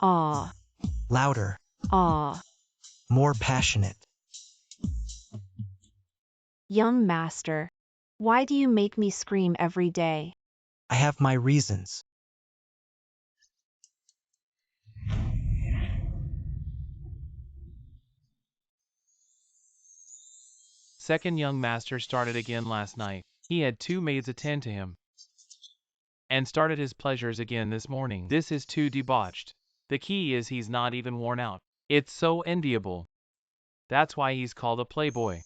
Ah, Louder. ah. More passionate. Young master, why do you make me scream every day? I have my reasons. Second young master started again last night. He had 2 maids attend to him. And started his pleasures again this morning. This is too debauched. The key is he's not even worn out. It's so enviable. That's why he's called a playboy.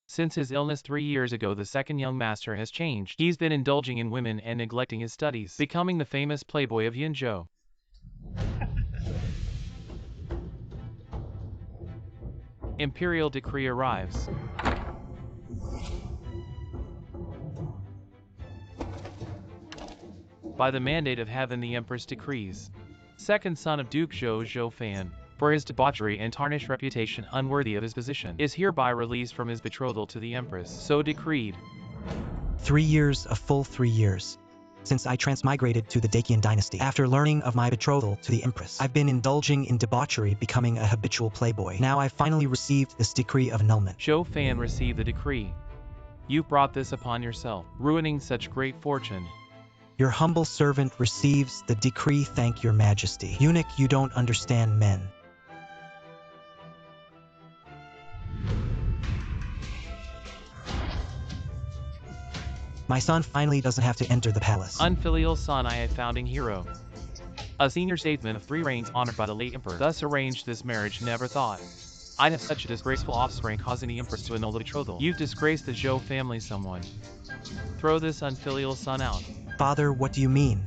Since his illness 3 years ago, the second young master has changed. He's been indulging in women and neglecting his studies, becoming the famous playboy of Yinzhou. Imperial decree arrives. By the mandate of heaven, the empress decrees. Second son of Duke Zhou Fan, for his debauchery and tarnished reputation unworthy of his position, is hereby released from his betrothal to the empress. So decreed. 3 years, a full 3 years. Since I transmigrated to the Dacian dynasty. After learning of my betrothal to the empress, I've been indulging in debauchery, becoming a habitual playboy. Now I finally received this decree of annulment. Zhou Fan received the decree. You brought this upon yourself, ruining such great fortune. Your humble servant receives the decree, thank your majesty. Eunuch, you don't understand men. My son finally doesn't have to enter the palace. Unfilial son, I a founding hero. A senior statesman of 3 reigns honored by the late emperor. Thus arranged this marriage, never thought I'd have such a disgraceful offspring, causing the empress to annul the betrothal. You've disgraced the Zhou family, someone. Throw this unfilial son out. Father, what do you mean?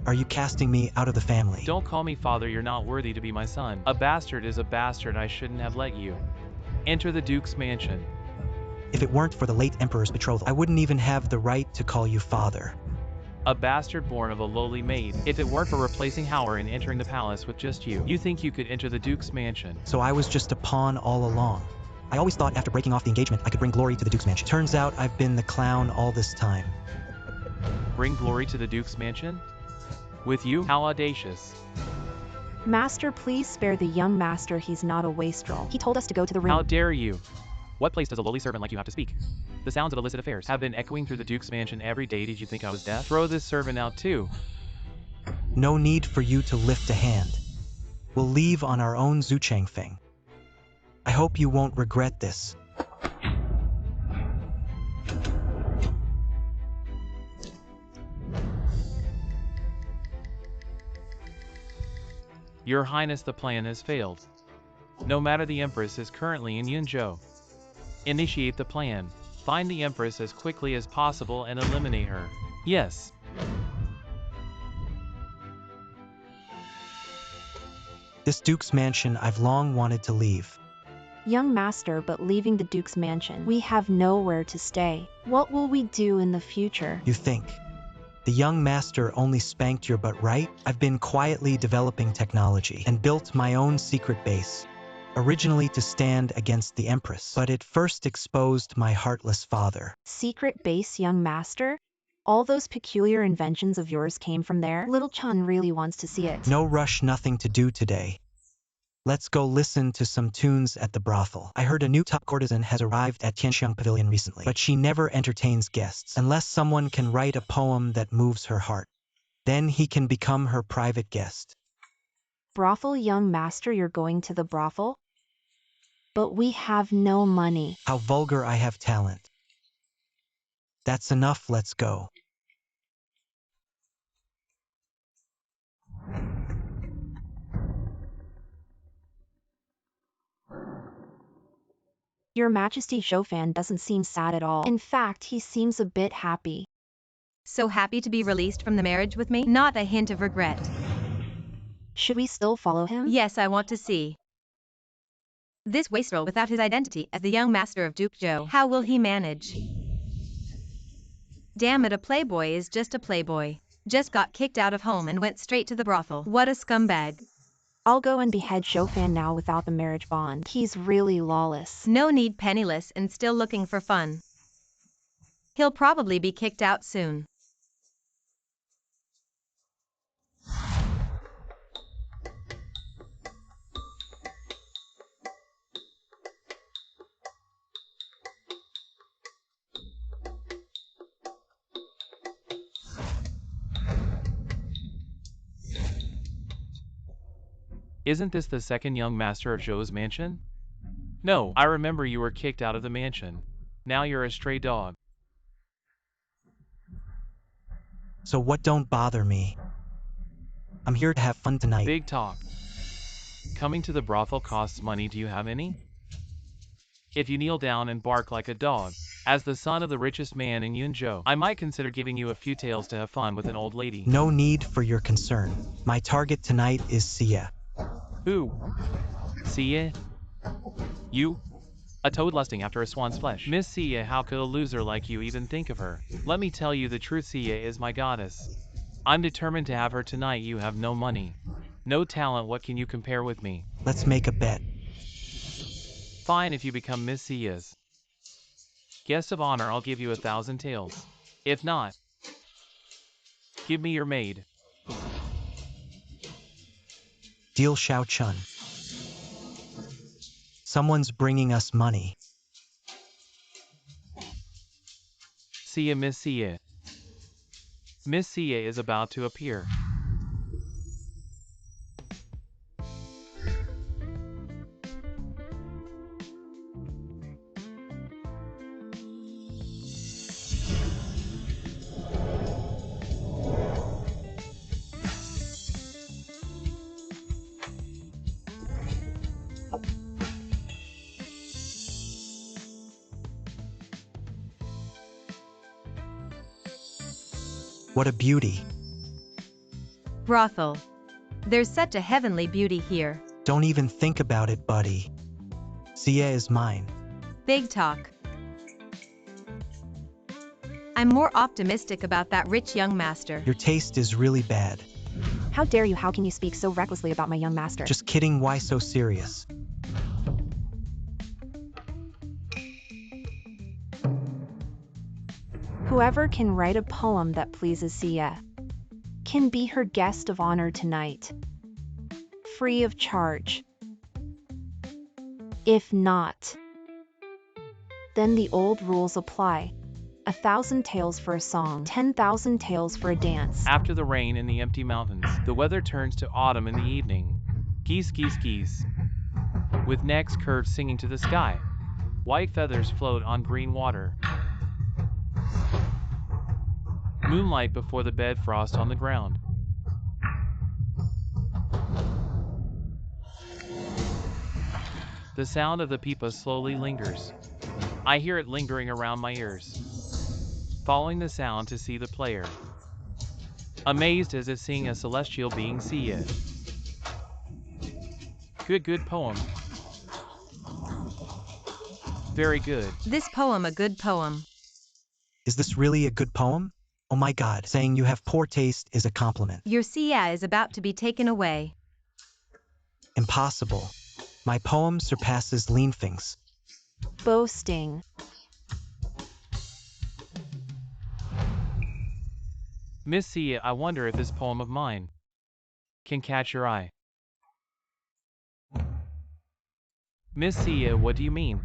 Are you casting me out of the family? Don't call me father, you're not worthy to be my son. A bastard is a bastard, I shouldn't have let you enter the duke's mansion. If it weren't for the late emperor's betrothal, I wouldn't even have the right to call you father. A bastard born of a lowly maid. If it weren't for replacing Howard and entering the palace with just you think you could enter the duke's mansion. So I was just a pawn all along. I always thought after breaking off the engagement, I could bring glory to the duke's mansion. Turns out I've been the clown all this time. Bring glory to the duke's mansion? With you? How audacious. Master, please spare the young master, he's not a wastrel. He told us to go to the room. How dare you? What place does a lowly servant like you have to speak? The sounds of illicit affairs have been echoing through the duke's mansion every day. Did you think I was deaf? Throw this servant out too. No need for you to lift a hand. We'll leave on our own, Zhu Changfeng. I hope you won't regret this. Your Highness, the plan has failed. No matter, the Empress is currently in Yinzhou. Initiate the plan. Find the Empress as quickly as possible and eliminate her. Yes. This Duke's mansion I've long wanted to leave. Young master, but leaving the Duke's mansion, we have nowhere to stay. What will we do in the future? You think the young master only spanked your butt, right? I've been quietly developing technology and built my own secret base, originally to stand against the Empress, but it first exposed my heartless father. Secret base, young master? All those peculiar inventions of yours came from there? Little Chun really wants to see it. No rush, nothing to do today. Let's go listen to some tunes at the brothel. I heard a new top courtesan has arrived at Tianxiang Pavilion recently, but she never entertains guests unless someone can write a poem that moves her heart. Then he can become her private guest. Brothel, young master, you're going to the brothel? But we have no money. How vulgar, I have talent. That's enough, let's go. Your Majesty, Shoufan doesn't seem sad at all. In fact, he seems a bit happy. So happy to be released from the marriage with me? Not a hint of regret. Should we still follow him? Yes, I want to see this wastrel without his identity as the young master of Duke Zhou. How will he manage? Damn it, a playboy is just a playboy. Just got kicked out of home and went straight to the brothel. What a scumbag. I'll go and behead Shoufan now without the marriage bond. He's really lawless. No need, penniless and still looking for fun. He'll probably be kicked out soon. Isn't this the second young master of Zhou's mansion? No, I remember you were kicked out of the mansion. Now you're a stray dog. So what? Don't bother me. I'm here to have fun tonight. Big talk. Coming to the brothel costs money. Do you have any? If you kneel down and bark like a dog, as the son of the richest man in Yunzhou, I might consider giving you a few taels to have fun with an old lady. No need for your concern. My target tonight is Sia. Who? Sia? You? A toad lusting after a swan's flesh. Miss Sia, how could a loser like you even think of her? Let me tell you the truth, Sia is my goddess. I'm determined to have her tonight. You have no money, no talent. What can you compare with me? Let's make a bet. Fine, if you become Miss Sia's guest of honor, I'll give you 1,000 taels. If not, give me your maid. Deal, Xiao Chun. Someone's bringing us money. Sia, Miss Sia. Miss Sia is about to appear. What a beauty. Brothel. There's such a heavenly beauty here. Don't even think about it, buddy. Sia is mine. Big talk. I'm more optimistic about that rich young master. Your taste is really bad. How dare you? How can you speak so recklessly about my young master? Just kidding, why so serious? Whoever can write a poem that pleases Sia can be her guest of honor tonight, free of charge. If not, then the old rules apply. 1,000 taels for a song, 10,000 taels for a dance. After the rain in the empty mountains, the weather turns to autumn in the evening. Geese, geese, geese, with necks curved singing to the sky. White feathers float on green water. Moonlight before the bed, frost on the ground. The sound of the pipa slowly lingers. I hear it lingering around my ears. Following the sound to see the player. Amazed as if seeing a celestial being, Sia. Good poem. Very good. This poem a good poem. Is this really a good poem? Oh my God, saying you have poor taste is a compliment. Your Sia is about to be taken away. Impossible. My poem surpasses Leanfing's. Boasting. Miss Sia, I wonder if this poem of mine can catch your eye. Miss Sia, what do you mean?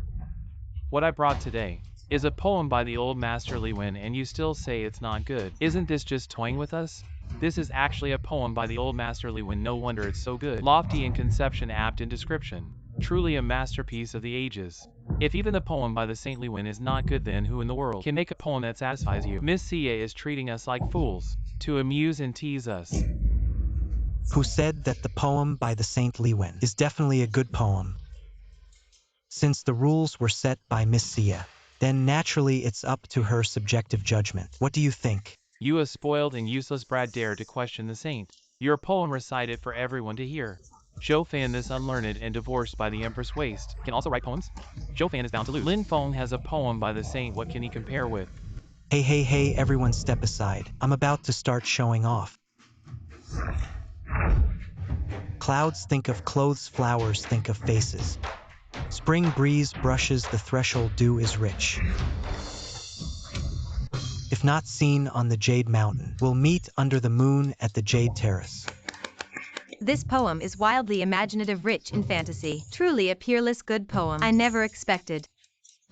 What I brought today is a poem by the old master Li Wen, and you still say it's not good. Isn't this just toying with us? This is actually a poem by the old master Li Wen. No wonder it's so good. Lofty in conception, apt in description. Truly a masterpiece of the ages. If even the poem by the Saint Li Wen is not good, then who in the world can make a poem that satisfies you? Miss Sia is treating us like fools to amuse and tease us. Who said that the poem by the Saint Li Wen is definitely a good poem? Since the rules were set by Miss Sia, then naturally it's up to her subjective judgment. What do you think? You a spoiled and useless brat dare to question the saint. Your poem recited for everyone to hear. Zhou Fan, this unlearned and divorced by the empress waste, can also write poems? Zhou Fan is bound to lose. Lin Feng has a poem by the saint. What can he compare with? Hey, everyone step aside. I'm about to start showing off. Clouds think of clothes, flowers think of faces. Spring breeze brushes the threshold, dew is rich. If not seen on the Jade Mountain, we'll meet under the moon at the Jade Terrace. This poem is wildly imaginative, rich in fantasy. Truly a peerless good poem. I never expected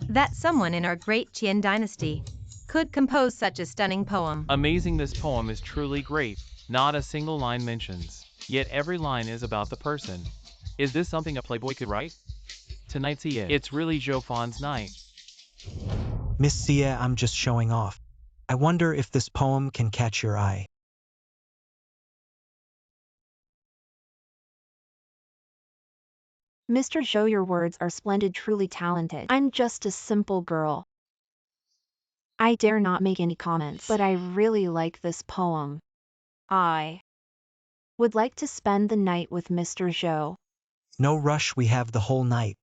that someone in our great Qian dynasty could compose such a stunning poem. Amazing, this poem is truly great. Not a single line mentions, yet every line is about the person Is this something a playboy could write? Tonight's it. It's really Jofan's night. Miss Sia, I'm just showing off. I wonder if this poem can catch your eye. Mr. Zhou, your words are splendid, truly talented. I'm just a simple girl. I dare not make any comments, but I really like this poem. I would like to spend the night with Mr. Zhou. No rush, we have the whole night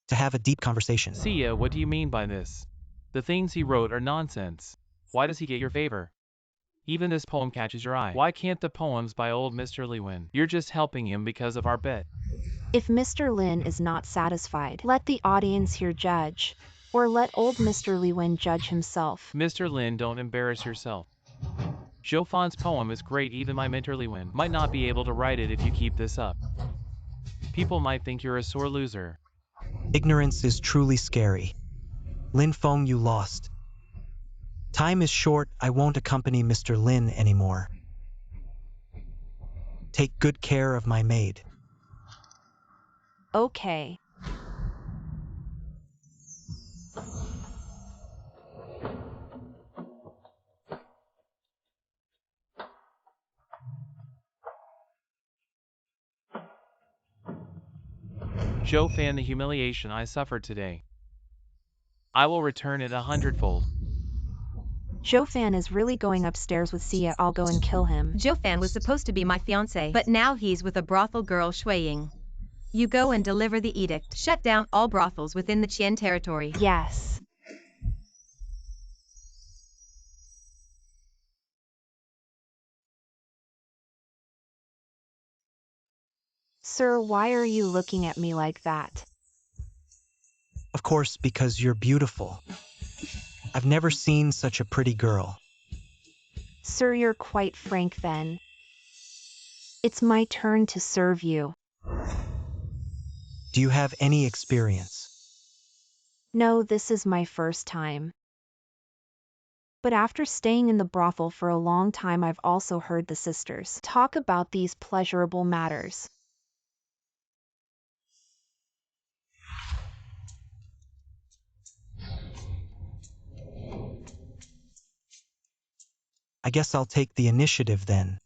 to have a deep conversation. Sia, what do you mean by this? The things he wrote are nonsense. Why does he get your favor? Even this poem catches your eye. Why can't the poems by old Mr. Li win? You're just helping him because of our bet. If Mr. Lin is not satisfied, let the audience here judge. Or let old Mr. Li Wen judge himself. Mr. Lin, don't embarrass yourself. Jofan's poem is great, even my mentor Li Wen might not be able to write it if you keep this up. People might think you're a sore loser. Ignorance is truly scary. Lin Feng, you lost. Time is short, I won't accompany Mr. Lin anymore. Take good care of my maid. Okay. Jofan, the humiliation I suffered today, I will return it 100-fold. Jofan is really going upstairs with Sia. I'll go and kill him. Jofan was supposed to be my fiancé, but now he's with a brothel girl Shuiying. You go and deliver the edict. Shut down all brothels within the Qian territory. Yes. Sir, why are you looking at me like that? Of course, because you're beautiful. I've never seen such a pretty girl. Sir, you're quite frank then. It's my turn to serve you. Do you have any experience? No, this is my first time. But after staying in the brothel for a long time, I've also heard the sisters talk about these pleasurable matters. I guess I'll take the initiative then.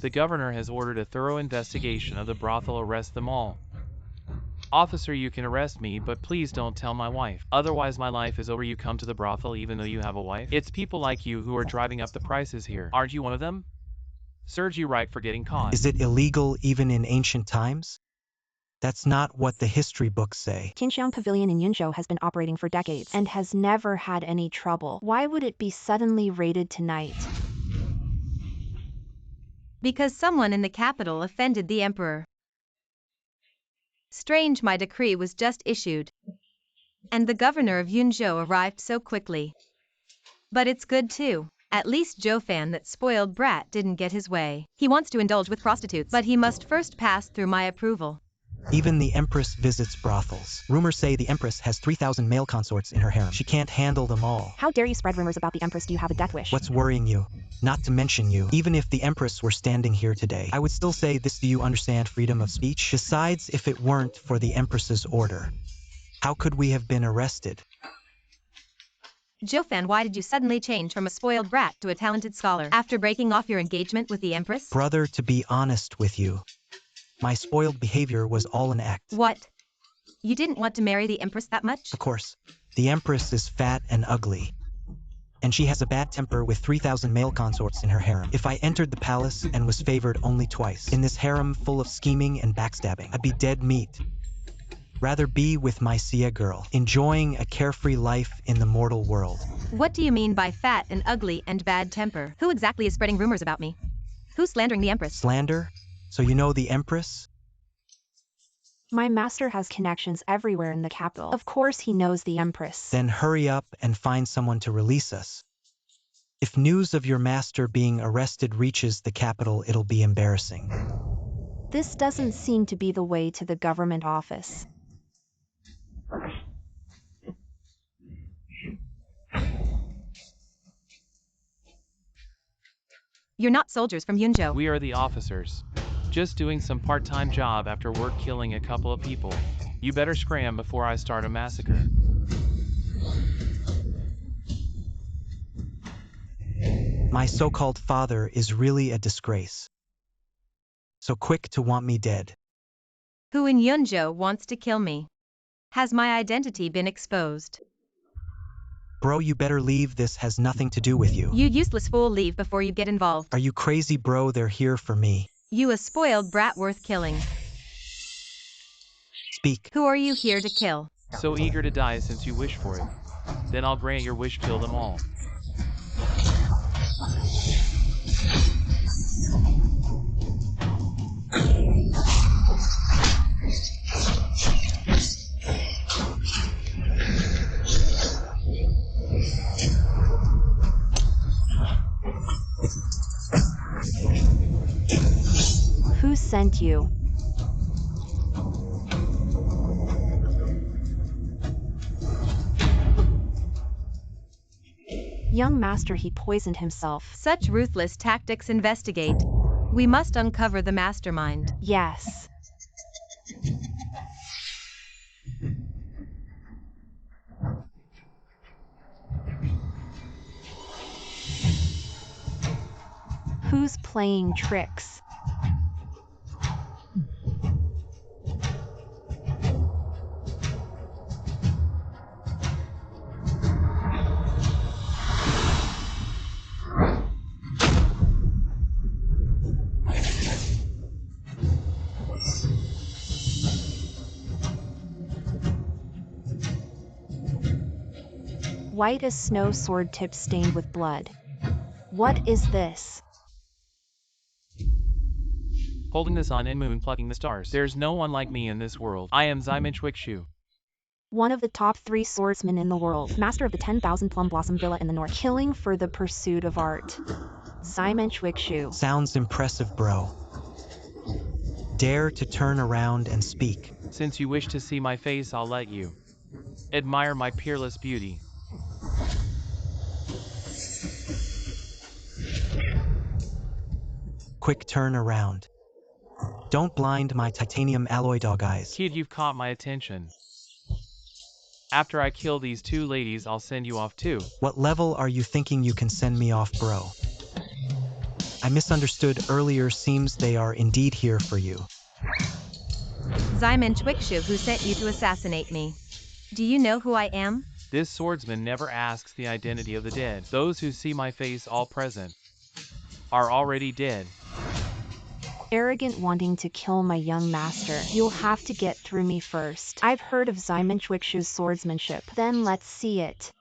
The governor has ordered a thorough investigation of the brothel. Arrest them all. Officer, you can arrest me, but please don't tell my wife. Otherwise my life is over. You come to the brothel even though you have a wife? It's people like you who are driving up the prices here. Aren't you one of them? Serves you right for getting caught. Is it illegal even in ancient times? That's not what the history books say. Tianxiang Pavilion in Yunzhou has been operating for decades and has never had any trouble. Why would it be suddenly raided tonight? Because someone in the capital offended the emperor. Strange, my decree was just issued, and the governor of Yunzhou arrived so quickly. But it's good too. At least Jofan, that spoiled brat, didn't get his way. He wants to indulge with prostitutes, but he must first pass through my approval. Even the empress visits brothels. Rumors say the empress has 3,000 male consorts in her harem. She can't handle them all. How dare you spread rumors about the empress? Do you have a death wish? What's worrying you? Not to mention you. Even if the empress were standing here today, I would still say this. Do you understand freedom of speech? Besides, if it weren't for the empress's order, how could we have been arrested? Jofan, why did you suddenly change from a spoiled brat to a talented scholar after breaking off your engagement with the empress? Brother, to be honest with you, my spoiled behavior was all an act. What? You didn't want to marry the empress that much? Of course. The empress is fat and ugly, and she has a bad temper with 3,000 male consorts in her harem. If I entered the palace and was favored only twice, in this harem full of scheming and backstabbing, I'd be dead meat. Rather be with my Sia girl, enjoying a carefree life in the mortal world. What do you mean by fat and ugly and bad temper? Who exactly is spreading rumors about me? Who's slandering the empress? Slander? So you know the empress? My master has connections everywhere in the capital. Of course he knows the empress. Then hurry up and find someone to release us. If news of your master being arrested reaches the capital, it'll be embarrassing. This doesn't seem to be the way to the government office. You're not soldiers from Yunzhou. We are the officers. Just doing some part-time job after work killing a couple of people. You better scram before I start a massacre. My so-called father is really a disgrace. So quick to want me dead. Who in Yunzhou wants to kill me? Has my identity been exposed? Bro, you better leave, this has nothing to do with you. You useless fool, leave before you get involved. Are you crazy, bro? They're here for me. You a spoiled brat worth killing. Speak. Who are you here to kill? So eager to die since you wish for it. Then I'll grant your wish, kill them all. Who sent you? Young master, he poisoned himself. Such ruthless tactics, investigate. We must uncover the mastermind. Yes. Who's playing tricks? White as snow, sword tip stained with blood. What is this? Holding the sun and moon, plucking the stars. There's no one like me in this world. I am Ximen Chuikshu. One of the top 3 swordsmen in the world, master of the 10,000 Plum Blossom Villa in the north, killing for the pursuit of art. Ximen Chuikshu. Sounds impressive, bro. Dare to turn around and speak. Since you wish to see my face, I'll let you. Admire my peerless beauty. Quick turn around. Don't blind my titanium alloy dog eyes. Kid, you've caught my attention. After I kill these 2 ladies, I'll send you off too. What level are you thinking you can send me off, bro? I misunderstood earlier, seems they are indeed here for you. Ximen Chuikshu, who sent you to assassinate me? Do you know who I am? This swordsman never asks the identity of the dead. Those who see my face all present are already dead. Arrogant, wanting to kill my young master. You'll have to get through me first. I've heard of Ximen Chuikshu's swordsmanship. Then let's see it.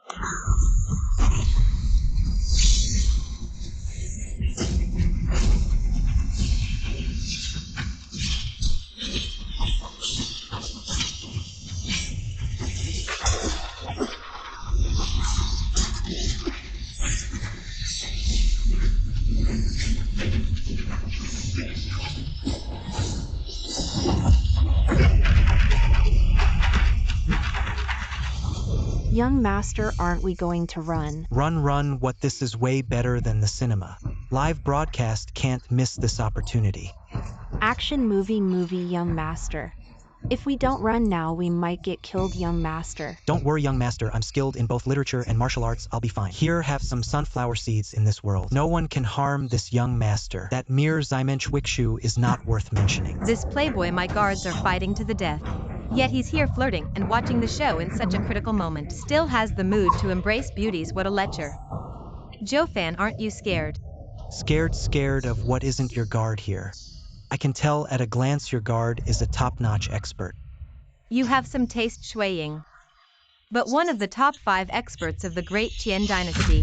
Young master, aren't we going to run? Run, what? This is way better than the cinema. Live broadcast, can't miss this opportunity. Action movie, young master. If we don't run now, we might get killed, young master. Don't worry, young master, I'm skilled in both literature and martial arts, I'll be fine. Here, have some sunflower seeds in this world. No one can harm this young master. That mere Ximen Chuikshu is not worth mentioning. This playboy my guards are fighting to the death. Yet he's here flirting and watching the show in such a critical moment. Still has the mood to embrace beauties, what a lecher. Joe fan, aren't you scared? Scared of what? Isn't your guard here? I can tell at a glance your guard is a top-notch expert. You have some taste, Shuiying. But one of the top 5 experts of the great Qian dynasty.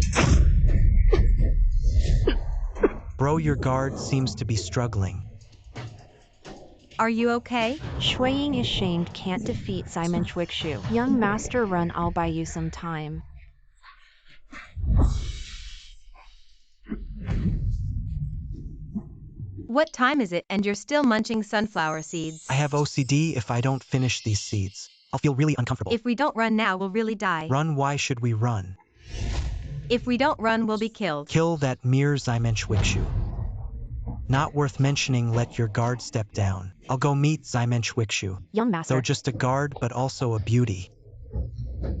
Bro, your guard seems to be struggling. Are you okay? Shuiying is shamed, can't defeat Ximen Chuikshu. Young master, run, I'll buy you some time. What time is it and you're still munching sunflower seeds? I have OCD. If I don't finish these seeds, I'll feel really uncomfortable. If we don't run now, we'll really die. Run? Why should we run? If we don't run, we'll be killed. Kill that mere Ximen Chuikshu. Not worth mentioning, let your guard step down. I'll go meet Zymensch Wikshu. Young master. Though just a guard but also a beauty.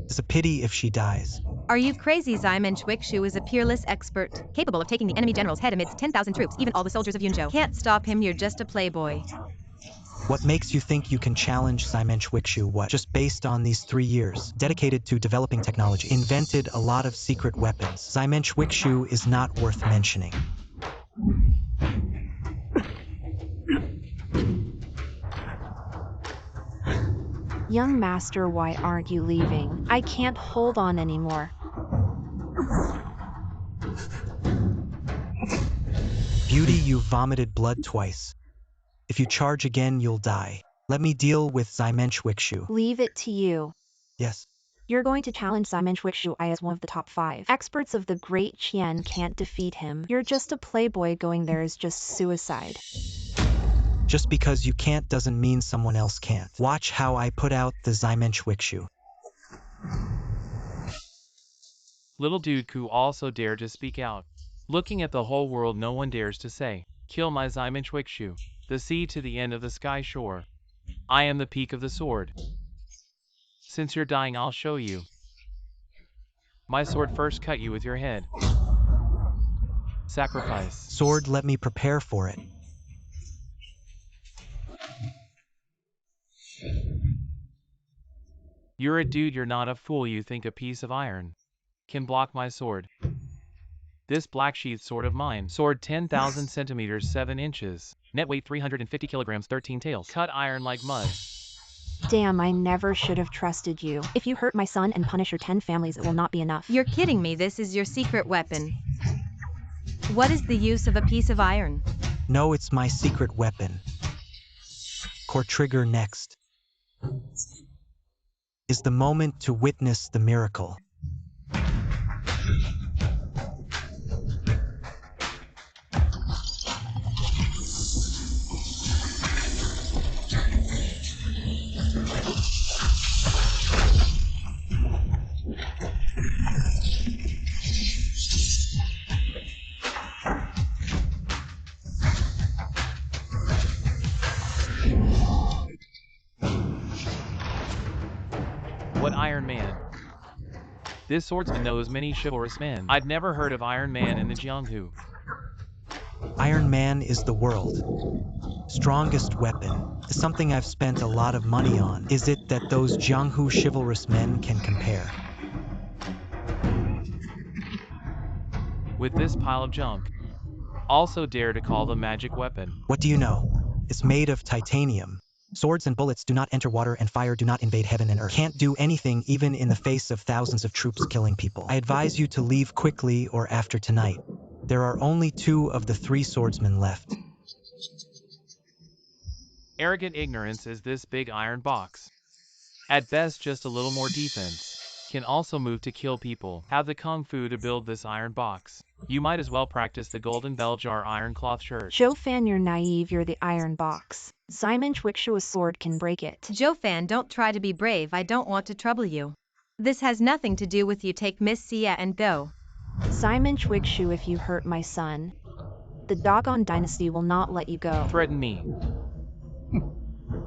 It's a pity if she dies. Are you crazy? Zymensch Wikshu is a peerless expert, capable of taking the enemy general's head amidst 10,000 troops, even all the soldiers of Yunzhou. Can't stop him, you're just a playboy. What makes you think you can challenge Zymensch Wikshu? What? Just based on these 3 years, dedicated to developing technology, invented a lot of secret weapons. Zymensch Wikshu is not worth mentioning. Young master, why aren't you leaving? I can't hold on anymore. Beauty, you vomited blood twice. If you charge again, you'll die. Let me deal with Zymensch Wikshu. Leave it to you. Yes. You're going to challenge Zymensch Wikshu as one of the top 5 experts of the Great Qian can't defeat him. You're just a playboy. Going there is just suicide. Just because you can't doesn't mean someone else can't. Watch how I put out the Zymensch Wikshu. Little Dude Ku also dared to speak out. Looking at the whole world, no one dares to say, "Kill my Zymensch Wikshu." The sea to the end of the sky shore. I am the peak of the sword. Since you're dying, I'll show you. My sword first cut you with your head. Sacrifice. Sword, let me prepare for it. You're a dude, you're not a fool. You think a piece of iron can block my sword. This black sheath sword of mine. Sword 10,000 centimeters 7 inches. Net weight 350 kilograms 13 tails. Cut iron like mud. Damn, I never should have trusted you. If you hurt my son and punish your 10 families, it will not be enough. You're kidding me, this is your secret weapon. What is the use of a piece of iron? No, it's my secret weapon. Core trigger next. Is the moment to witness the miracle. What Iron Man? This swordsman knows many chivalrous men. I'd never heard of Iron Man in the Jianghu. Iron Man is the world strongest weapon. Is something I've spent a lot of money on. Is it that those Jianghu chivalrous men can compare? With this pile of junk. Also dare to call the magic weapon. What do you know? It's made of titanium. Swords and bullets do not enter water, and fire do not invade heaven and earth. Can't do anything even in the face of thousands of troops killing people. I advise you to leave quickly or after tonight. There are only 2 of the 3 swordsmen left. Arrogant ignorance is this big iron box. At best just a little more defense. Can also move to kill people. Have the kung fu to build this iron box. You might as well practice the golden bell jar iron cloth shirt. Joe Fan, you're naive, you're the iron box. Zymensch Wikshu's sword can break it. Joe Fan, don't try to be brave, I don't want to trouble you. This has nothing to do with you. Take Miss Sia and go. Zymensch Wikshu, if you hurt my son, the doggone dynasty will not let you go. Threaten me.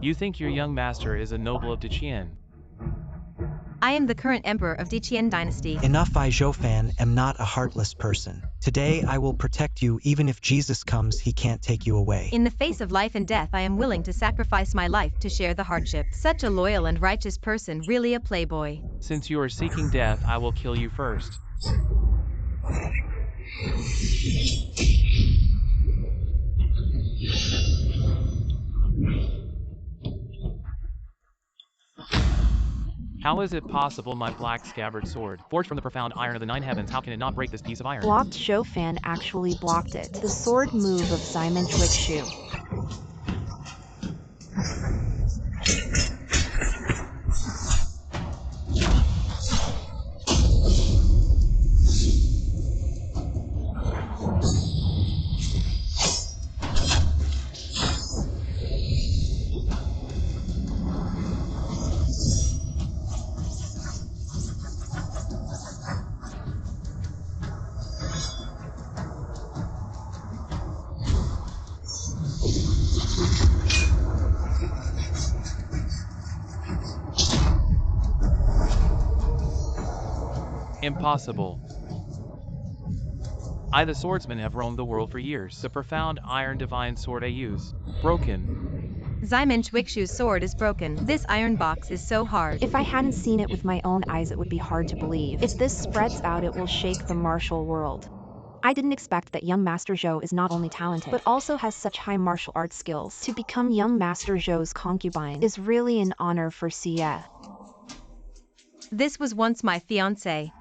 You think your young master is a noble of Diqian. I am the current emperor of Diqian dynasty. Enough, I Zhou am not a heartless person. Today I will protect you. Even if Jesus comes, he can't take you away. In the face of life and death, I am willing to sacrifice my life to share the hardship. Such a loyal and righteous person, really a playboy. Since you are seeking death, I will kill you first. How is it possible? My black scabbard sword, forged from the profound iron of the 9 heavens, how can it not break this piece of iron? Blocked. Joe Fan actually blocked it. The sword move of Zymensch Wikshu. Impossible. I, the swordsman, have roamed the world for years. The profound iron divine sword I use. Broken. Zyman Chwikshu's sword is broken. This iron box is so hard. If I hadn't seen it with my own eyes, it would be hard to believe. If this spreads out, it will shake the martial world. I didn't expect that young Master Zhou is not only talented, but also has such high martial arts skills. To become young Master Zhou's concubine is really an honor for Xie. This was once my fiancée.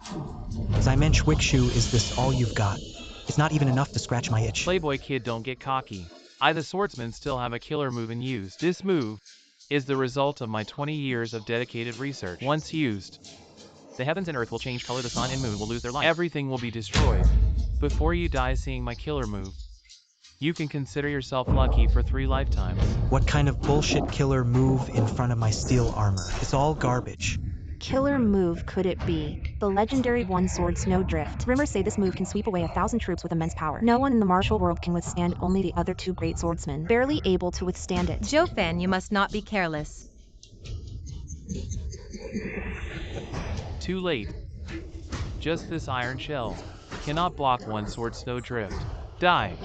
Zymen Chwikshu, is this all you've got? It's not even enough to scratch my itch. Playboy kid, don't get cocky. I, the swordsman, still have a killer move in use. This move is the result of my 20 years of dedicated research. Once used, the heavens and earth will change color, the sun and moon will lose their light. Everything will be destroyed. Before you die seeing my killer move, you can consider yourself lucky for 3 lifetimes. What kind of bullshit killer move in front of my steel armor? It's all garbage. Killer move could it be? The legendary one-sword Snowdrift. Rumors say this move can sweep away 1,000 troops with immense power. No one in the martial world can withstand, only the other 2 great swordsmen, barely able to withstand it. Zhou Fan, you must not be careless. Too late. Just this iron shell cannot block one sword Snowdrift. Die.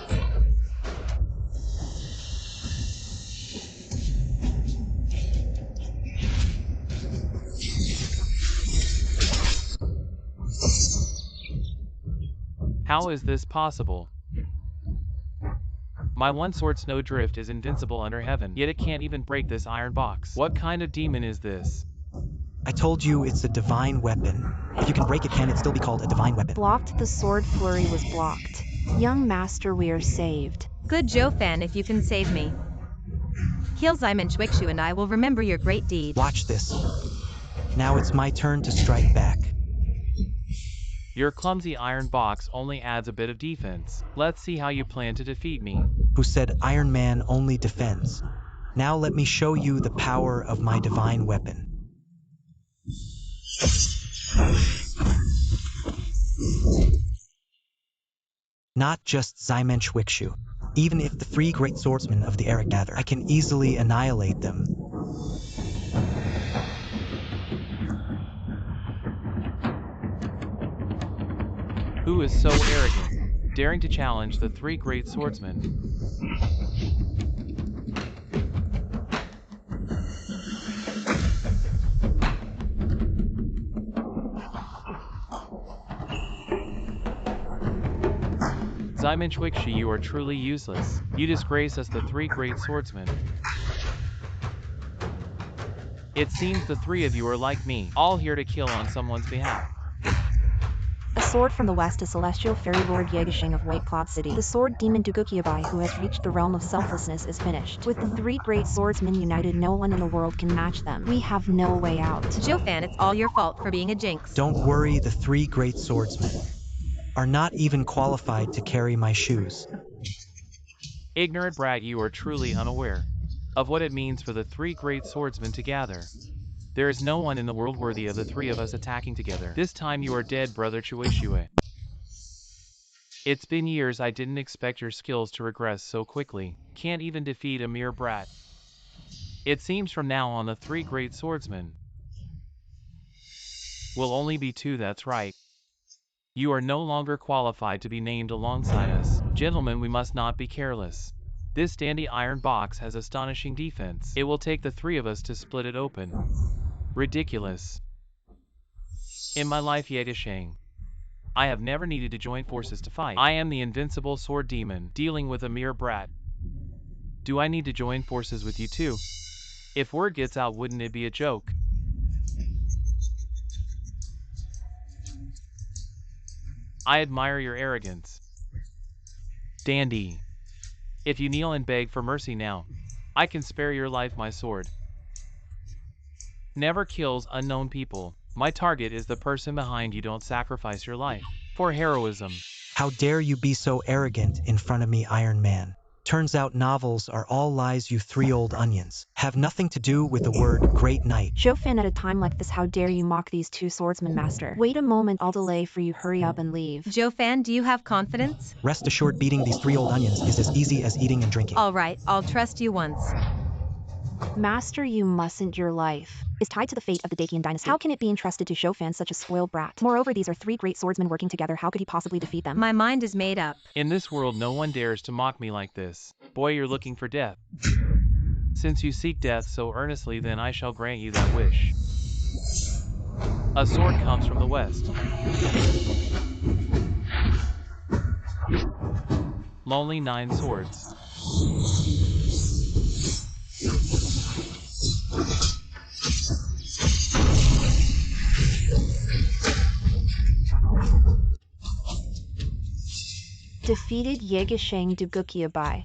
How is this possible? My one-sword Snowdrift is invincible under heaven, yet it can't even break this iron box. What kind of demon is this? I told you it's a divine weapon. If you can break it, can it still be called a divine weapon? Blocked. The sword flurry was blocked. Young Master, we are saved. Good Zhou Fan, if you can save me. Heal Zyman Chwikshu and I will remember your great deed. Watch this. Now it's my turn to strike back. Your clumsy iron box only adds a bit of defense. Let's see how you plan to defeat me. Who said Iron Man only defends? Now let me show you the power of my divine weapon. Not just Zymen Chwikshu. Even if the 3 great swordsmen of the era gather, I can easily annihilate them. Who is so arrogant, daring to challenge the 3 great swordsmen? Zyman Chwikshu, you are truly useless. You disgrace us, the 3 great swordsmen. It seems the 3 of you are like me, all here to kill on someone's behalf. A sword from the west, a celestial fairy lord Yegashing of White Cloud City. The sword demon Dugukiabai, who has reached the realm of selflessness, is finished. With the 3 great swordsmen united, no one in the world can match them. We have no way out. Zhou Fan, it's all your fault for being a jinx. Don't worry, the 3 great swordsmen are not even qualified to carry my shoes. Ignorant brat, you are truly unaware of what it means for the 3 great swordsmen to gather. There is no one in the world worthy of the 3 of us attacking together. This time you are dead, brother Chwikshu. It's been years, I didn't expect your skills to regress so quickly. Can't even defeat a mere brat. It seems from now on the 3 great swordsmen will only be 2, that's right. You are no longer qualified to be named alongside us. Gentlemen, we must not be careless. This dandy iron box has astonishing defense. It will take the 3 of us to split it open. Ridiculous. In my life yet, I have never needed to join forces to fight. I am the invincible sword demon, dealing with a mere brat. Do I need to join forces with you too? If word gets out, wouldn't it be a joke? I admire your arrogance. Dandy. If you kneel and beg for mercy now, I can spare your life. My sword never kills unknown people. My target is the person behind you. Don't sacrifice your life for heroism. How dare you be so arrogant in front of me, Iron Man? Turns out novels are all lies, you 3 old onions. Have nothing to do with the word great knight. Zhou Fan, at a time like this, how dare you mock these 2 swordsmen, Master? Wait a moment, I'll delay for you. Hurry up and leave. Zhou Fan, do you have confidence? Rest assured, beating these 3 old onions is as easy as eating and drinking. All right, I'll trust you once. Master, you mustn't. Your life is tied to the fate of the Dacian dynasty. How can it be entrusted to Zhou such a spoiled brat? Moreover, these are three great swordsmen working together. How could he possibly defeat them? My mind is made up. In this world no one dares to mock me like this. Boy, you're looking for death. Since you seek death so earnestly, then I shall grant you that wish. A sword comes from the west. Lonely 9 swords. Defeated Yegisheng Dugukiabai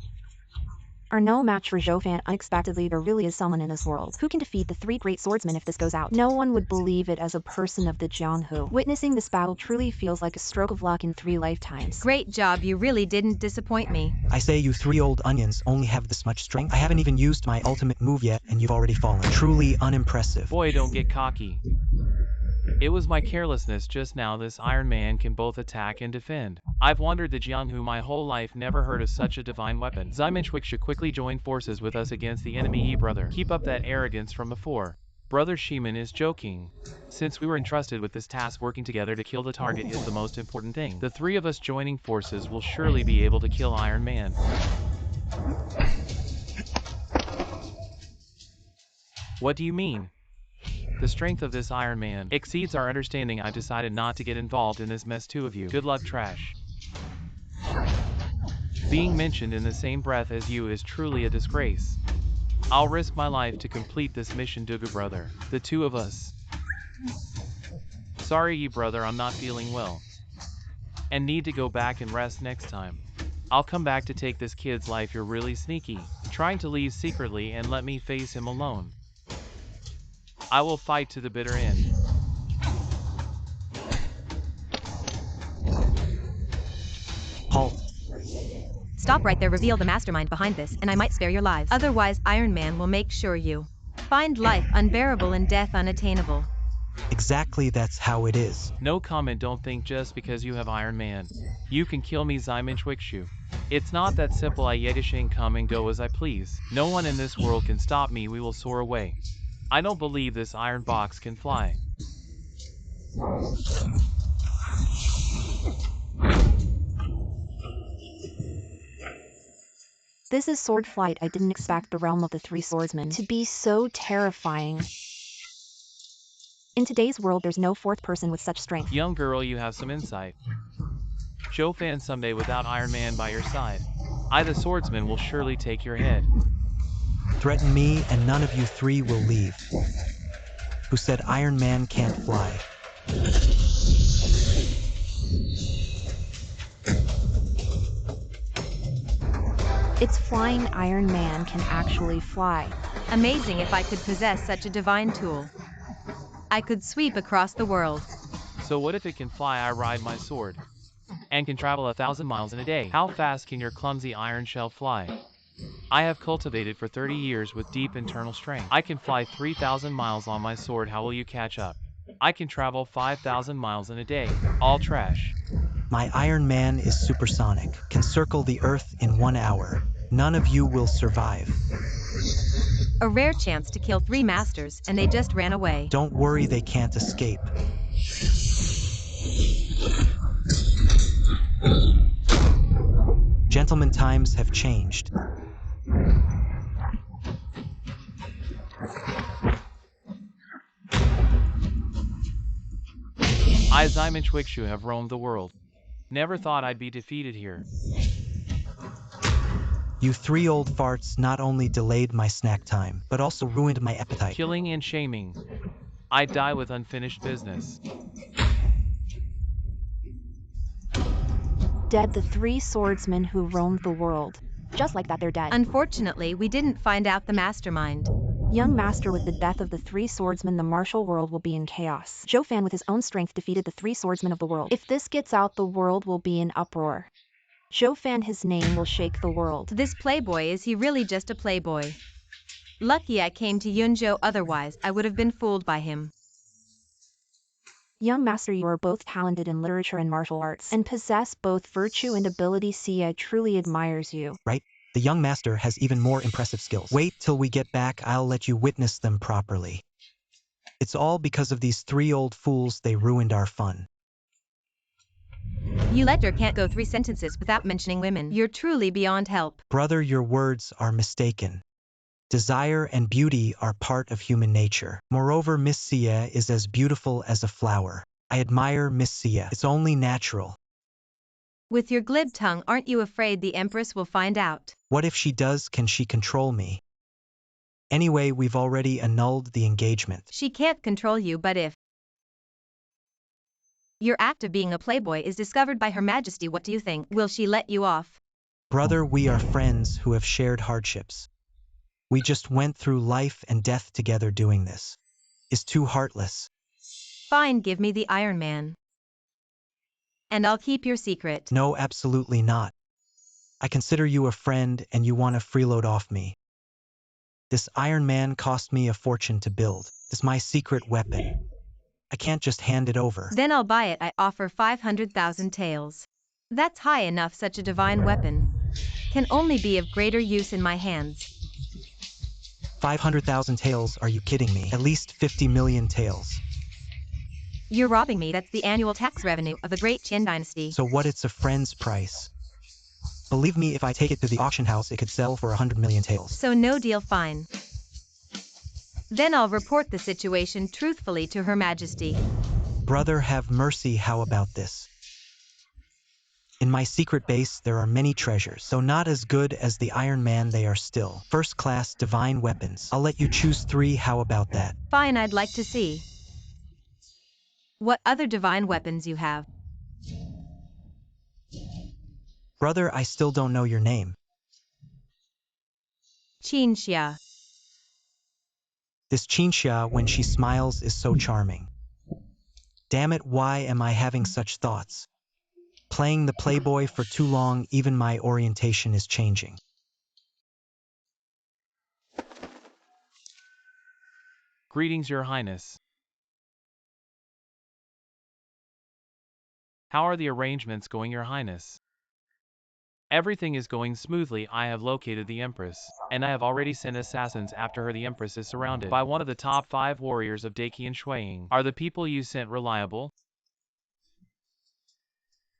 are no match for Zhou. Unexpectedly, there really is someone in this world who can defeat the three great swordsmen if this goes out. No one would believe it as a person of the Jianghu. Witnessing this battle truly feels like a stroke of luck in 3 lifetimes. Great job, you really didn't disappoint me. I say you 3 old onions only have this much strength. I haven't even used my ultimate move yet and you've already fallen. Truly unimpressive. Boy, don't get cocky. It was my carelessness just now. This Iron Man can both attack and defend. I've wandered the Jianghu my whole life, never heard of such a divine weapon. Ximenshik should quickly join forces with us against the enemy. Brother, keep up that arrogance from before. Brother Shiman is joking. Since we were entrusted with this task, working together to kill the target is the most important thing. The 3 of us joining forces will surely be able to kill Iron Man. What do you mean? The strength of this Iron Man exceeds our understanding. I've decided not to get involved in this mess. 2 of you. Good luck, trash. Being mentioned in the same breath as you is truly a disgrace. I'll risk my life to complete this mission, Dugu brother. The 2 of us. Sorry, you brother, I'm not feeling well. And need to go back and rest next time. I'll come back to take this kid's life. You're really sneaky, trying to leave secretly and let me face him alone. I will fight to the bitter end. Halt. Stop right there. Reveal the mastermind behind this, and I might spare your lives. Otherwise, Iron Man will make sure you find life unbearable and death unattainable. Exactly, that's how it is. No comment. Don't think just because you have Iron Man, you can kill me, Ximenshik. It's not that simple. I Yedishing come and go as I please. No one in this world can stop me. We will soar away. I don't believe this iron box can fly. This is sword flight. I didn't expect the realm of the 3 swordsmen to be so terrifying. In today's world, there's no 4th person with such strength. Young girl, you have some insight. Zhou someday without Iron Man by your side, I the swordsman will surely take your head. Threaten me and none of you 3 will leave. Who said Iron Man can't fly? It's flying. Iron Man can actually fly. Amazing. If I could possess such a divine tool, I could sweep across the world. So what if it can fly? I ride my sword and can travel 1,000 miles in a day. How fast can your clumsy iron shell fly? I have cultivated for 30 years with deep internal strength. I can fly 3,000 miles on my sword. How will you catch up? I can travel 5,000 miles in a day. All trash. My Iron Man is supersonic, can circle the Earth in 1 hour. None of you will survive. A rare chance to kill 3 masters, and they just ran away. Don't worry, they can't escape. Gentlemen, times have changed. I, Ximenshik, have roamed the world. Never thought I'd be defeated here. You 3 old farts not only delayed my snack time, but also ruined my appetite. Killing and shaming. I die with unfinished business. Dead, the 3 swordsmen who roamed the world. Just like that, they're dead. Unfortunately, we didn't find out the mastermind. Young master, with the death of the 3 swordsmen, the martial world will be in chaos. Zhou with his own strength defeated the 3 swordsmen of the world. If this gets out, the world will be in uproar. Zhou, his name will shake the world. This playboy, is he really just a playboy? Lucky I came to Yunzhou, otherwise I would have been fooled by him. Young master, you are both talented in literature and martial arts, and possess both virtue and ability. Sia truly admires you. Right? The young master has even more impressive skills. Wait till we get back, I'll let you witness them properly. It's all because of these 3 old fools, they ruined our fun. You letter can't go 3 sentences without mentioning women. You're truly beyond help. Brother, your words are mistaken. Desire and beauty are part of human nature. Moreover, Miss Sia is as beautiful as a flower. I admire Miss Sia. It's only natural. With your glib tongue, aren't you afraid the Empress will find out? What if she does? Can she control me? Anyway, we've already annulled the engagement. She can't control you, but if your act of being a playboy is discovered by Her Majesty, what do you think? Will she let you off? Brother, we are friends who have shared hardships. We just went through life and death together. Doing this is too heartless. Fine, give me the Iron Man. And I'll keep your secret. No, absolutely not. I consider you a friend and you want to freeload off me. This Iron Man cost me a fortune to build. It's my secret weapon. I can't just hand it over. Then I'll buy it. I offer 500,000 taels. That's high enough. Such a divine weapon can only be of greater use in my hands. 500,000 taels? Are you kidding me? At least 50 million taels. You're robbing me. That's the annual tax revenue of the Great Qin Dynasty. So what? It's a friend's price. Believe me, if I take it to the auction house, it could sell for 100 million taels. So no deal, fine. Then I'll report the situation truthfully to Her Majesty. Brother, have mercy. How about this? In my secret base, there are many treasures. Though not as good as the Iron Man, they are still first-class divine weapons. I'll let you choose 3. How about that? Fine, I'd like to see what other divine weapons you have. Brother, I still don't know your name. Qinxia. This Qinxia, when she smiles, is so charming. Damn it, why am I having such thoughts? Playing the playboy for too long, even my orientation is changing. Greetings, Your Highness. How are the arrangements going, Your Highness? Everything is going smoothly. I have located the Empress, and I have already sent assassins after her. The Empress is surrounded by one of the top 5 warriors of Daqi and Shuiying. Are the people you sent reliable?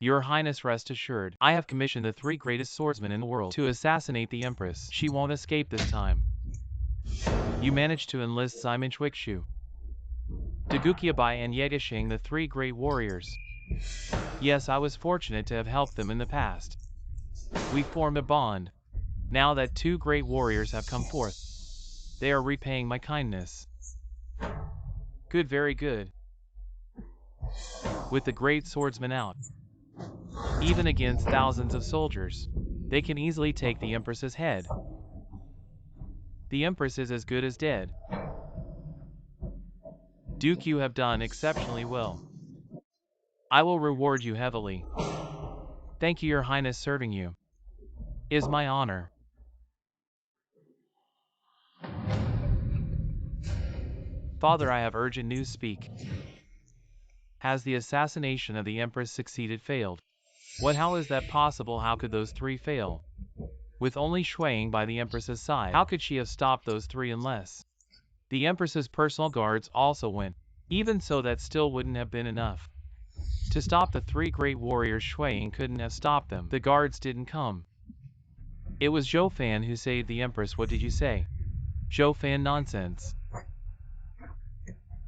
Your Highness, rest assured, I have commissioned the 3 greatest swordsmen in the world to assassinate the Empress. She won't escape this time. You managed to enlist Simon Chuikshu, Daguqiabai and Yegashing, the 3 great warriors. Yes, I was fortunate to have helped them in the past. We formed a bond. Now that 2 great warriors have come forth, they are repaying my kindness. Good, very good. With the great swordsmen out, even against thousands of soldiers, they can easily take the Empress's head. The Empress is as good as dead. Duke, you have done exceptionally well. I will reward you heavily. Thank you, Your Highness. Serving you is my honor. Father, I have urgent news. Speak. Has the assassination of the Empress succeeded? Failed? What? How is that possible? How could those 3 fail? With only Shuiying by the Empress's side, how could she have stopped those 3 unless the Empress's personal guards also went? Even so, that still wouldn't have been enough to stop the 3 great warriors. Shuiying couldn't have stopped them. The guards didn't come. It was Zhou Fan who saved the Empress. What did you say? Zhou Fan? Nonsense.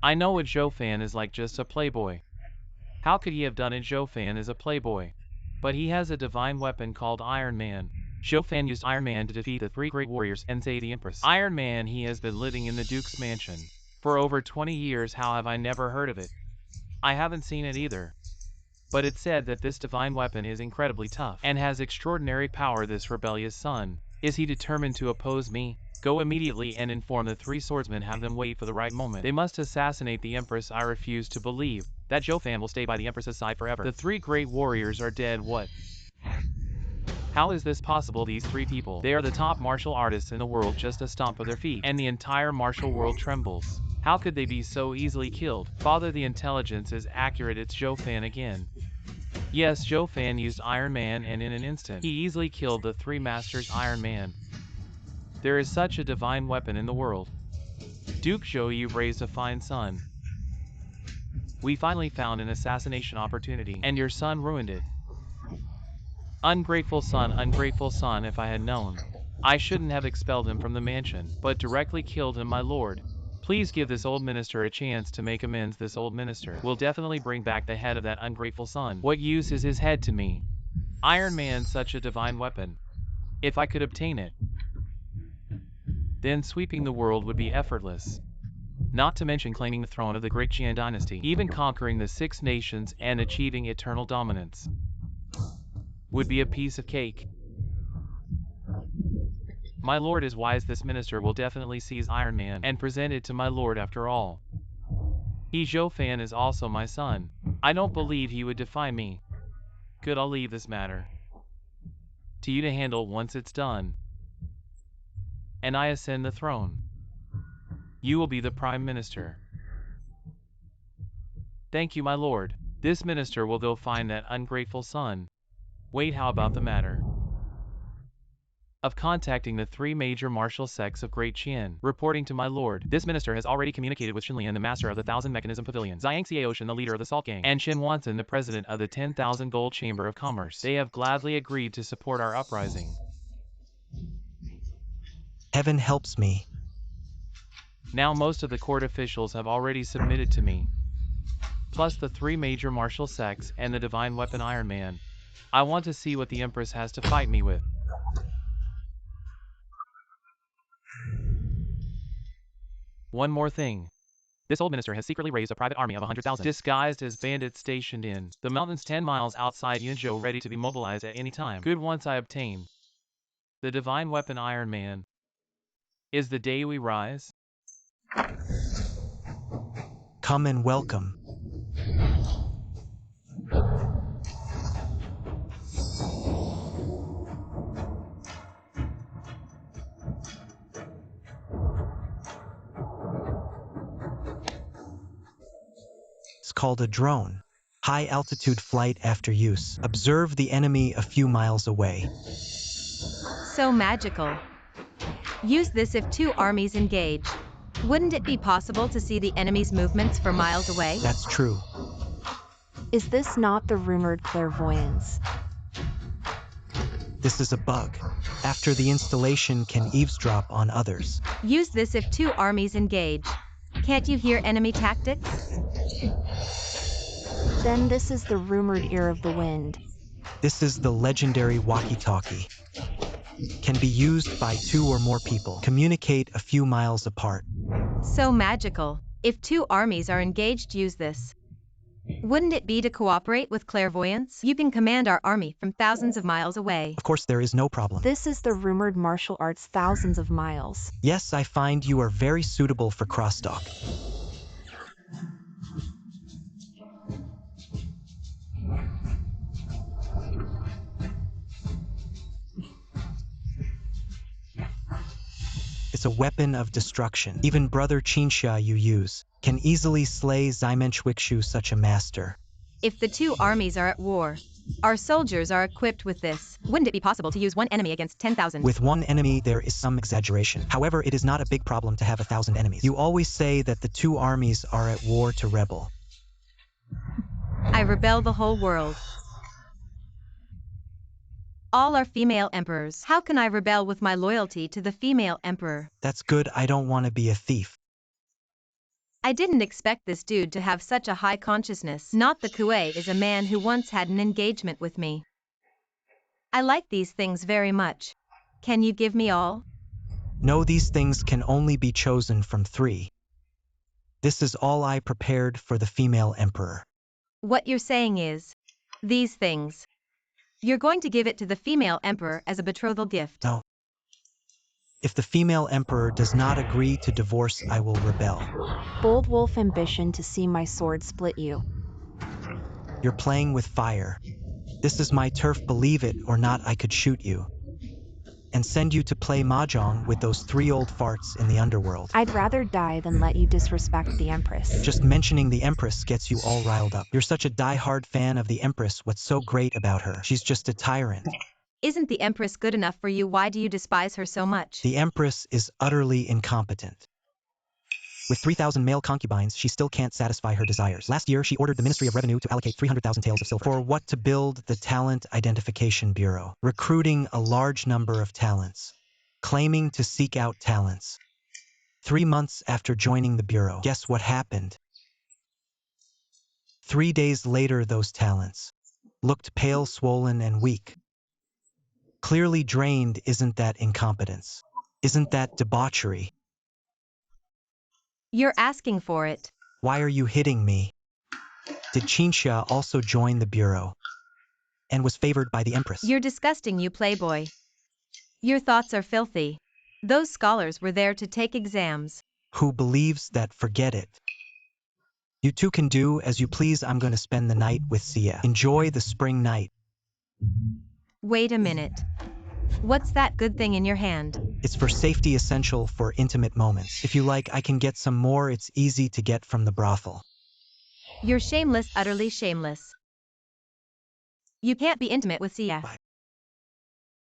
I know what Zhou Fan is like, just a playboy. How could he have done it? Zhou Fan is a playboy, but he has a divine weapon called Iron Man. Zhou Fan used Iron Man to defeat the 3 great warriors and save the Empress. Iron Man, he has been living in the Duke's mansion for over 20 years. How have I never heard of it? I haven't seen it either. But it's said that this divine weapon is incredibly tough and has extraordinary power. This rebellious son, is he determined to oppose me? Go immediately and inform the 3 swordsmen. Have them wait for the right moment. They must assassinate the Empress. I refuse to believe that Zhou Fan will stay by the Empress's side forever. The 3 great warriors are dead. What? How is this possible? These 3 people, they are the top martial artists in the world. Just a stomp of their feet, and the entire martial world trembles. How could they be so easily killed? Father, the intelligence is accurate. It's Zhou Fan again. Yes, Zhou Fan used Iron Man, and in an instant, he easily killed the three masters Iron Man. There is such a divine weapon in the world. Duke Zhou, you've raised a fine son. We finally found an assassination opportunity, and your son ruined it. Ungrateful son, if I had known. I shouldn't have expelled him from the mansion, but directly killed him, my lord. Please give this old minister a chance to make amends. This old minister will definitely bring back the head of that ungrateful son. What use is his head to me? Iron Man, such a divine weapon. If I could obtain it, then sweeping the world would be effortless. Not to mention claiming the throne of the great Qian dynasty, even conquering the 6 nations and achieving eternal dominance would be a piece of cake. My lord is wise. This minister will definitely seize Iron Man and present it to my lord. After all, he Zhou Fan is also my son. I don't believe he would defy me. Good, I'll leave this matter to you to handle once it's done, and I ascend the throne. You will be the prime minister. Thank you, my lord. This minister will go find that ungrateful son. Wait, how about the matter of contacting the 3 major martial sects of Great Qian, reporting to my lord? This minister has already communicated with Shinlian, the master of the 1,000 Mechanism Pavilion, Zhang Xiaoshan, the leader of the Salt Gang, and Shin Wanson, the president of the 10,000 Gold Chamber of Commerce. They have gladly agreed to support our uprising. Heaven helps me. Now most of the court officials have already submitted to me, plus the 3 major martial sects and the divine weapon Iron Man. I want to see what the Empress has to fight me with. One more thing. This old minister has secretly raised a private army of 100,000, disguised as bandits stationed in the mountains 10 miles outside Yunzhou, ready to be mobilized at any time. Good, once I obtain the divine weapon Iron Man, is the day we rise. Come and welcome. It's called a drone. High altitude flight after use. Observe the enemy a few miles away. So magical. Use this if 2 armies engage. Wouldn't it be possible to see the enemy's movements for miles away? That's true. Is this not the rumored clairvoyance? This is a bug. After the installation, can eavesdrop on others. Use this if 2 armies engage. Can't you hear enemy tactics? Then this is the rumored ear of the wind. This is the legendary walkie-talkie. Can be used by 2 or more people. Communicate a few miles apart. So magical. If 2 armies are engaged, use this. Wouldn't it be to cooperate with clairvoyance? You can command our army from thousands of miles away. Of course, there is no problem. This is the rumored martial arts thousands of miles. Yes, I find you are very suitable for crosstalk. It's a weapon of destruction. Even brother Qinsha you use can easily slay Ximenchuikshu, such a master. If the 2 armies are at war, our soldiers are equipped with this. Wouldn't it be possible to use 1 enemy against 10,000? With 1 enemy there is some exaggeration. However, it is not a big problem to have 1,000 enemies. You always say that the 2 armies are at war to rebel. I rebel the whole world. All are female emperors. How can I rebel with my loyalty to the female emperor? That's good. I don't want to be a thief. I didn't expect this dude to have such a high consciousness. Not the Kuei is a man who once had an engagement with me. I like these things very much. Can you give me all? No, these things can only be chosen from 3. This is all I prepared for the female emperor. What you're saying is, these things. You're going to give it to the female emperor as a betrothal gift. No. If the female emperor does not agree to divorce, I will rebel. Bold wolf ambition to see my sword split you. You're playing with fire. This is my turf, believe it or not, I could shoot you. and send you to play mahjong with those 3 old farts in the underworld. I'd rather die than let you disrespect the Empress. Just mentioning the Empress gets you all riled up. You're such a die-hard fan of the Empress. What's so great about her? She's just a tyrant. Isn't the Empress good enough for you? Why do you despise her so much? The Empress is utterly incompetent. With 3,000 male concubines, she still can't satisfy her desires. Last year, she ordered the Ministry of Revenue to allocate 300,000 taels of silver. For what? To build the Talent Identification Bureau, recruiting a large number of talents, claiming to seek out talents. 3 months after joining the bureau, guess what happened? 3 days later, those talents looked pale, swollen, and weak. Clearly drained. Isn't that incompetence? Isn't that debauchery? You're asking for it. Why are you hitting me? Did Qinsha also join the bureau and was favored by the Empress? You're disgusting, you playboy. Your thoughts are filthy. Those scholars were there to take exams. Who believes that? Forget it. You two can do as you please. I'm going to spend the night with Sia. Enjoy the spring night. Wait a minute. What's that good thing in your hand? It's for safety, essential for intimate moments. If you like, I can get some more. It's easy to get from the brothel. You're shameless, utterly shameless. You can't be intimate with Sia. Why?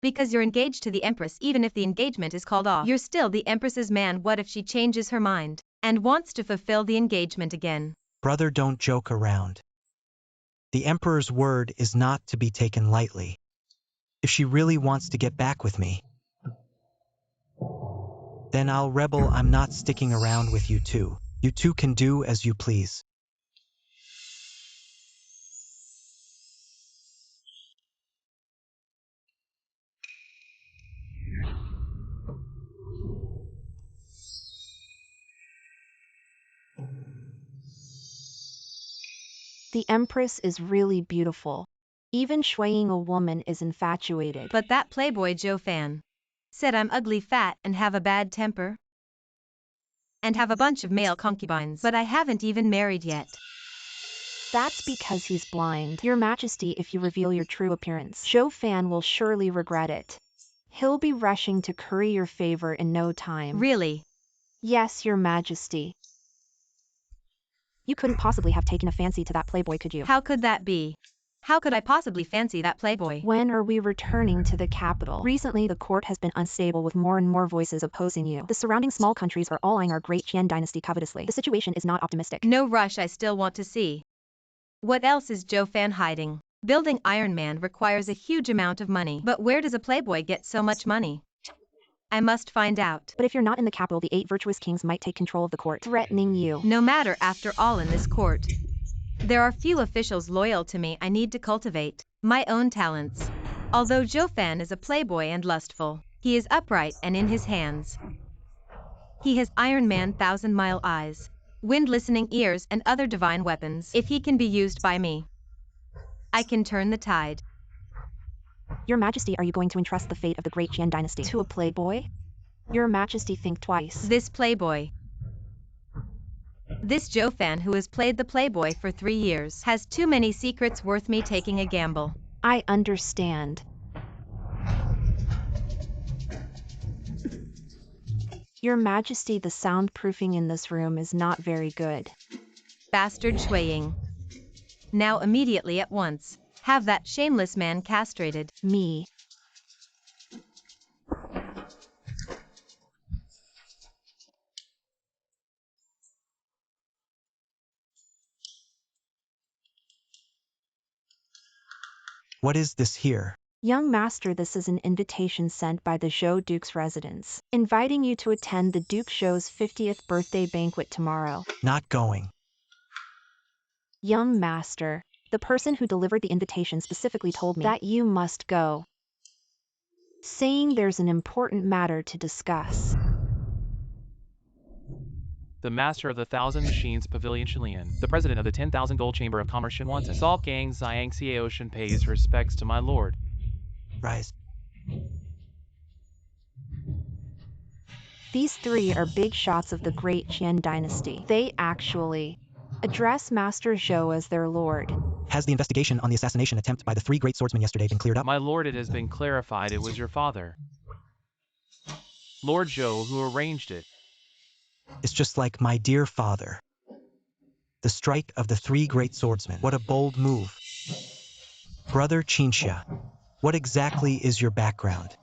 Because you're engaged to the Empress. Even if the engagement is called off, you're still the Empress's man. What if she changes her mind and wants to fulfill the engagement again? Brother, don't joke around. The Emperor's word is not to be taken lightly. If she really wants to get back with me, then I'll rebel. I'm not sticking around with you two. You two can do as you please. The Empress is really beautiful. Even swaying a woman is infatuated. But that playboy Joe fan said I'm ugly, fat, and have a bad temper. And have a bunch of male concubines. But I haven't even married yet. That's because he's blind. Your Majesty, if you reveal your true appearance, Joe fan will surely regret it. He'll be rushing to curry your favor in no time. Really? Yes, Your Majesty. You couldn't possibly have taken a fancy to that playboy, could you? How could that be? How could I possibly fancy that playboy? When are we returning to the capital? Recently, the court has been unstable with more and more voices opposing you. The surrounding small countries are all eyeing our great Qian dynasty covetously. The situation is not optimistic. No rush, I still want to see. What else is Joe fan hiding? Building Iron Man requires a huge amount of money. But where does a playboy get so much money? I must find out. But if you're not in the capital, the 8 virtuous kings might take control of the court, threatening you. No matter, after all, in this court, there are few officials loyal to me. I need to cultivate my own talents. Although Joe fan is a playboy and lustful, he is upright and in his hands. He has Iron Man 1,000-mile eyes, wind-listening ears, and other divine weapons. If he can be used by me, I can turn the tide. Your Majesty, are you going to entrust the fate of the great Qian dynasty to a playboy? Your Majesty, think twice. This playboy, this Joe fan who has played the playboy for 3 years, has too many secrets worth me taking a gamble. I understand. Your Majesty, the soundproofing in this room is not very good. Bastard swaying. Now immediately at once. Have that shameless man castrated. Me. What is this here? Young Master, this is an invitation sent by the Zhou Duke's residence, inviting you to attend the Duke Zhou's 50th birthday banquet tomorrow. Not going. Young Master, the person who delivered the invitation specifically told me that you must go, saying there's an important matter to discuss. The master of the 1,000 Machines Pavilion Chilean, the president of the 10,000 Gold Chamber of Commerce Shinwanton, Salt Gang Xiang Xie Ocean pays respects to my lord. Rise. These 3 are big shots of the great Qian dynasty. They actually address Master Zhou as their lord. Has the investigation on the assassination attempt by the 3 great swordsmen yesterday been cleared up? My lord, it has been clarified it was your father. Lord Zhou, who arranged it. It's just like my dear father. The strike of the three great swordsmen. What a bold move. Brother Qinxia, what exactly is your background?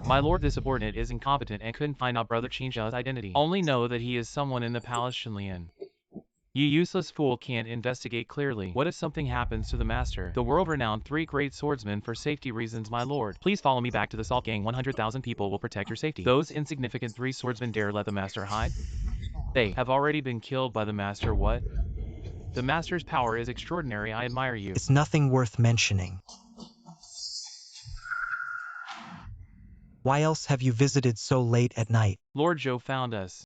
My lord, the subordinate is incompetent and couldn't find out Brother Qinxia's identity. Only know that he is someone in the palace Shenlian. You useless fool can't investigate clearly. What if something happens to the master? The world-renowned three great swordsmen for safety reasons, my lord. Please follow me back to the Salt Gang. 100,000 people will protect your safety. Those insignificant three swordsmen dare let the master hide? They have already been killed by the master. What? The master's power is extraordinary. I admire you. It's nothing worth mentioning. Why else have you visited so late at night? Lord Zhou found us.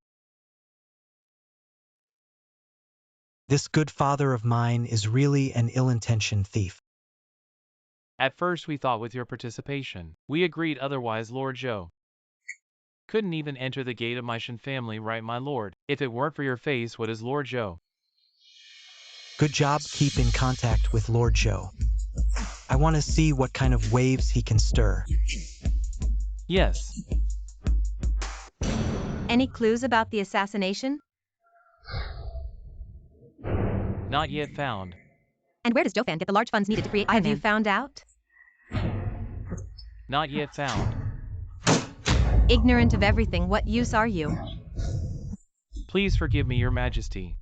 This good father of mine is really an ill-intentioned thief. At first we thought with your participation. We agreed otherwise, Lord Zhou. Couldn't even enter the gate of my Shen family, right, my lord? If it weren't for your face, what is Lord Zhou? Good job. Keep in contact with Lord Zhou. I want to see what kind of waves he can stir. Yes. Any clues about the assassination? Not yet found. And where does Zhou Fan get the large funds needed to create Have you found out? Not yet found. Ignorant of everything, what use are you? Please forgive me, your majesty.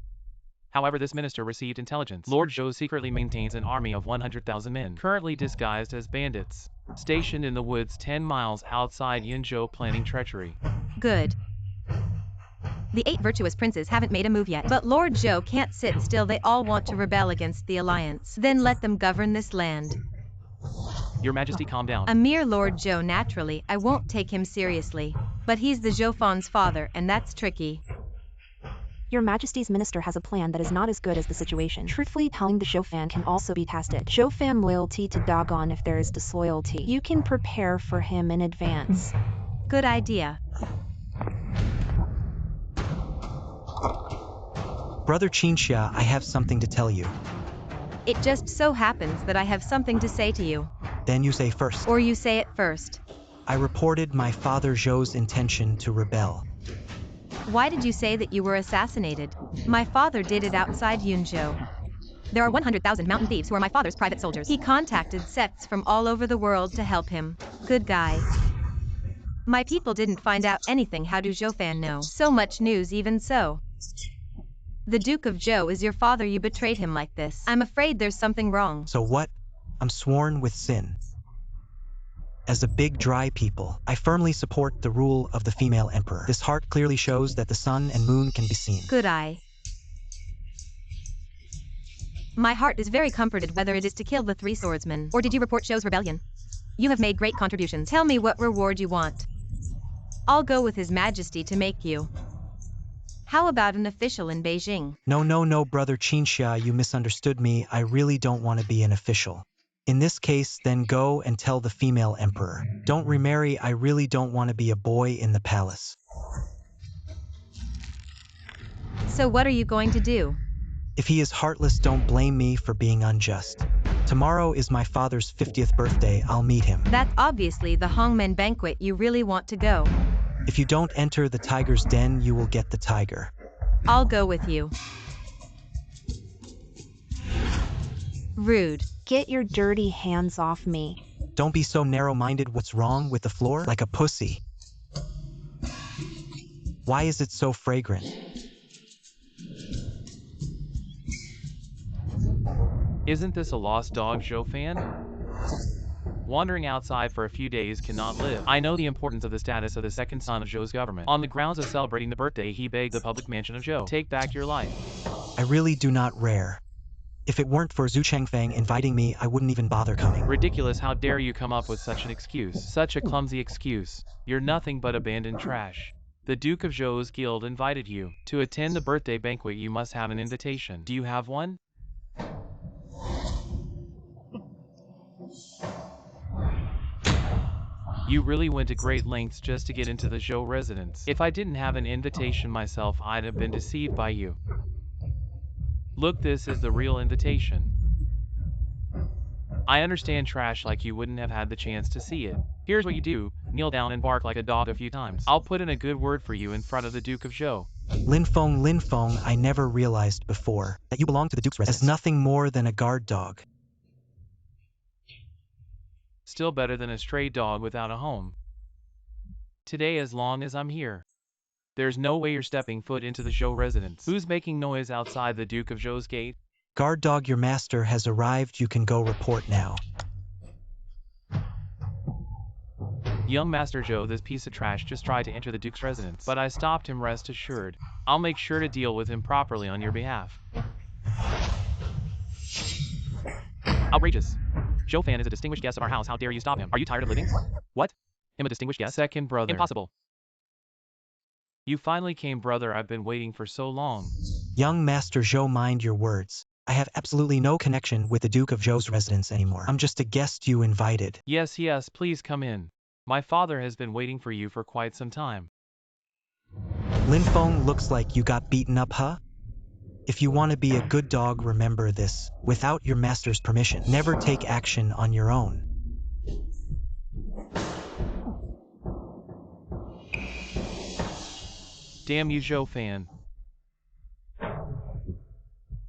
However, this minister received intelligence. Lord Zhou secretly maintains an army of 100,000 men, currently disguised as bandits, stationed in the woods 10 miles outside Yinzhou, planning treachery. Good. The 8 virtuous princes haven't made a move yet, but Lord Zhou can't sit still. They all want to rebel against the alliance. Then let them govern this land. Your majesty, calm down. A mere Lord Zhou, naturally, I won't take him seriously. But he's the Zhou Fan's father, and that's tricky. Your Majesty's minister has a plan that is not as good as the situation. Truthfully telling, the Zhou Fan can also be tested. Zhou Fan loyalty to doggone if there is disloyalty. You can prepare for him in advance. Good idea. Brother Qinxia, I have something to tell you. It just so happens that I have something to say to you. Then you say first. Or you say it first. I reported my father Zhou's intention to rebel. Why did you say that you were assassinated? My father did it outside Yunzhou. There are 100,000 mountain thieves who are my father's private soldiers. He contacted sects from all over the world to help him. Good guy. My people didn't find out anything. How do Zhou Fan know? So much news, even so. The Duke of Zhou is your father. You betrayed him like this. I'm afraid there's something wrong. So what? I'm sworn with sin. As a big dry people, I firmly support the rule of the female emperor. This heart clearly shows that the sun and moon can be seen. Good eye. My heart is very comforted, whether it is to kill the 3 swordsmen, or did you report Zhou's rebellion? You have made great contributions. Tell me what reward you want. I'll go with His Majesty to make you. How about an official in Beijing? No, Brother Qinxia, you misunderstood me. I really don't want to be an official. In this case, then go and tell the female emperor. Don't remarry. I really don't want to be a boy in the palace. So what are you going to do? If he is heartless, don't blame me for being unjust. Tomorrow is my father's 50th birthday. I'll meet him. That's obviously the Hongmen banquet. You really want to go. If you don't enter the tiger's den, you will get the tiger. I'll go with you. Rude. Get your dirty hands off me. Don't be so narrow-minded. What's wrong with the floor? Like a pussy. Why is it so fragrant? Isn't this a lost dog, Zhou Fan? Wandering outside for a few days cannot live. I know the importance of the status of the second son of Zhou's government. On the grounds of celebrating the birthday, he begged the public mansion of Zhou. Take back your life. I really do not rare. If it weren't for Zhu Chengfeng inviting me, I wouldn't even bother coming. Ridiculous, how dare you come up with such an excuse? Such a clumsy excuse. You're nothing but abandoned trash. The Duke of Zhou's guild invited you. To attend the birthday banquet, you must have an invitation. Do you have one? You really went to great lengths just to get into the Zhou residence. If I didn't have an invitation myself, I'd have been deceived by you. Look, this is the real invitation. I understand trash like you wouldn't have had the chance to see it. Here's what you do. kneel down and bark like a dog a few times. I'll put in a good word for you in front of the Duke of Zhou. Lin Feng, I never realized before that you belong to the Duke's residence as nothing more than a guard dog. Still better than a stray dog without a home. Today, as long as I'm here, there's no way you're stepping foot into the Zhou residence. Who's making noise outside the Duke of Zhou's gate? Guard dog, your master has arrived. You can go report now. Young Master Zhou, this piece of trash just tried to enter the Duke's residence, but I stopped him, rest assured. I'll make sure to deal with him properly on your behalf. Outrageous. Zhou Fan is a distinguished guest of our house. How dare you stop him? Are you tired of living? What? Him a distinguished guest? Second brother. Impossible. You finally came, brother. I've been waiting for so long. Young Master Zhou, mind your words. I have absolutely no connection with the Duke of Zhou's residence anymore. I'm just a guest you invited. Yes, please come in. My father has been waiting for you for quite some time. Lin Feng, looks like you got beaten up, huh? If you want to be a good dog, remember this. Without your master's permission, never take action on your own. Damn you, Zhou Fan.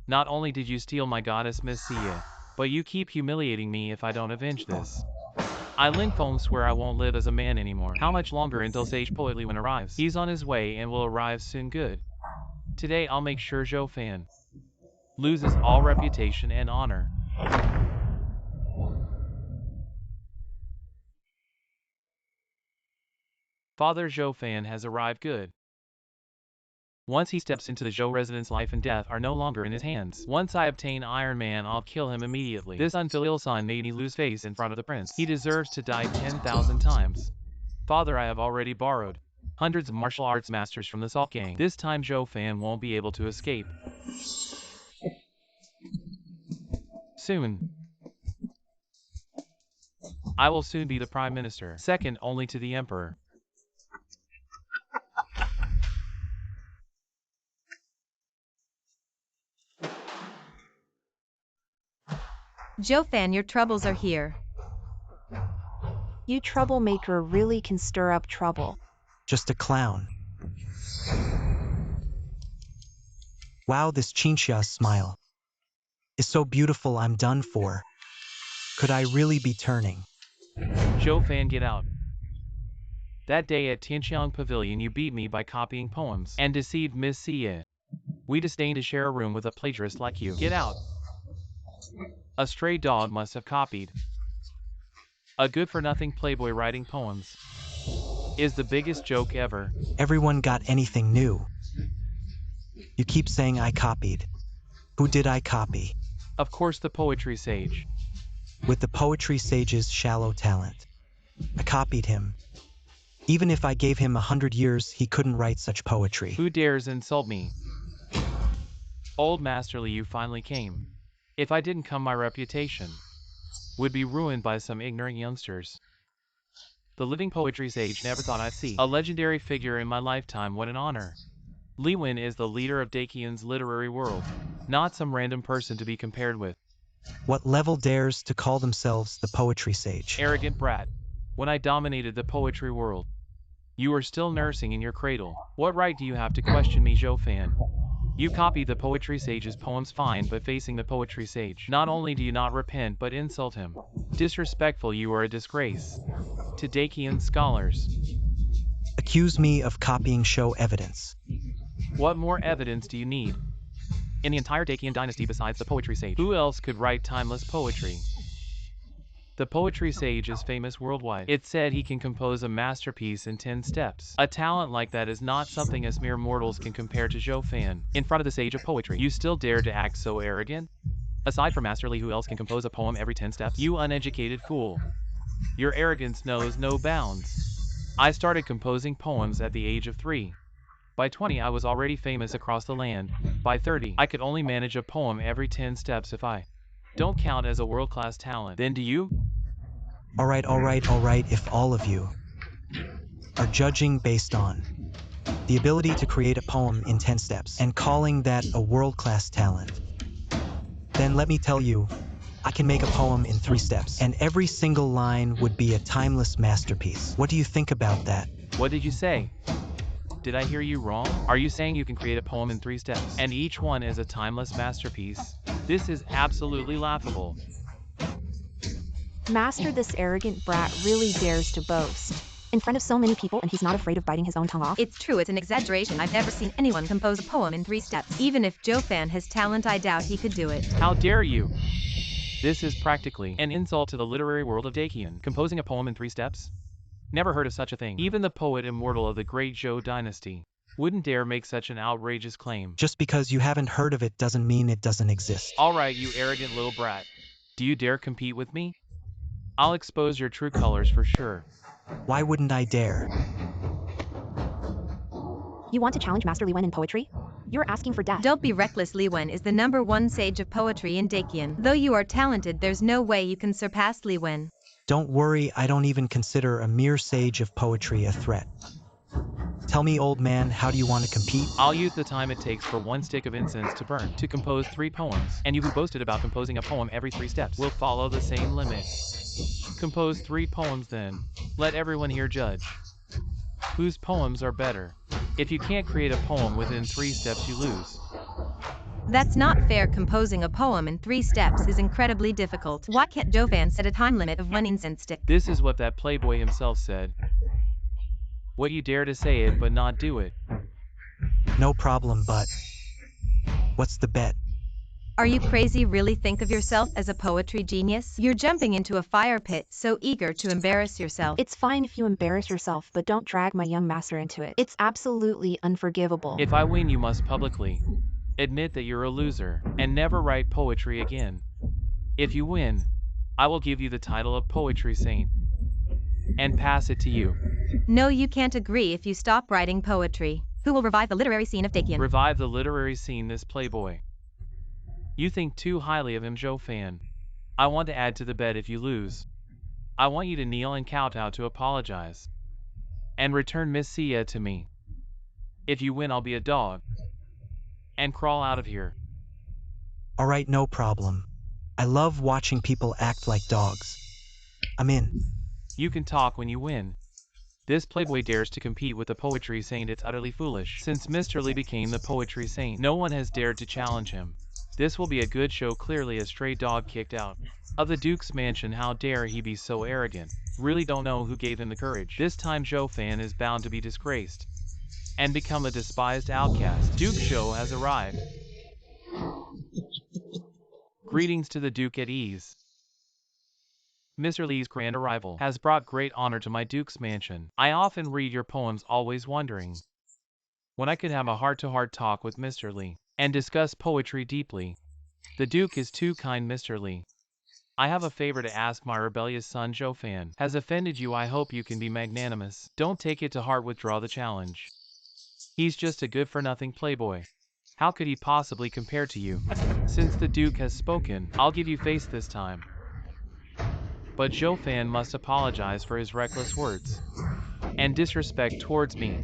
Not only did you steal my goddess Miss Xia, but you keep humiliating me if I don't avenge this. I, Lin Feng, swear I won't live as a man anymore. How much longer until Sage Poet Liwen arrives? He's on his way and will arrive soon. Good. Today I'll make sure Zhou Fan loses all reputation and honor. Father Zhou Fan has arrived. Good. Once he steps into the Zhou residence, life and death are no longer in his hands. Once I obtain Iron Man, I'll kill him immediately. This unfilial son made me lose face in front of the prince. He deserves to die 10,000 times. Father, I have already borrowed hundreds of martial arts masters from the Salt Gang. This time Zhou Fan won't be able to escape. Soon. I will soon be the Prime Minister, second only to the Emperor. Zhou Fan, your troubles are here. You troublemaker really can stir up trouble. Just a clown. Wow, this Qinxia smile is so beautiful. I'm done for. Could I really be turning? Zhou Fan, get out. That day at Tianxiang Pavilion you beat me by copying poems and deceived Miss Xia. We disdain to share a room with a plagiarist like you. Get out. A stray dog must have copied. A good-for-nothing playboy writing poems is the biggest joke ever. Everyone got anything new? You keep saying I copied. Who did I copy? Of course, the poetry sage. With the poetry sage's shallow talent, I copied him. Even if I gave him 100 years, he couldn't write such poetry. Who dares insult me? Old Masterly, you finally came. If I didn't come, my reputation would be ruined by some ignorant youngsters. The living poetry sage, never thought I'd see a legendary figure in my lifetime. What an honor. Liwen is the leader of Daqian's literary world, not some random person to be compared with. What level dares to call themselves the poetry sage? Arrogant brat. When I dominated the poetry world, you were still nursing in your cradle. What right do you have to question me, Zhou Fan? You copied the poetry sage's poems, fine, but facing the poetry sage, not only do you not repent but insult him. Disrespectful, you are a disgrace to Daqian scholars. Accuse me of copying, show evidence. What more evidence do you need? In the entire Daqian dynasty besides the poetry sage, who else could write timeless poetry? The poetry sage is famous worldwide. It's said he can compose a masterpiece in 10 steps. A talent like that is not something us mere mortals can compare to Zhou Fan. In front of the sage of poetry, you still dare to act so arrogant? Aside from Masterly, who else can compose a poem every 10 steps? You uneducated fool. Your arrogance knows no bounds. I started composing poems at the age of 3. By 20, I was already famous across the land. By 30, I could only manage a poem every 10 steps. If I don't count as a world-class talent, then do you? All right, if all of you are judging based on the ability to create a poem in 10 steps and calling that a world-class talent, then let me tell you, I can make a poem in 3 steps, and every single line would be a timeless masterpiece. What do you think about that? What did you say? Did I hear you wrong? Are you saying you can create a poem in 3 steps, and each one is a timeless masterpiece? This is absolutely laughable. Master, this arrogant brat really dares to boast. In front of so many people, and he's not afraid of biting his own tongue off? It's true, it's an exaggeration. I've never seen anyone compose a poem in 3 steps. Even if Joe Fan has talent, I doubt he could do it. How dare you? This is practically an insult to the literary world of Dakian. Composing a poem in 3 steps? Never heard of such a thing. Even the poet immortal of the great Zhou dynasty wouldn't dare make such an outrageous claim. Just because you haven't heard of it doesn't mean it doesn't exist. Alright, you arrogant little brat. Do you dare compete with me? I'll expose your true colors for sure. Why wouldn't I dare? You want to challenge Master Li Wen in poetry? You're asking for death. Don't be reckless. Li Wen is the #1 sage of poetry in Dakian. Though you are talented, there's no way you can surpass Li Wen. Don't worry, I don't even consider a mere sage of poetry a threat. Tell me, old man, how do you want to compete? I'll use the time it takes for 1 stick of incense to burn to compose 3 poems, and you who boasted about composing a poem every 3 steps will follow the same limit. Compose 3 poems then. Let everyone here judge. Whose poems are better? If you can't create a poem within 3 steps, you lose. That's not fair. Composing a poem in 3 steps is incredibly difficult. Why can't Joe Fan set a time limit of 1 incense stick? This is what that playboy himself said. What, you dare to say it but not do it? No problem, but what's the bet? Are you crazy? Really think of yourself as a poetry genius? You're jumping into a fire pit, so eager to embarrass yourself. It's fine if you embarrass yourself, but don't drag my young master into it. It's absolutely unforgivable. If I win, you must publicly admit that you're a loser and never write poetry again. If you win, I will give you the title of Poetry Saint and pass it to you. No, you can't agree. If you stop writing poetry, who will revive the literary scene of Dakian? Revive the literary scene, this playboy. You think too highly of him, Joe Fan. I want to add to the bet if you lose. I want you to kneel and kowtow to apologize and return Miss Sia to me. If you win, I'll be a dog and crawl out of here. Alright, no problem. I love watching people act like dogs. I'm in. You can talk when you win. This playboy dares to compete with the poetry saint. It's utterly foolish. Since Mr. Li became the poetry saint, no one has dared to challenge him. This will be a good show. Clearly a stray dog kicked out of the Duke's mansion. How dare he be so arrogant? Really don't know who gave him the courage. This time Joe Fan is bound to be disgraced and become a despised outcast. Duke Show has arrived. Greetings to the Duke at ease. Mr. Li's grand arrival has brought great honor to my Duke's mansion. I often read your poems, always wondering when I could have a heart-to-heart talk with Mr. Li and discuss poetry deeply. The Duke is too kind, Mr. Li. I have a favor to ask. My rebellious son Joe Fan has offended you. I hope you can be magnanimous. Don't take it to heart. Withdraw the challenge. He's just a good-for-nothing playboy. How could he possibly compare to you? Since the Duke has spoken, I'll give you face this time. But Joe Fan must apologize for his reckless words and disrespect towards me.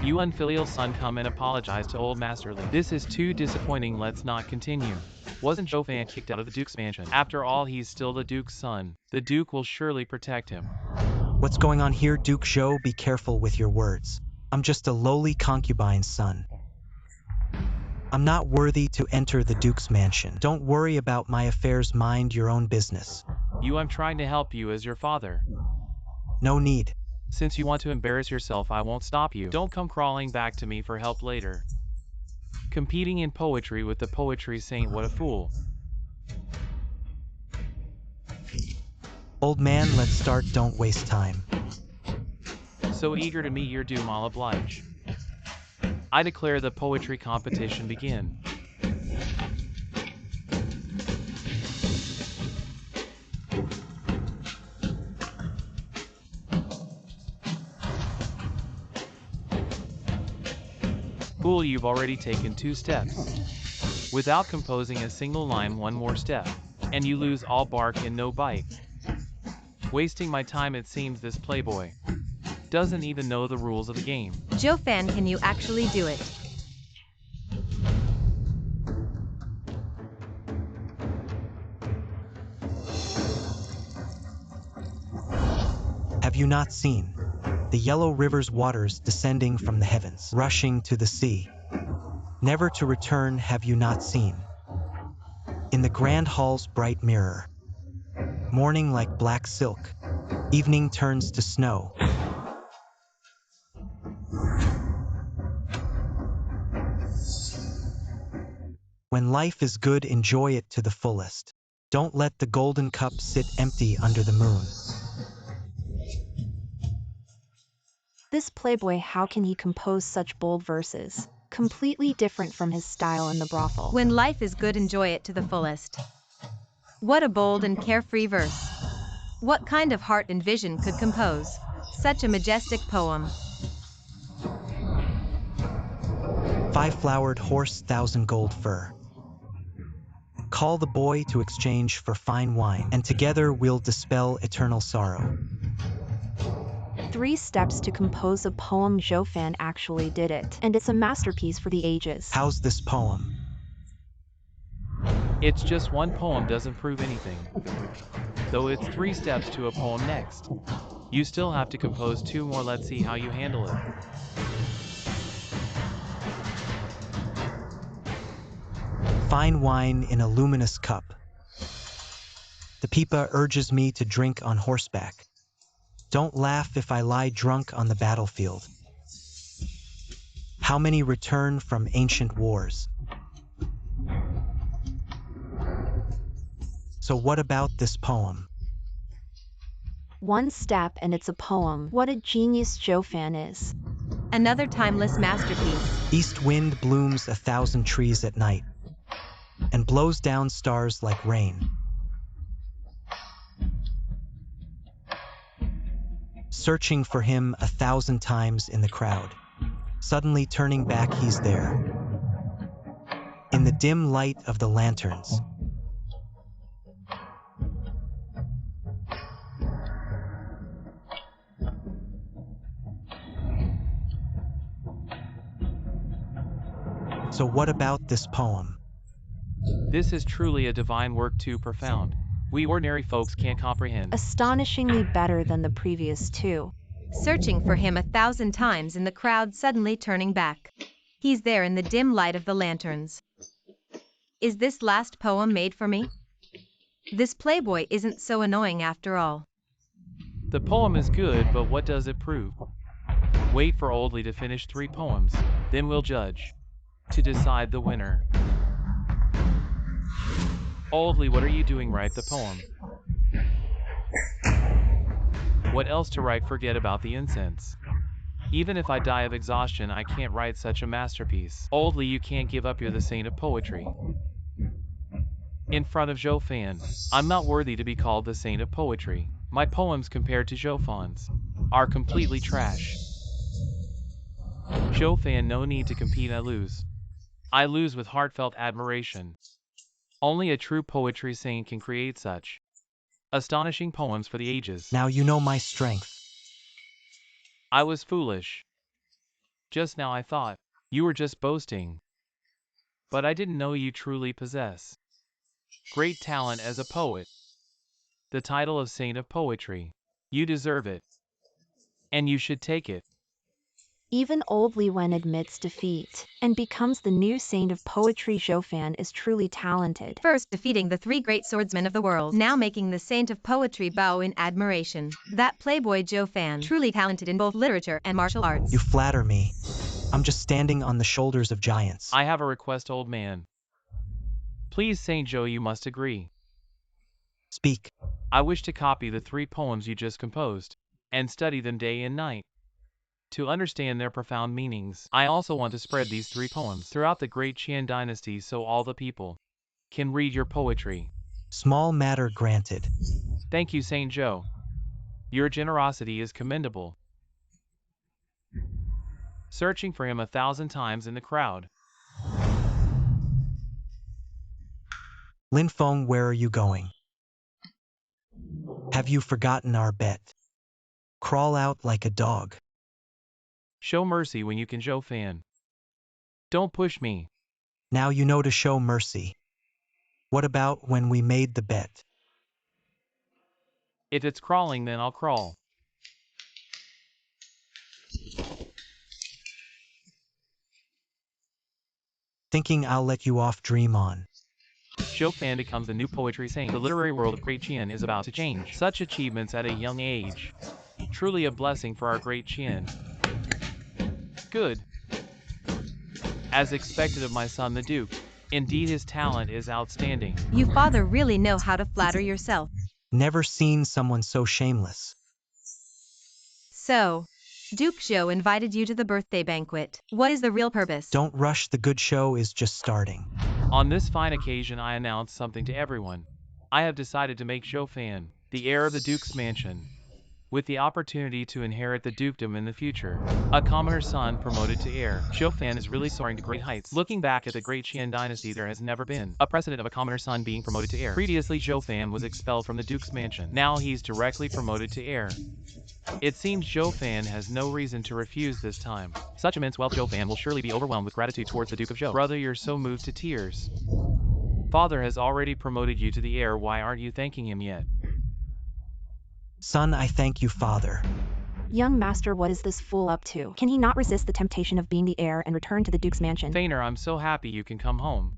You unfilial son, come and apologize to old Master Li. This is too disappointing. Let's not continue. Wasn't Joe Fan kicked out of the Duke's mansion? After all, he's still the Duke's son. The Duke will surely protect him. What's going on here, Duke Zhou? Be careful with your words. I'm just a lowly concubine's son. I'm not worthy to enter the Duke's mansion. Don't worry about my affairs. Mind your own business. I'm trying to help you as your father. No need. Since you want to embarrass yourself, I won't stop you. Don't come crawling back to me for help later. Competing in poetry with the poetry saint, what a fool. Old man, let's start. Don't waste time. So eager to meet your doom, I'll oblige. I declare the poetry competition begin. Fool, you've already taken 2 steps without composing a single line. 1 more step, and you lose. All bark and no bite. Wasting my time, it seems. This playboy doesn't even know the rules of the game. Joe Fan, can you actually do it? Have you not seen the yellow river's waters descending from the heavens, rushing to the sea? Never to return have you not seen? In the grand hall's bright mirror, morning like black silk, evening turns to snow. When life is good, enjoy it to the fullest. Don't let the golden cup sit empty under the moon. This playboy, how can he compose such bold verses? Completely different from his style in the brothel. When life is good, enjoy it to the fullest. What a bold and carefree verse. What kind of heart and vision could compose such a majestic poem? 5-flowered horse, 1,000 gold fur. Call the boy to exchange for fine wine, and together we'll dispel eternal sorrow. 3 steps to compose a poem. Joe actually did it, and it's a masterpiece for the ages. How's this poem? It's just one poem doesn't prove anything. Though it's 3 steps to a poem next. You still have to compose 2 more. Let's see how you handle it. Fine wine in a luminous cup. The pipa urges me to drink on horseback. Don't laugh if I lie drunk on the battlefield. How many return from ancient wars? So what about this poem? 1 step and it's a poem. What a genius Joe is. Another timeless masterpiece. East wind blooms 1,000 trees at night and blows down stars like rain. Searching for him 1,000 times in the crowd. Suddenly turning back, he's there. In the dim light of the lanterns. So what about this poem? This is truly a divine work, too profound. We ordinary folks can't comprehend. Astonishingly better than the previous 2. Searching for him 1,000 times in the crowd, suddenly turning back. He's there in the dim light of the lanterns. Is this last poem made for me? This playboy isn't so annoying after all. The poem is good, but what does it prove? Wait for Oldley to finish 3 poems, then we'll judge. To decide the winner. Oldley, what are you doing? Write the poem. What else to write? Forget about the incense. Even if I die of exhaustion, I can't write such a masterpiece. Oldley, you can't give up. You're the saint of poetry. In front of Joe, I'm not worthy to be called the saint of poetry. My poems compared to Joe are completely trash. Joe, no need to compete. I lose. I lose with heartfelt admiration. Only a true poetry saint can create such astonishing poems for the ages. Now you know my strength. I was foolish. Just now I thought you were just boasting. But I didn't know you truly possess great talent as a poet. The title of Saint of Poetry. You deserve it. And you should take it. Even Oldley, when admits defeat and becomes the new saint of poetry, Joe is truly talented. First defeating the 3 great swordsmen of the world, now making the saint of poetry bow in admiration. That playboy Joe, truly talented in both literature and martial arts. You flatter me. I'm just standing on the shoulders of giants. I have a request, old man. Please, Saint Joe, you must agree. Speak. I wish to copy the 3 poems you just composed and study them day and night to understand their profound meanings. I also want to spread these 3 poems throughout the great Qian dynasty so all the people can read your poetry. Small matter granted. Thank you, Saint Joe. Your generosity is commendable. Searching for him 1,000 times in the crowd. Lin Feng, where are you going? Have you forgotten our bet? Crawl out like a dog. Show mercy when you can, Joe. Don't push me. Now you know to show mercy. What about when we made the bet? If it's crawling, then I'll crawl. Thinking I'll let you off, dream on. Zhou Fan becomes the new poetry saint. The literary world of Great Qian is about to change. Such achievements at a young age. Truly a blessing for our Great Qian. Good. As expected of my son the Duke. Indeed his talent is outstanding. You father really know how to flatter yourself. Never seen someone so shameless. So, Duke Zhou invited you to the birthday banquet. What is the real purpose? Don't rush, the good show is just starting. On this fine occasion I announce something to everyone. I have decided to make Zhou Fan the heir of the Duke's mansion, with the opportunity to inherit the dukedom in the future. A commoner's son promoted to heir. Zhou Fan is really soaring to great heights. Looking back at the Great Qian dynasty, there has never been a precedent of a commoner's son being promoted to heir. Previously, Zhou Fan was expelled from the Duke's mansion. Now he's directly promoted to heir. It seems Zhou Fan has no reason to refuse this time. Such immense wealth, Zhou Fan will surely be overwhelmed with gratitude towards the Duke of Zhou. Brother, you're so moved to tears. Father has already promoted you to the heir, why aren't you thanking him yet? Son, I thank you, father. Young master, what is this fool up to? Can he not resist the temptation of being the heir and return to the Duke's mansion? Thaner, I'm so happy you can come home.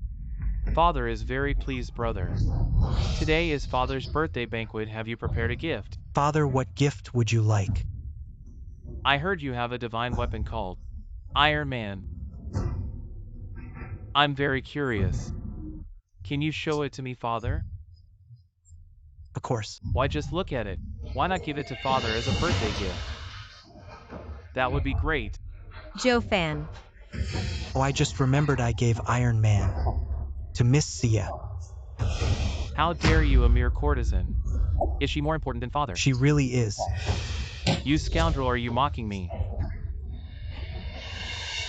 Father is very pleased, brother. Today is father's birthday banquet. Have you prepared a gift? Father, what gift would you like? I heard you have a divine weapon called Iron Man. I'm very curious. Can you show it to me, father? Of course. Why, just look at it. Why not give it to father as a birthday gift? That would be great. Zhou Fan. Oh, I just remembered I gave Iron Man to Miss Sia. How dare you, a mere courtesan? Is she more important than father? She really is. You scoundrel, are you mocking me?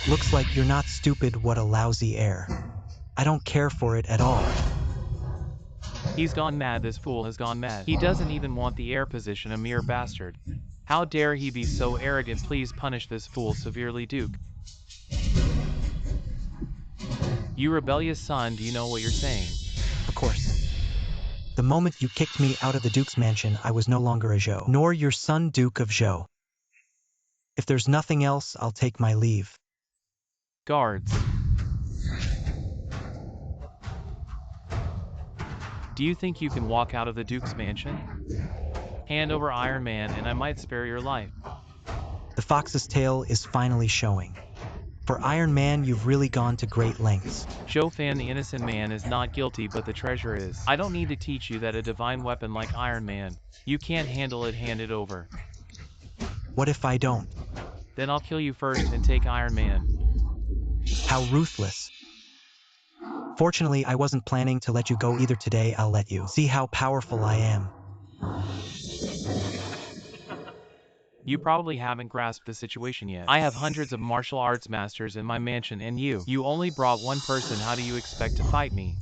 Looks like you're not stupid. What a lousy heir. I don't care for it at all. He's gone mad, this fool has gone mad. He doesn't even want the heir position, a mere bastard. How dare he be so arrogant? Please punish this fool severely, Duke. You rebellious son, do you know what you're saying? Of course. The moment you kicked me out of the Duke's mansion, I was no longer a Zhou, nor your son Duke of Zhou. If there's nothing else, I'll take my leave. Guards. Do you think you can walk out of the Duke's mansion? Hand over Iron Man and I might spare your life. The fox's tail is finally showing. For Iron Man, you've really gone to great lengths. Zhou Fan, the innocent man, is not guilty, but the treasure is. I don't need to teach you that a divine weapon like Iron Man, you can't handle it, hand it over. What if I don't? Then I'll kill you first and take Iron Man. How ruthless. Fortunately, I wasn't planning to let you go either. Today, I'll let you see how powerful I am. You probably haven't grasped the situation yet. I have hundreds of martial arts masters in my mansion and you only brought one person. How do you expect to fight me?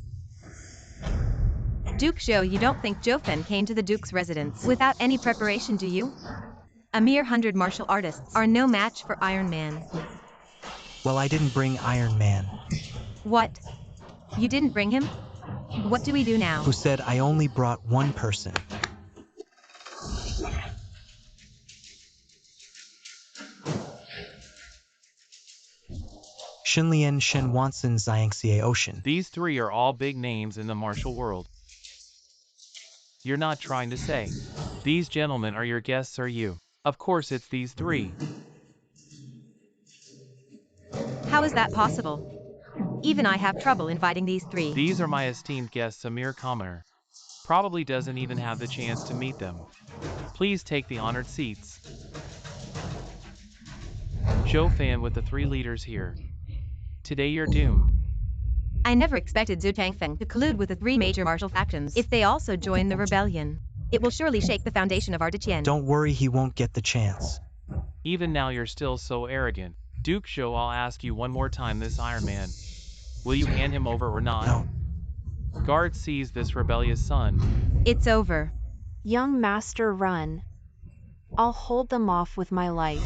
Duke Zhou, you don't think Zhou Fan came to the Duke's residence without any preparation, do you? A mere 100 martial artists are no match for Iron Man. Well, I didn't bring Iron Man. What? You didn't bring him? What do we do now? Who said I only brought one person? Shenlian, Shen Wanson, Xiangxie Ocean. These three are all big names in the martial world. You're not trying to say these gentlemen are your guests, are you? Of course it's these three. How is that possible? Even I have trouble inviting these three. These are my esteemed guests, a mere commoner. Probably doesn't even have the chance to meet them. Please take the honored seats. Zhou Fan with the three leaders here. Today you're doomed. I never expected Zhu Tangfeng to collude with the three major martial factions. If they also join the rebellion, it will surely shake the foundation of our Deqian. Don't worry, he won't get the chance. Even now you're still so arrogant. Duke Zhou, I'll ask you one more time, this Iron Man. Will you hand him over or not? No. Guard, seize this rebellious son. It's over. Young master, run. I'll hold them off with my life.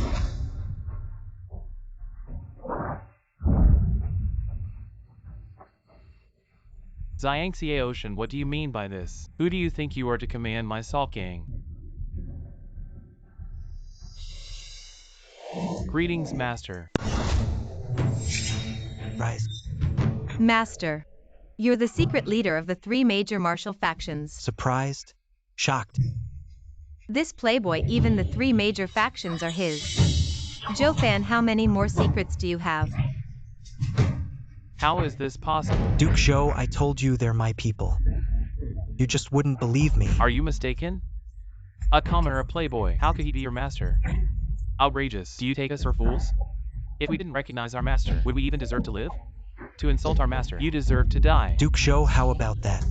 Xiangxie Ocean, what do you mean by this? Who do you think you are to command my salt gang? Greetings, master. Rise. Master. You're the secret leader of the 3 major martial factions. Surprised? Shocked? This playboy, even the 3 major factions are his. Joe Fan, how many more secrets do you have? How is this possible? Duke Zhou, I told you they're my people. You just wouldn't believe me. Are you mistaken? A commoner, a playboy. How could he be your master? Outrageous. Do you take us for fools? If we didn't recognize our master, would we even deserve to live? To insult our master, you deserve to die. Duke Zhou, how about that?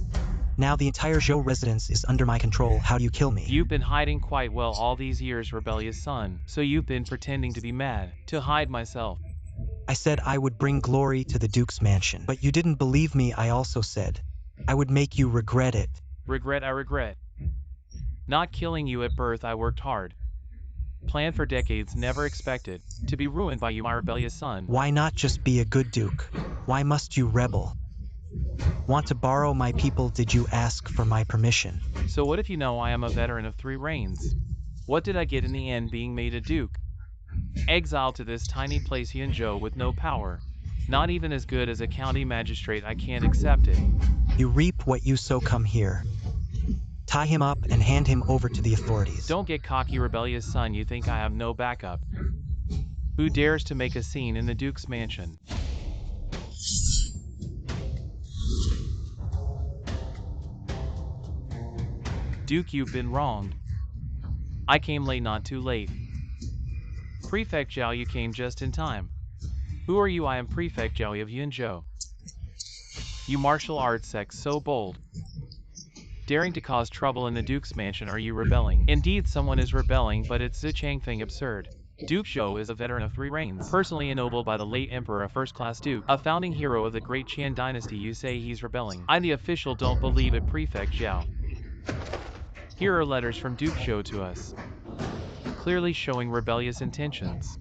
Now the entire Zhou residence is under my control. How do you kill me? You've been hiding quite well all these years, rebellious son. So you've been pretending to be mad, to hide myself. I said I would bring glory to the Duke's mansion. But you didn't believe me. I also said I would make you regret it. Regret, I regret. Not killing you at birth, I worked hard. Planned for decades, never expected to be ruined by you, my rebellious son. Why not just be a good Duke? Why must you rebel? Want to borrow my people? Did you ask for my permission? So what if you know I am a veteran of 3 reigns? What did I get in the end being made a duke? Exiled to this tiny place Yunzhou with no power. Not even as good as a county magistrate. I can't accept it. You reap what you sow. Come here. Tie him up and hand him over to the authorities. Don't get cocky, rebellious son. You think I have no backup? Who dares to make a scene in the Duke's mansion? Duke, you've been wronged. I came late, not too late. Prefect Zhao, you came just in time. Who are you? I am Prefect Zhao of Yunzhou. You martial arts sect so bold. Daring to cause trouble in the Duke's mansion, are you rebelling? Indeed, someone is rebelling, but it's a Changfeng absurd. Duke Zhou is a veteran of 3 reigns, personally ennobled by the late emperor, a first-class duke, a founding hero of the great Qian dynasty. You say he's rebelling. I'm the official, don't believe it, Prefect Zhao. Here are letters from Duke Zhou to us, clearly showing rebellious intentions.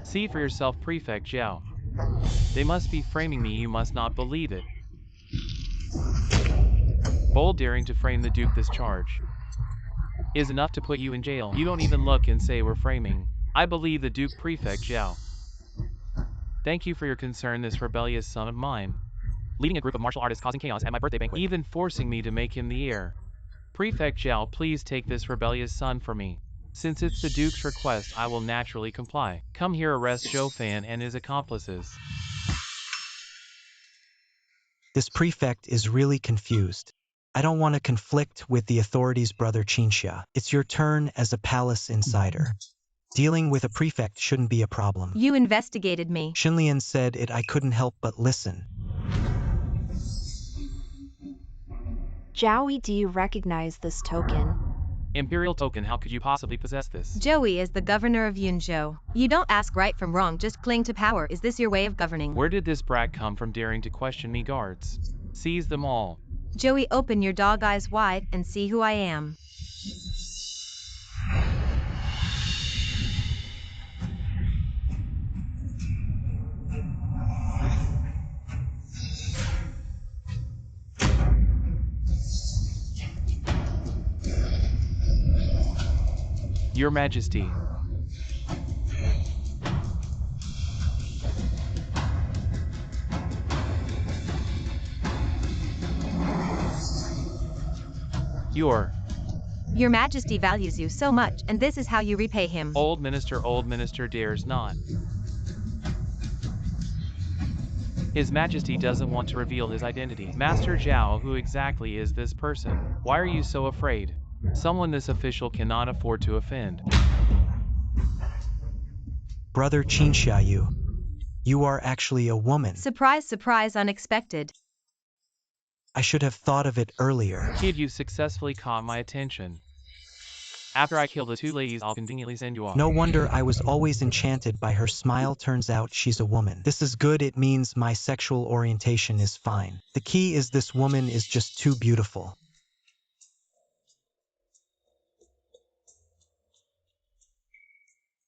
See for yourself, Prefect Zhao. They must be framing me, you must not believe it. Bold daring to frame the Duke. This charge is enough to put you in jail. You don't even look and say we're framing. I believe the Duke, Prefect Zhao. Thank you for your concern, this rebellious son of mine. Leading a group of martial artists, causing chaos at my birthday banquet, even forcing me to make him the heir. Prefect Zhao, please take this rebellious son for me. Since it's the Duke's request, I will naturally comply. Come here, arrest Zhou Fan and his accomplices. This prefect is really confused. I don't want to conflict with the authorities, brother Qinxia. It's your turn as a palace insider. Dealing with a prefect shouldn't be a problem. You investigated me. Xinlian said it. I couldn't help but listen. Joey, do you recognize this token? Imperial token, how could you possibly possess this? Joey is the governor of Yunzhou. You don't ask right from wrong, just cling to power. Is this your way of governing? Where did this brat come from daring to question me, guards? Seize them all. Joey, open your dog eyes wide and see who I am. Your Majesty. Your Majesty values you so much, and this is how you repay him. Old minister dares not. His Majesty doesn't want to reveal his identity. Master Zhao, who exactly is this person? Why are you so afraid? Someone this official cannot afford to offend. Brother Qinxia, you are actually a woman. Surprise, surprise, unexpected. I should have thought of it earlier. Kid, you successfully caught my attention. After I kill the 2 ladies, I'll conveniently send you off. No wonder I was always enchanted by her smile. Turns out she's a woman. This is good. It means my sexual orientation is fine. The key is this woman is just too beautiful.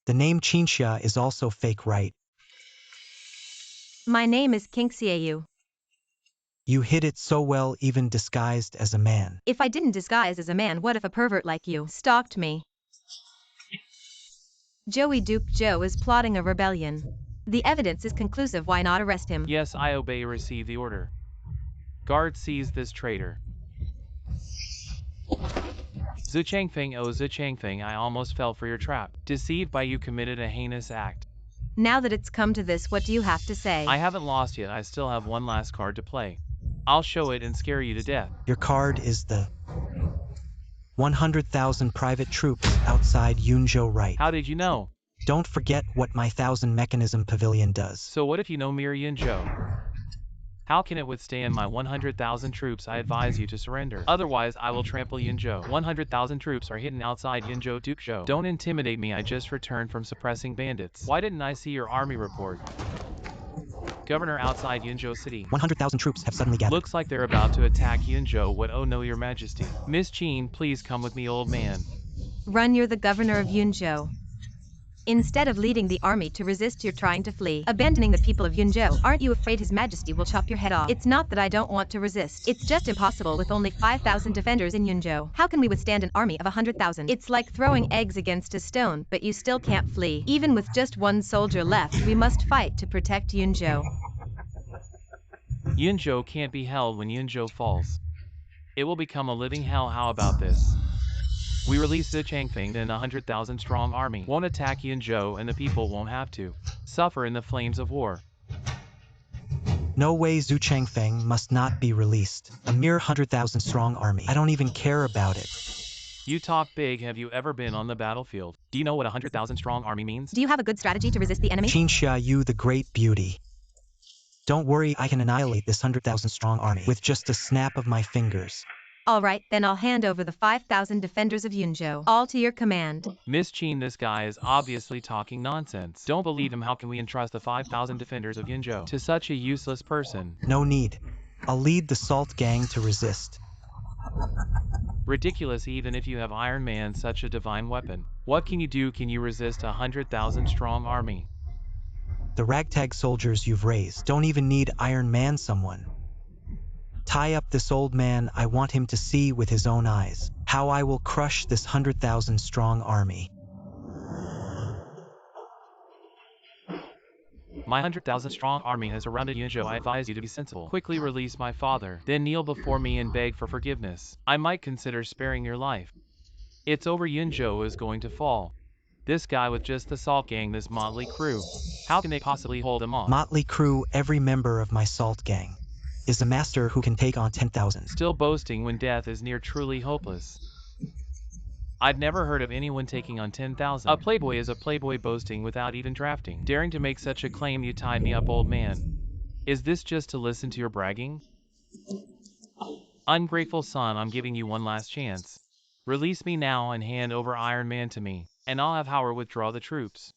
The name Qinxia is also fake, right? My name is Qinxiayu. You hid it so well, even disguised as a man. If I didn't disguise as a man, what if a pervert like you stalked me? Joey, Duke Zhou is plotting a rebellion. The evidence is conclusive. Why not arrest him? Yes, I obey. Receive the order. Guard, seize this traitor. Zhu Changfeng, oh Zhu Changfeng, I almost fell for your trap. Deceived by you, committed a heinous act. Now that it's come to this, what do you have to say? I haven't lost yet. I still have one last card to play. I'll show it and scare you to death. Your card is the 100,000 private troops outside Yunzhou, right? How did you know? Don't forget what my 1,000 mechanism pavilion does. So what if you know mere Yunzhou? How can it withstand my 100,000 troops? I advise you to surrender. Otherwise, I will trample Yunzhou. 100,000 troops are hidden outside Yunzhou Dukzhou. Don't intimidate me. I just returned from suppressing bandits. Why didn't I see your army report? Governor, outside Yunzhou City. 100,000 troops have suddenly gathered. Looks like they're about to attack Yunzhou. What? Oh no, your majesty. Miss Qin, please come with me, old man. Run, you're the governor of Yunzhou. Instead of leading the army to resist, you're trying to flee, abandoning the people of Yunzhou. Aren't you afraid His Majesty will chop your head off? It's not that I don't want to resist. It's just impossible with only 5,000 defenders in Yunzhou. How can we withstand an army of 100,000? It's like throwing eggs against a stone, but you still can't flee. Even with just one soldier left, we must fight to protect Yunzhou. Yunzhou can't be held. When Yunzhou falls, it will become a living hell. How about this? We release Zhu Changfeng, then 100,000 strong army won't attack Yunzhou and the people won't have to suffer in the flames of war. No way, Zhu Changfeng must not be released. A mere 100,000 strong army. I don't even care about it. You talk big. Have you ever been on the battlefield? Do you know what 100,000 strong army means? Do you have a good strategy to resist the enemy? Qinxia, you the great beauty. Don't worry, I can annihilate this 100,000 strong army with just a snap of my fingers. All right, then I'll hand over the 5,000 defenders of Yunzhou. All to your command. Miss Qin, this guy is obviously talking nonsense. Don't believe him. How can we entrust the 5,000 defenders of Yunzhou to such a useless person? No need. I'll lead the Salt Gang to resist. Ridiculous. Even if you have Iron Man, such a divine weapon, what can you do? Can you resist 100,000 strong army? The ragtag soldiers you've raised don't even need Iron Man. Someone tie up this old man. I want him to see with his own eyes how I will crush this 100,000 strong army. My 100,000 strong army has surrounded Yunzhou. I advise you to be sensible. Quickly release my father, then kneel before me and beg for forgiveness. I might consider sparing your life. It's over. Yunzhou is going to fall. This guy with just the Salt Gang, this motley crew, how can they possibly hold him off? Motley crew, every member of my Salt Gang is a master who can take on 10,000. Still boasting when death is near, truly hopeless. I'd never heard of anyone taking on 10,000. A playboy is a playboy, boasting without even drafting. Daring to make such a claim. You tied me up, old man. Is this just to listen to your bragging? Ungrateful son, I'm giving you one last chance. Release me now and hand over Iron Man to me, and I'll have Howard withdraw the troops.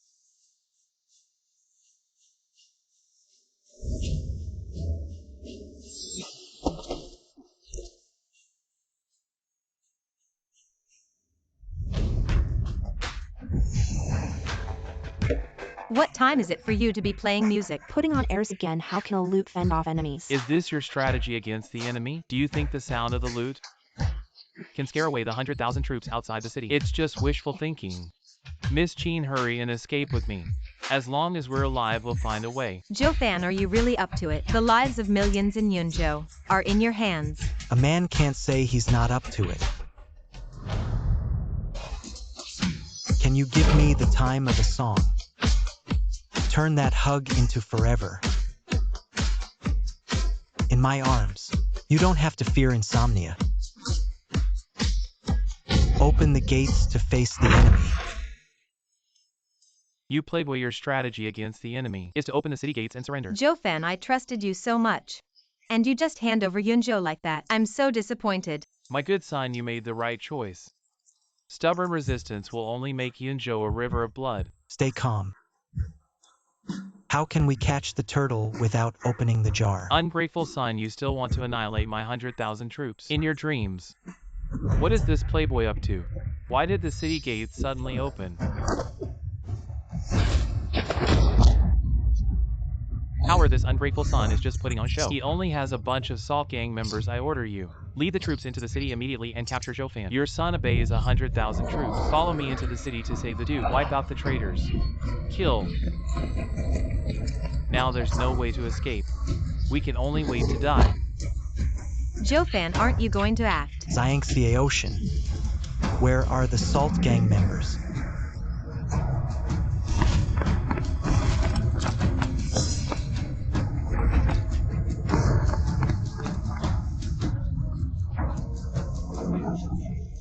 What time is it for you to be playing music? Putting on airs again. How can a lute fend off enemies? Is this your strategy against the enemy? Do you think the sound of the lute can scare away the 100,000 troops outside the city? It's just wishful thinking. Miss Qin, hurry and escape with me. As long as we're alive, we'll find a way. Zhou Fan, are you really up to it? The lives of millions in Yunzhou are in your hands. A man can't say he's not up to it. Can you give me the time of a song? Turn that hug into forever. In my arms. You don't have to fear insomnia. Open the gates to face the enemy. You playboy, your strategy against the enemy is to open the city gates and surrender. Zhou Fan, I trusted you so much. And you just hand over Yunzhou like that. I'm so disappointed. My good son, you made the right choice. Stubborn resistance will only make Yunzhou a river of blood. Stay calm. How can we catch the turtle without opening the jar? Ungrateful son, you still want to annihilate my 100,000 troops in your dreams. What is this playboy up to? Why did the city gates suddenly open? Howard, this ungrateful son is just putting on a show. He only has a bunch of Salt Gang members. I order you. Lead the troops into the city immediately and capture Zhou Fan. Your son obeys 100,000 troops. Follow me into the city to save the dude. Wipe out the traitors. Kill. Now there's no way to escape. We can only wait to die. Joe-fan, aren't you going to act? Xiangxie Ocean. Where are the Salt Gang members?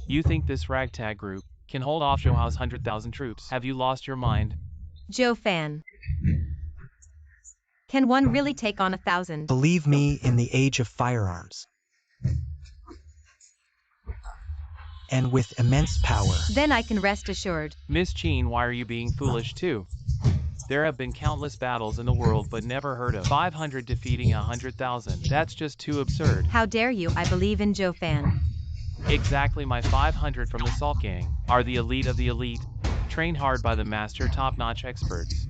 You think this ragtag group can hold off Zhouhao's 100,000 troops? Have you lost your mind? Joe-fan. Can one really take on 1,000? Believe me, in the age of firearms, and with immense power. Then I can rest assured. Miss Jean, why are you being foolish too? There have been countless battles in the world but never heard of 500 defeating 100,000. That's just too absurd. How dare you? I believe in Joe-fan. Exactly, my 500 from the Salt Gang are the elite of the elite, trained hard by the master top-notch experts.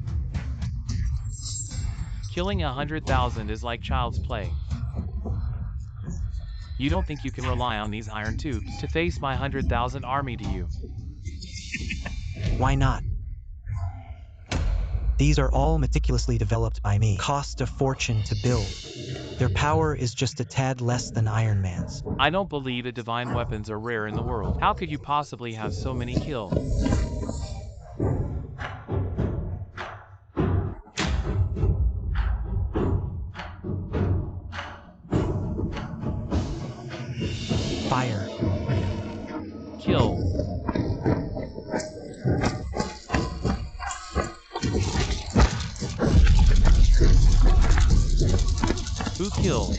Killing 100,000 is like child's play. You don't think you can rely on these iron tubes to face my 100,000 army, do you? Why not? These are all meticulously developed by me. Cost a fortune to build. Their power is just a tad less than Iron Man's. I don't believe that divine weapons are rare in the world. How could you possibly have so many kills? Fire. Kill. Who killed?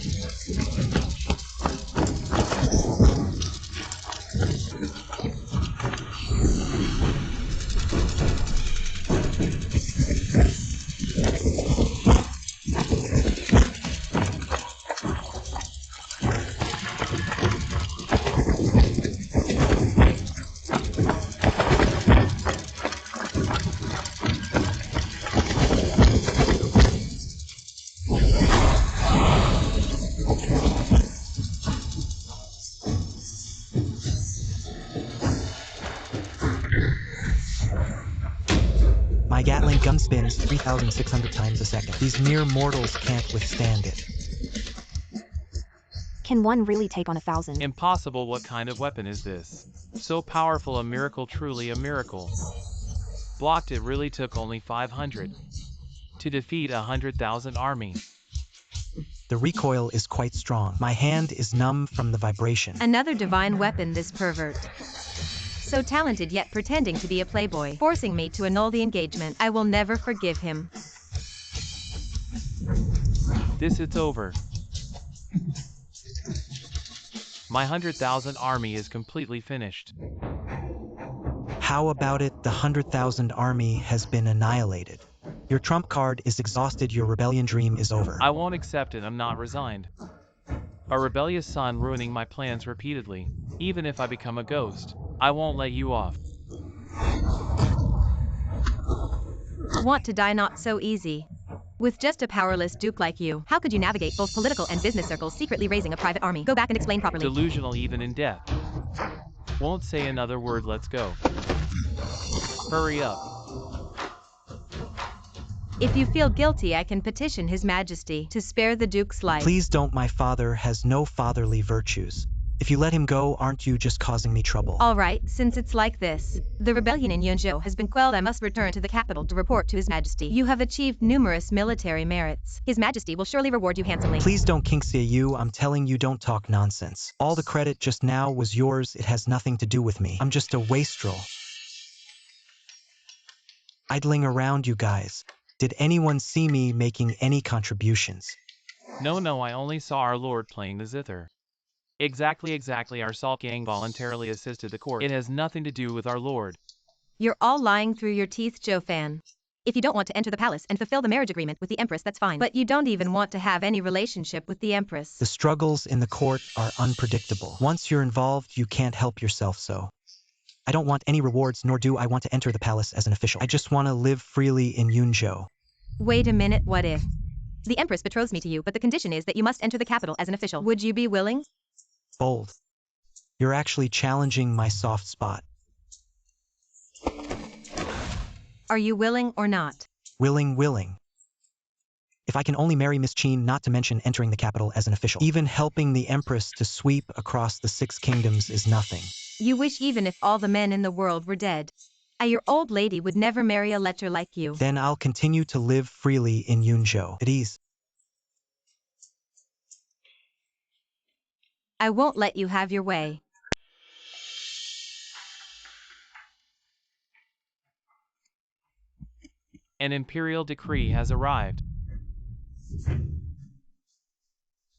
My Gatling gun spins 3,600 times a second. These mere mortals can't withstand it. Can one really take on 1,000? Impossible. What kind of weapon is this? So powerful, a miracle, truly a miracle. Blocked. It really took only 500 to defeat 100,000 army. The recoil is quite strong. My hand is numb from the vibration. Another divine weapon, this pervert. So talented yet pretending to be a playboy, forcing me to annul the engagement. I will never forgive him. It's over. My 100,000 army is completely finished. How about it? The 100,000 army has been annihilated. Your trump card is exhausted. Your rebellion dream is over. I won't accept it. I'm not resigned. A rebellious son ruining my plans repeatedly. Even if I become a ghost, I won't let you off. Want to die? Not so easy. With just a powerless duke like you, how could you navigate both political and business circles secretly raising a private army? Go back and explain properly. Delusional even in death. Won't say another word. Let's go. Hurry up. If you feel guilty, I can petition His Majesty to spare the Duke's life. Please don't. My father has no fatherly virtues. If you let him go, aren't you just causing me trouble? All right, since it's like this, the rebellion in Yunzhou has been quelled. I must return to the capital to report to His Majesty. You have achieved numerous military merits. His Majesty will surely reward you handsomely. Please don't Kingxia you. I'm telling you, don't talk nonsense. All the credit just now was yours. It has nothing to do with me. I'm just a wastrel. Idling around, you guys. Did anyone see me making any contributions? No, I only saw our lord playing the zither. Exactly, our Salt Gang voluntarily assisted the court. It has nothing to do with our lord. You're all lying through your teeth, Joe-fan. If you don't want to enter the palace and fulfill the marriage agreement with the Empress, that's fine. But you don't even want to have any relationship with the Empress. The struggles in the court are unpredictable. Once you're involved, you can't help yourself, so. I don't want any rewards, nor do I want to enter the palace as an official. I just want to live freely in Yunzhou. Wait a minute, what if? The Empress betroths me to you, but the condition is that you must enter the capital as an official. Would you be willing? Bold. You're actually challenging my soft spot. Are you willing or not? Willing. If I can only marry Miss Qin, not to mention entering the capital as an official. Even helping the empress to sweep across the 6 kingdoms is nothing. You wish even if all the men in the world were dead. Your old lady would never marry a lecher like you. Then I'll continue to live freely in Yunzhou, at ease. I won't let you have your way. An imperial decree has arrived.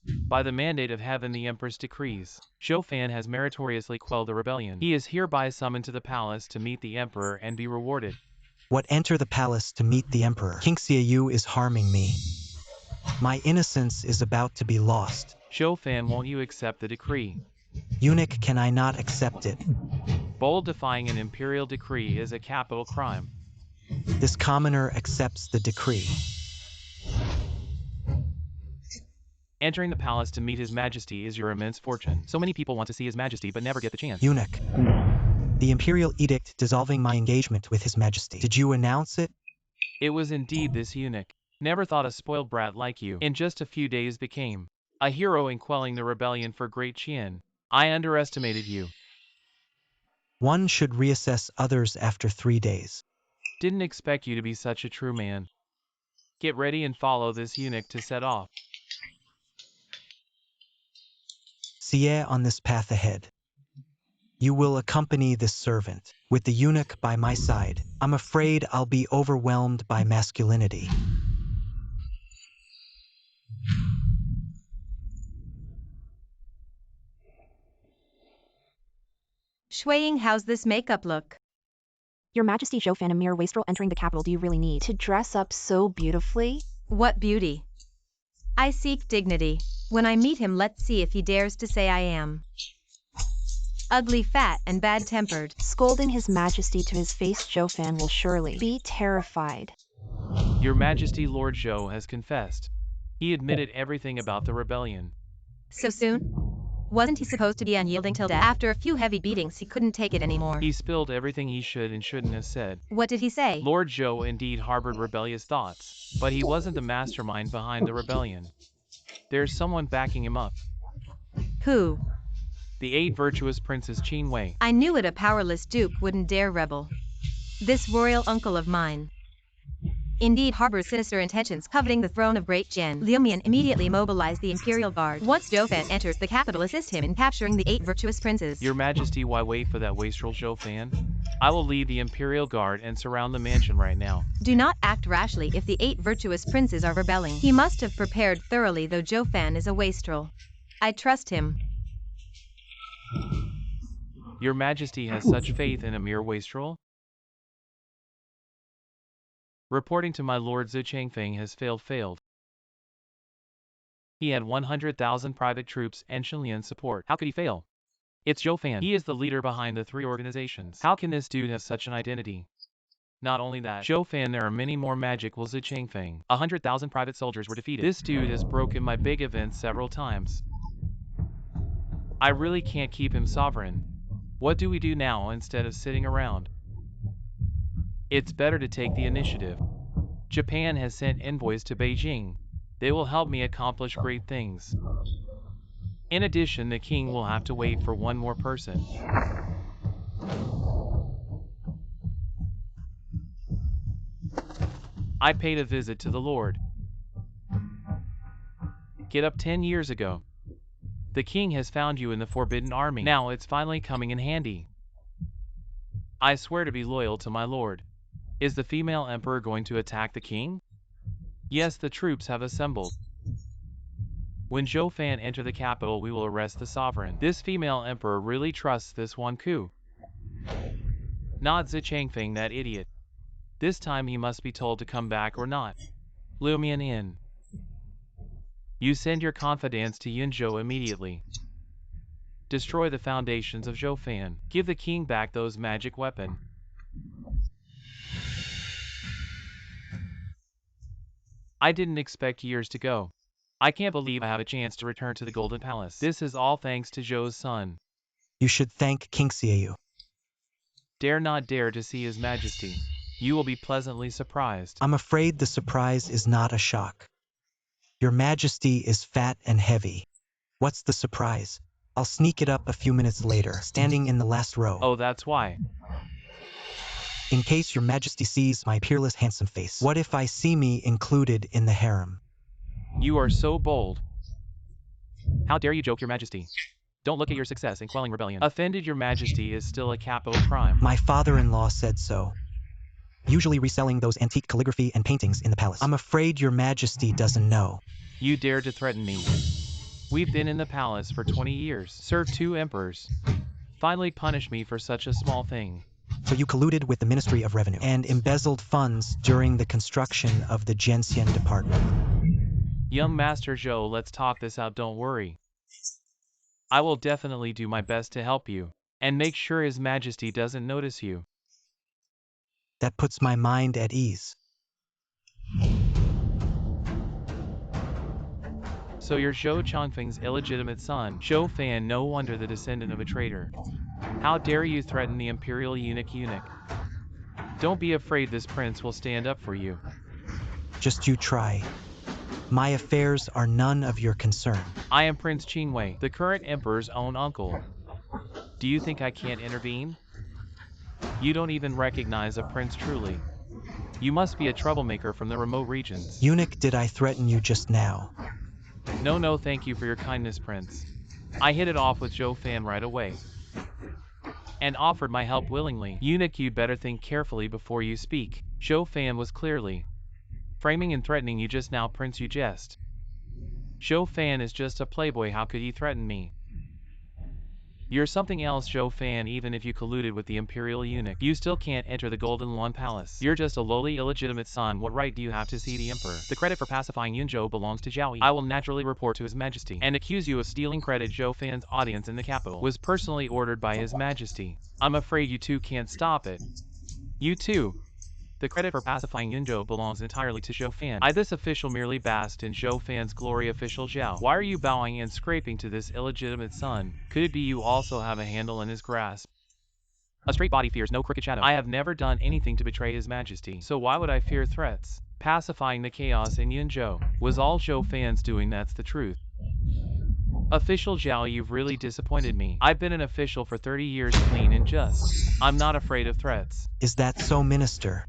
By the mandate of heaven, the empress decrees, Zhou Fan has meritoriously quelled the rebellion. He is hereby summoned to the palace to meet the emperor and be rewarded. What, enter the palace to meet the emperor? King Xiaoyu is harming me. My innocence is about to be lost. Zhou Fan, won't you accept the decree? Eunuch, can I not accept it? Bold defying an imperial decree is a capital crime. This commoner accepts the decree. Entering the palace to meet His Majesty is your immense fortune. So many people want to see His Majesty but never get the chance. Eunuch, the imperial edict dissolving my engagement with His Majesty. Did you announce it? It was indeed this eunuch. Never thought a spoiled brat like you, in just a few days, became a hero in quelling the rebellion for Great Qian. I underestimated you. One should reassess others after 3 days. Didn't expect you to be such a true man. Get ready and follow this eunuch to set off. Xie on this path ahead. You will accompany this servant. With the eunuch by my side, I'm afraid I'll be overwhelmed by masculinity. Shuiying, how's this makeup look? Your Majesty, Zhou Fan, a mere wastrel entering the capital. Do you really need to dress up so beautifully? What beauty? I seek dignity. When I meet him, let's see if he dares to say I am ugly, fat, and bad-tempered. Scolding His Majesty to his face, Zhou Fan will surely be terrified. Your Majesty, Lord Zhou has confessed. He admitted everything about the rebellion. So soon? Wasn't he supposed to be unyielding till death? After a few heavy beatings, he couldn't take it anymore. He spilled everything he should and shouldn't have said. What did he say? Lord Zhou indeed harbored rebellious thoughts, but he wasn't the mastermind behind the rebellion. There's someone backing him up. Who? The 8 virtuous princes Qin Wei. I knew it, a powerless duke wouldn't dare rebel. This royal uncle of mine indeed harbors sinister intentions, coveting the throne of Great Qian. Liu Mian immediately mobilized the Imperial Guard. Once Zhou Fan enters the capital, assist him in capturing the 8 virtuous princes. Your Majesty, why wait for that wastrel Zhou Fan? I will lead the Imperial Guard and surround the mansion right now. Do not act rashly if the 8 virtuous princes are rebelling. He must have prepared thoroughly, though Zhou Fan is a wastrel. I trust him. Your Majesty has such faith in a mere wastrel? Reporting to my lord, Zhu Changfeng has failed. He had 100,000 private troops and Xinlian support. How could he fail? It's Zhou Fan. He is the leader behind the 3 organizations. How can this dude have such an identity? Not only that, Zhou Fan, there are many more magical Zhu Changfeng. 100,000 private soldiers were defeated. This dude has broken my big event several times. I really can't keep him sovereign. What do we do now instead of sitting around? It's better to take the initiative. Japan has sent envoys to Beijing. They will help me accomplish great things. In addition, the king will have to wait for one more person. I paid a visit to the Lord. Get up 10 years ago. The king has found you in the Forbidden Army. Now it's finally coming in handy. I swear to be loyal to my lord. Is the female emperor going to attack the king? Yes, the troops have assembled. When Zhou Fan enter the capital, we will arrest the sovereign. This female emperor really trusts this one coup. Not Zhi Changfeng, that idiot. This time he must be told to come back or not. Liu Mian in. You send your confidants to Yunzhou immediately. Destroy the foundations of Zhou Fan. Give the king back those magic weapons. I didn't expect years to go. I can't believe I have a chance to return to the Golden Palace. This is all thanks to Zhou's son. You should thank King Xiaoyu. Dare not dare to see His Majesty. You will be pleasantly surprised. I'm afraid the surprise is not a shock. Your Majesty is fat and heavy. What's the surprise? I'll sneak it up a few minutes later, standing in the last row. Oh, that's why. In case your Majesty sees my peerless handsome face. What if I see me included in the harem? You are so bold. How dare you joke, Your Majesty? Don't look at your success in quelling rebellion. Offended Your Majesty is still a capital crime. My father-in-law said so. Usually reselling those antique calligraphy and paintings in the palace. I'm afraid Your Majesty doesn't know. You dare to threaten me. We've been in the palace for 20 years, served 2 emperors. Finally punish me for such a small thing. So you colluded with the Ministry of Revenue and embezzled funds during the construction of the Gentian Department. Young Master Zhou, let's talk this out, don't worry. I will definitely do my best to help you, and make sure His Majesty doesn't notice you. That puts my mind at ease. So you're Zhou Chongfeng's illegitimate son, Zhou Fan, no wonder the descendant of a traitor. How dare you threaten the imperial eunuch? Don't be afraid, this prince will stand up for you. Just you try. My affairs are none of your concern. I am Prince Qingwei, the current emperor's own uncle. Do you think I can't intervene? You don't even recognize a prince truly. You must be a troublemaker from the remote regions. Eunuch, did I threaten you just now? No, thank you for your kindness, Prince. I hit it off with Zhou Fan right away, and offered my help willingly. Eunuch, you'd better think carefully before you speak. Zhou Fan was clearly framing and threatening you just now, Prince, you jest. Zhou Fan is just a playboy, how could he threaten me? You're something else, Zhou Fan. Even if you colluded with the imperial eunuch, you still can't enter the Golden Lawn Palace. You're just a lowly illegitimate son. What right do you have to see the emperor? The credit for pacifying Yunzhou belongs to Zhao Yi. I will naturally report to His Majesty and accuse you of stealing credit. Zhou Fan's audience in the capital was personally ordered by His Majesty. I'm afraid you two can't stop it. You two. The credit for pacifying Yunzhou belongs entirely to Zhou Fan. This official merely basked in Zhou Fan's glory. Official Zhao, why are you bowing and scraping to this illegitimate son? Could it be you also have a handle in his grasp? A straight body fears no crooked shadow. I have never done anything to betray His Majesty, so why would I fear threats? Pacifying the chaos in Yunzhou was all Zhou Fan's doing, that's the truth. Official Zhao, you've really disappointed me. I've been an official for 30 years clean and just. I'm not afraid of threats. Is that so, Minister?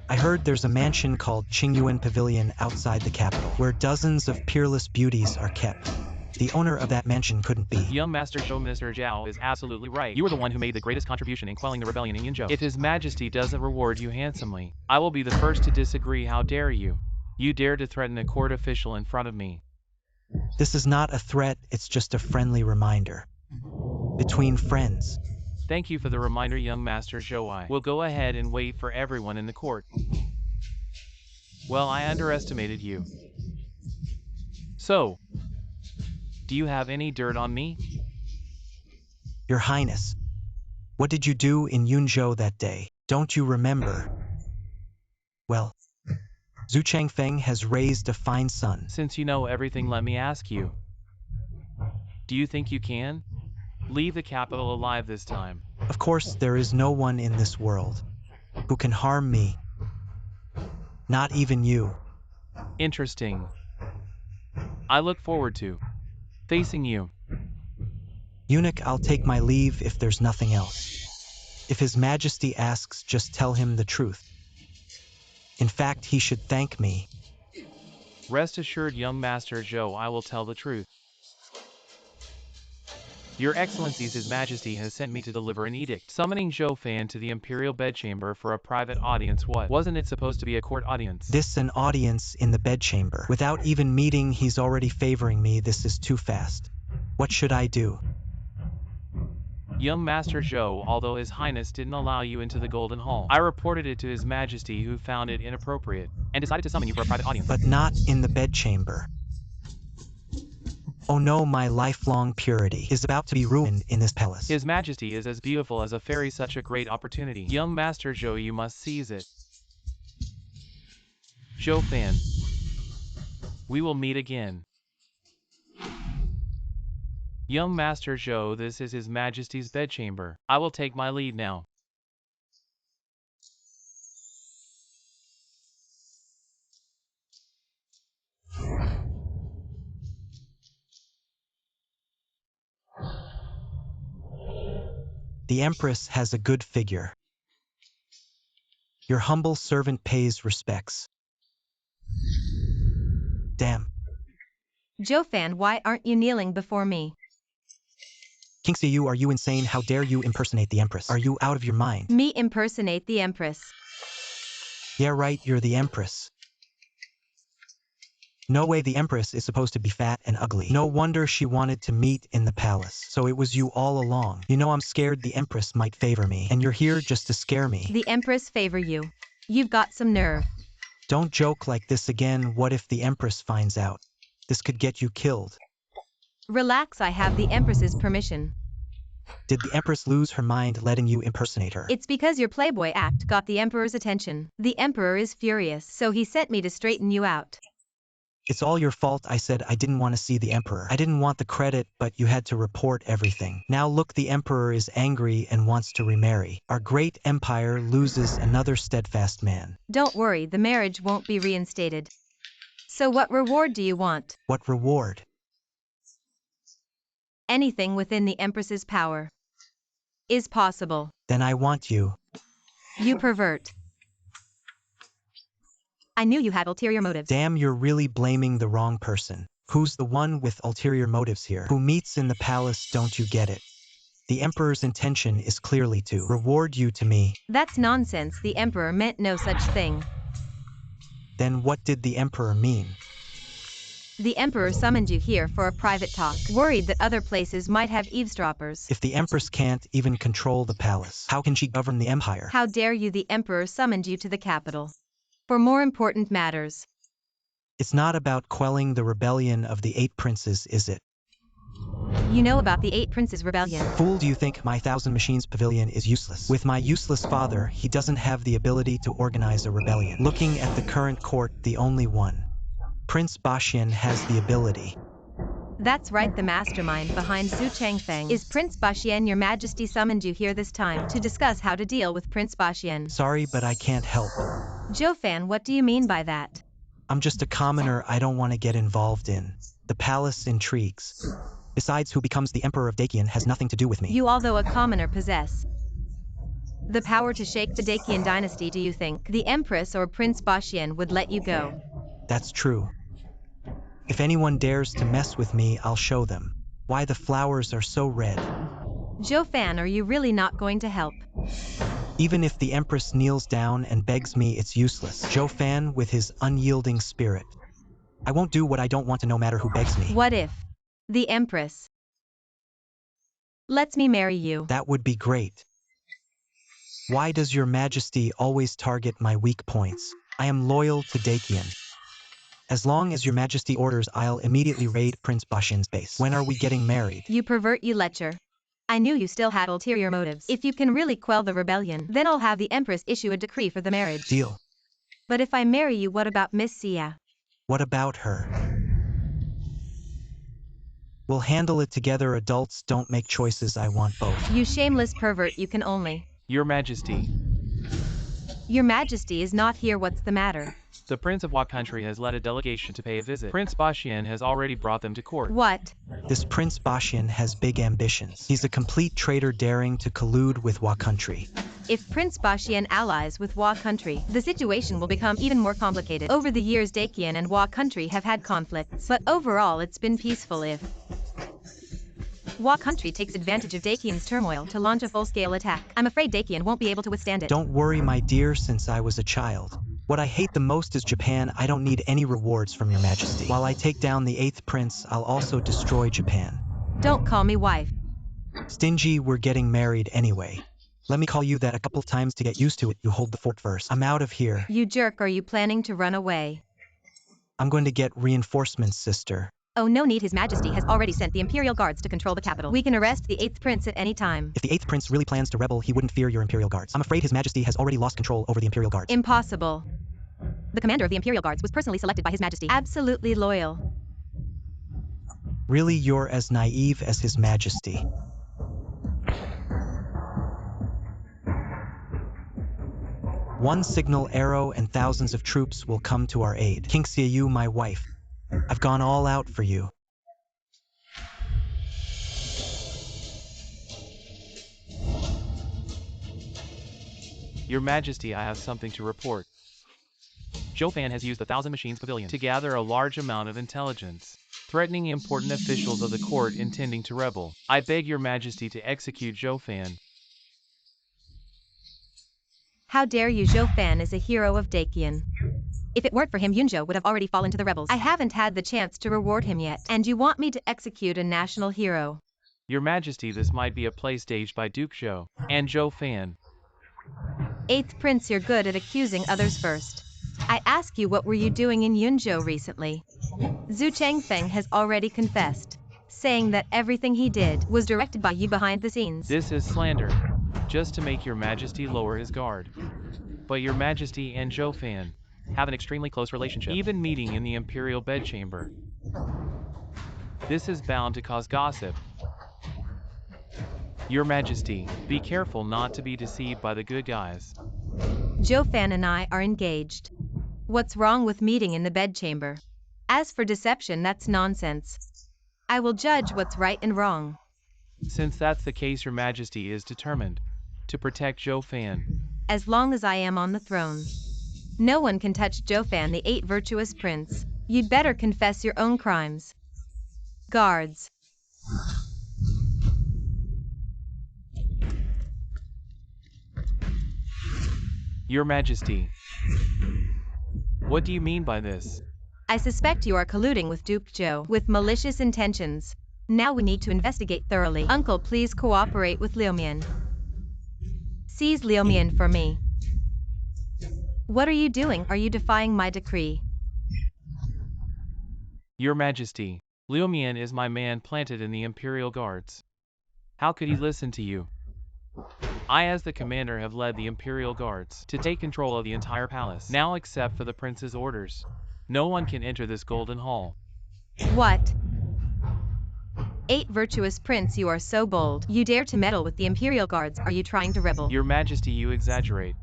I heard there's a mansion called Qingyuan Pavilion outside the capital, where dozens of peerless beauties are kept. The owner of that mansion couldn't be. Young Master Zhou, Minister Zhao is absolutely right. You are the one who made the greatest contribution in quelling the rebellion in Yunzhou. If His Majesty doesn't reward you handsomely, I will be the first to disagree. How dare you? You dare to threaten a court official in front of me. This is not a threat, it's just a friendly reminder. Between friends. Thank you for the reminder, young Master Zhou. I will go ahead and wait for everyone in the court. Well, I underestimated you. So, do you have any dirt on me? Your Highness, what did you do in Yunzhou that day? Don't you remember? Well, Zhu Changfeng has raised a fine son. Since you know everything, let me ask you. Do you think you can leave the capital alive this time? Of course, there is no one in this world who can harm me. Not even you. Interesting. I look forward to facing you. Eunuch, I'll take my leave if there's nothing else. If His Majesty asks, just tell him the truth. In fact, he should thank me. Rest assured, young Master Zhou, I will tell the truth. Your Excellencies, His Majesty has sent me to deliver an edict summoning Zhou Fan to the imperial bedchamber for a private audience. What? Wasn't it supposed to be a court audience? This an audience in the bedchamber. Without even meeting, he's already favoring me. This is too fast. What should I do? Young Master Zhou, although His Highness didn't allow you into the Golden Hall, I reported it to His Majesty, who found it inappropriate and decided to summon you for a private audience. But not in the bedchamber. Oh no, my lifelong purity is about to be ruined in this palace. His Majesty is as beautiful as a fairy, such a great opportunity. Young Master Zhou, you must seize it. Zhou Fan, we will meet again. Young Master Zhou, this is His Majesty's bedchamber. I will take my leave now. The empress has a good figure. Your humble servant pays respects. Damn. Joe-fan, why aren't you kneeling before me? King Siu, are you insane? How dare you impersonate the empress? Are you out of your mind? Me impersonate the empress. Yeah, right, you're the empress. No way, the empress is supposed to be fat and ugly. No wonder she wanted to meet in the palace. So it was you all along. You know I'm scared the empress might favor me, and you're here just to scare me. The empress favor you. You've got some nerve. Don't joke like this again. What if the empress finds out? This could get you killed. Relax, I have the empress's permission. Did the empress lose her mind letting you impersonate her? It's because your playboy act got the emperor's attention. The emperor is furious, so he sent me to straighten you out. It's all your fault. I said I didn't want to see the emperor. I didn't want the credit, but you had to report everything. Now look, the emperor is angry and wants to remarry. Our great empire loses another steadfast man. Don't worry, the marriage won't be reinstated. So what reward do you want? What reward? Anything within the empress's power is possible. Then I want you. You pervert. I knew you had ulterior motives. Damn, you're really blaming the wrong person. Who's the one with ulterior motives here? Who meets in the palace? Don't you get it? The emperor's intention is clearly to reward you to me. That's nonsense. The emperor meant no such thing. Then what did the emperor mean? The emperor summoned you here for a private talk, worried that other places might have eavesdroppers. If the empress can't even control the palace, how can she govern the empire? How dare you? The emperor summoned you to the capital for more important matters. It's not about quelling the rebellion of the 8 princes, is it? You know about the 8 princes rebellion. Fool, do you think my 1,000 machines pavilion is useless? With my useless father, he doesn't have the ability to organize a rebellion. Looking at the current court, the only one, Prince Bashian, has the ability. That's right, the mastermind behind Zhu Changfeng is Prince Bashian. Your Majesty summoned you here this time to discuss how to deal with Prince Bashian. Sorry, but I can't help. Joe-fan, what do you mean by that? I'm just a commoner. I don't want to get involved in the palace intrigues. Besides, who becomes the Emperor of Dakian has nothing to do with me. You, although a commoner, possess the power to shake the Dakian dynasty. Do you think the Empress or Prince Bashian would let you go? That's true. If anyone dares to mess with me, I'll show them why the flowers are so red. Joe-fan, are you really not going to help? Even if the Empress kneels down and begs me, it's useless. Joe-fan, with his unyielding spirit, I won't do what I don't want to, no matter who begs me. What if the Empress lets me marry you? That would be great. Why does your Majesty always target my weak points? I am loyal to Dakian. As long as your Majesty orders, I'll immediately raid Prince Bashian's base. When are we getting married? You pervert, you lecher. I knew you still had ulterior motives. If you can really quell the rebellion, then I'll have the Empress issue a decree for the marriage. Deal. But if I marry you, what about Miss Sia? What about her? We'll handle it together. Adults don't make choices. I want both. You shameless pervert, you can only. Your Majesty, Your Majesty is not here. What's the matter? the Prince of Wa country has led a delegation to pay a visit. Prince Bashian has already brought them to court. What? This Prince Bashian has big ambitions. He's a complete traitor, daring to collude with Wa country. If Prince Bashian allies with Wa country, the situation will become even more complicated. Over the years, Dakian and Wa country have had conflicts, but overall it's been peaceful. If Wa country takes advantage of Dakian's turmoil to launch a full-scale attack, I'm afraid Dakian won't be able to withstand it. Don't worry, my dear, since I was a child. What I hate the most is Japan. I don't need any rewards from your Majesty. While I take down the 8th prince, I'll also destroy Japan. Don't call me wife. Stingy, we're getting married anyway. Let me call you that a couple times to get used to it. You hold the fort first. I'm out of here. You jerk, are you planning to run away? I'm going to get reinforcements, sister. Oh, no need. His Majesty has already sent the Imperial Guards to control the capital. We can arrest the 8th prince at any time. If the 8th prince really plans to rebel, he wouldn't fear your Imperial Guards. I'm afraid His Majesty has already lost control over the Imperial Guards. Impossible. The commander of the Imperial Guards was personally selected by His Majesty. Absolutely loyal. Really, you're as naive as His Majesty. One signal arrow and thousands of troops will come to our aid. King Xiaoyu, my wife, I've gone all out for you. Your Majesty, I have something to report. Zhou Fan has used the Thousand Machines Pavilion to gather a large amount of intelligence, threatening important officials of the court intending to rebel. I beg your Majesty to execute Zhou Fan. How dare you? Zhou Fan is a hero of Dakian. If it weren't for him, Yunzhou would have already fallen to the rebels. I haven't had the chance to reward him yet, and you want me to execute a national hero? Your Majesty, this might be a play staged by Duke Zhou and Zhou Fan. 8th Prince, you're good at accusing others first. I ask you, what were you doing in Yunzhou recently? Zhu Changfeng has already confessed, saying that everything he did was directed by you behind the scenes. This is slander, just to make your Majesty lower his guard. But your Majesty and Zhou Fan have an extremely close relationship, even meeting in the imperial bedchamber. This is bound to cause gossip. Your Majesty, be careful not to be deceived by the good guys. Zhou Fan and I are engaged. What's wrong with meeting in the bedchamber? As for deception, that's nonsense. I will judge what's right and wrong. Since that's the case, your Majesty is determined to protect Zhou Fan. As long as I am on the throne, no one can touch Zhou Fan, the 8th virtuous prince. You'd better confess your own crimes. Guards. Your Majesty, what do you mean by this? I suspect you are colluding with Duke Zhou with malicious intentions. Now we need to investigate thoroughly. Uncle, please cooperate with Liu Mian. Seize Liu Mian for me. What are you doing? Are you defying my decree? Your Majesty, Liu Mian is my man planted in the Imperial Guards. How could he listen to you? I, as the commander, have led the Imperial Guards to take control of the entire palace. Now, except for the prince's orders, no one can enter this golden hall. What? 8th virtuous prince, you are so bold. You dare to meddle with the Imperial Guards. Are you trying to rebel? Your Majesty, you exaggerate.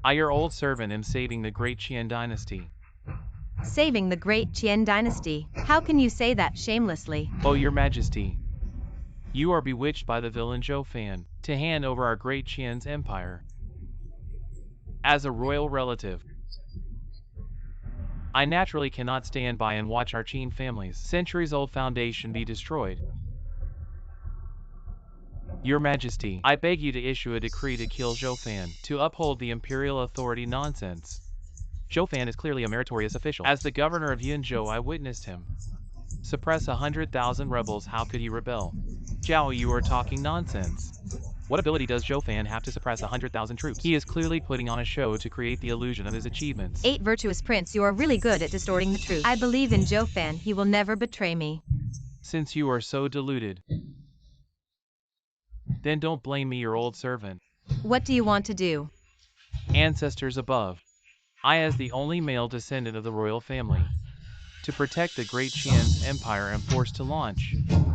I, your old servant, am saving the great Qian dynasty. Saving the great Qian dynasty? How can you say that shamelessly? Oh, your Majesty, you are bewitched by the villain Zhou Fan to hand over our great Qian's empire. As a royal relative, I naturally cannot stand by and watch our Qin family's centuries-old foundation be destroyed. Your Majesty, I beg you to issue a decree to kill Zhou Fan to uphold the imperial authority. Nonsense. Zhou Fan is clearly a meritorious official. As the governor of Yunzhou, I witnessed him suppress 100,000 rebels. How could he rebel? Zhao, you are talking nonsense. What ability does Zhou Fan have to suppress 100,000 troops? He is clearly putting on a show to create the illusion of his achievements. 8th virtuous prince, you are really good at distorting the truth. I believe in Zhou Fan. He will never betray me. Since you are so deluded, then don't blame me, your old servant. What do you want to do? Ancestors above, I, as the only male descendant of the royal family, to protect the great Qian's empire, am forced to launch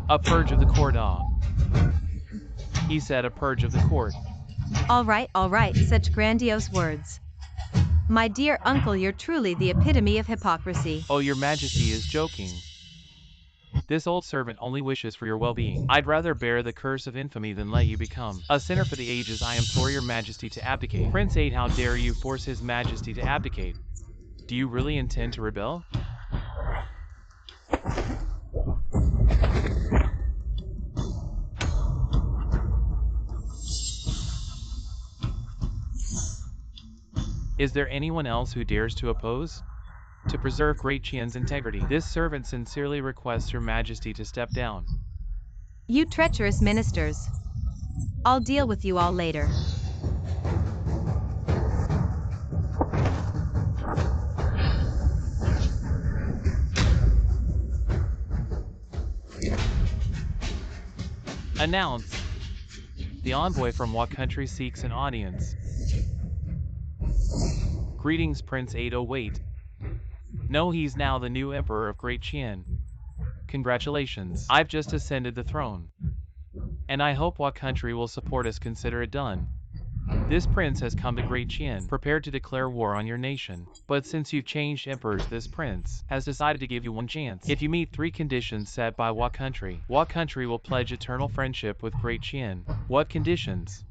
a purge of the court. He said a purge of the court. All right, such grandiose words. My dear uncle, you're truly the epitome of hypocrisy. Oh, your Majesty is joking. This old servant only wishes for your well-being. I'd rather bear the curse of infamy than let you become a sinner for the ages. I implore your Majesty to abdicate. Prince 8, how dare you force his Majesty to abdicate? Do you really intend to rebel? Is there anyone else who dares to oppose? To preserve Great Qian's integrity, this servant sincerely requests Your Majesty to step down. You treacherous ministers. I'll deal with you all later. Announce. The envoy from what country seeks an audience? Greetings, Prince 8. Oh wait. No, he's now the new emperor of Great Qian. Congratulations. I've just ascended the throne. And I hope what country will support us. Consider it done. This prince has come to Great Qian, prepared to declare war on your nation. But since you've changed emperors, this prince has decided to give you one chance. If you meet 3 conditions set by what country will pledge eternal friendship with Great Qian. What conditions?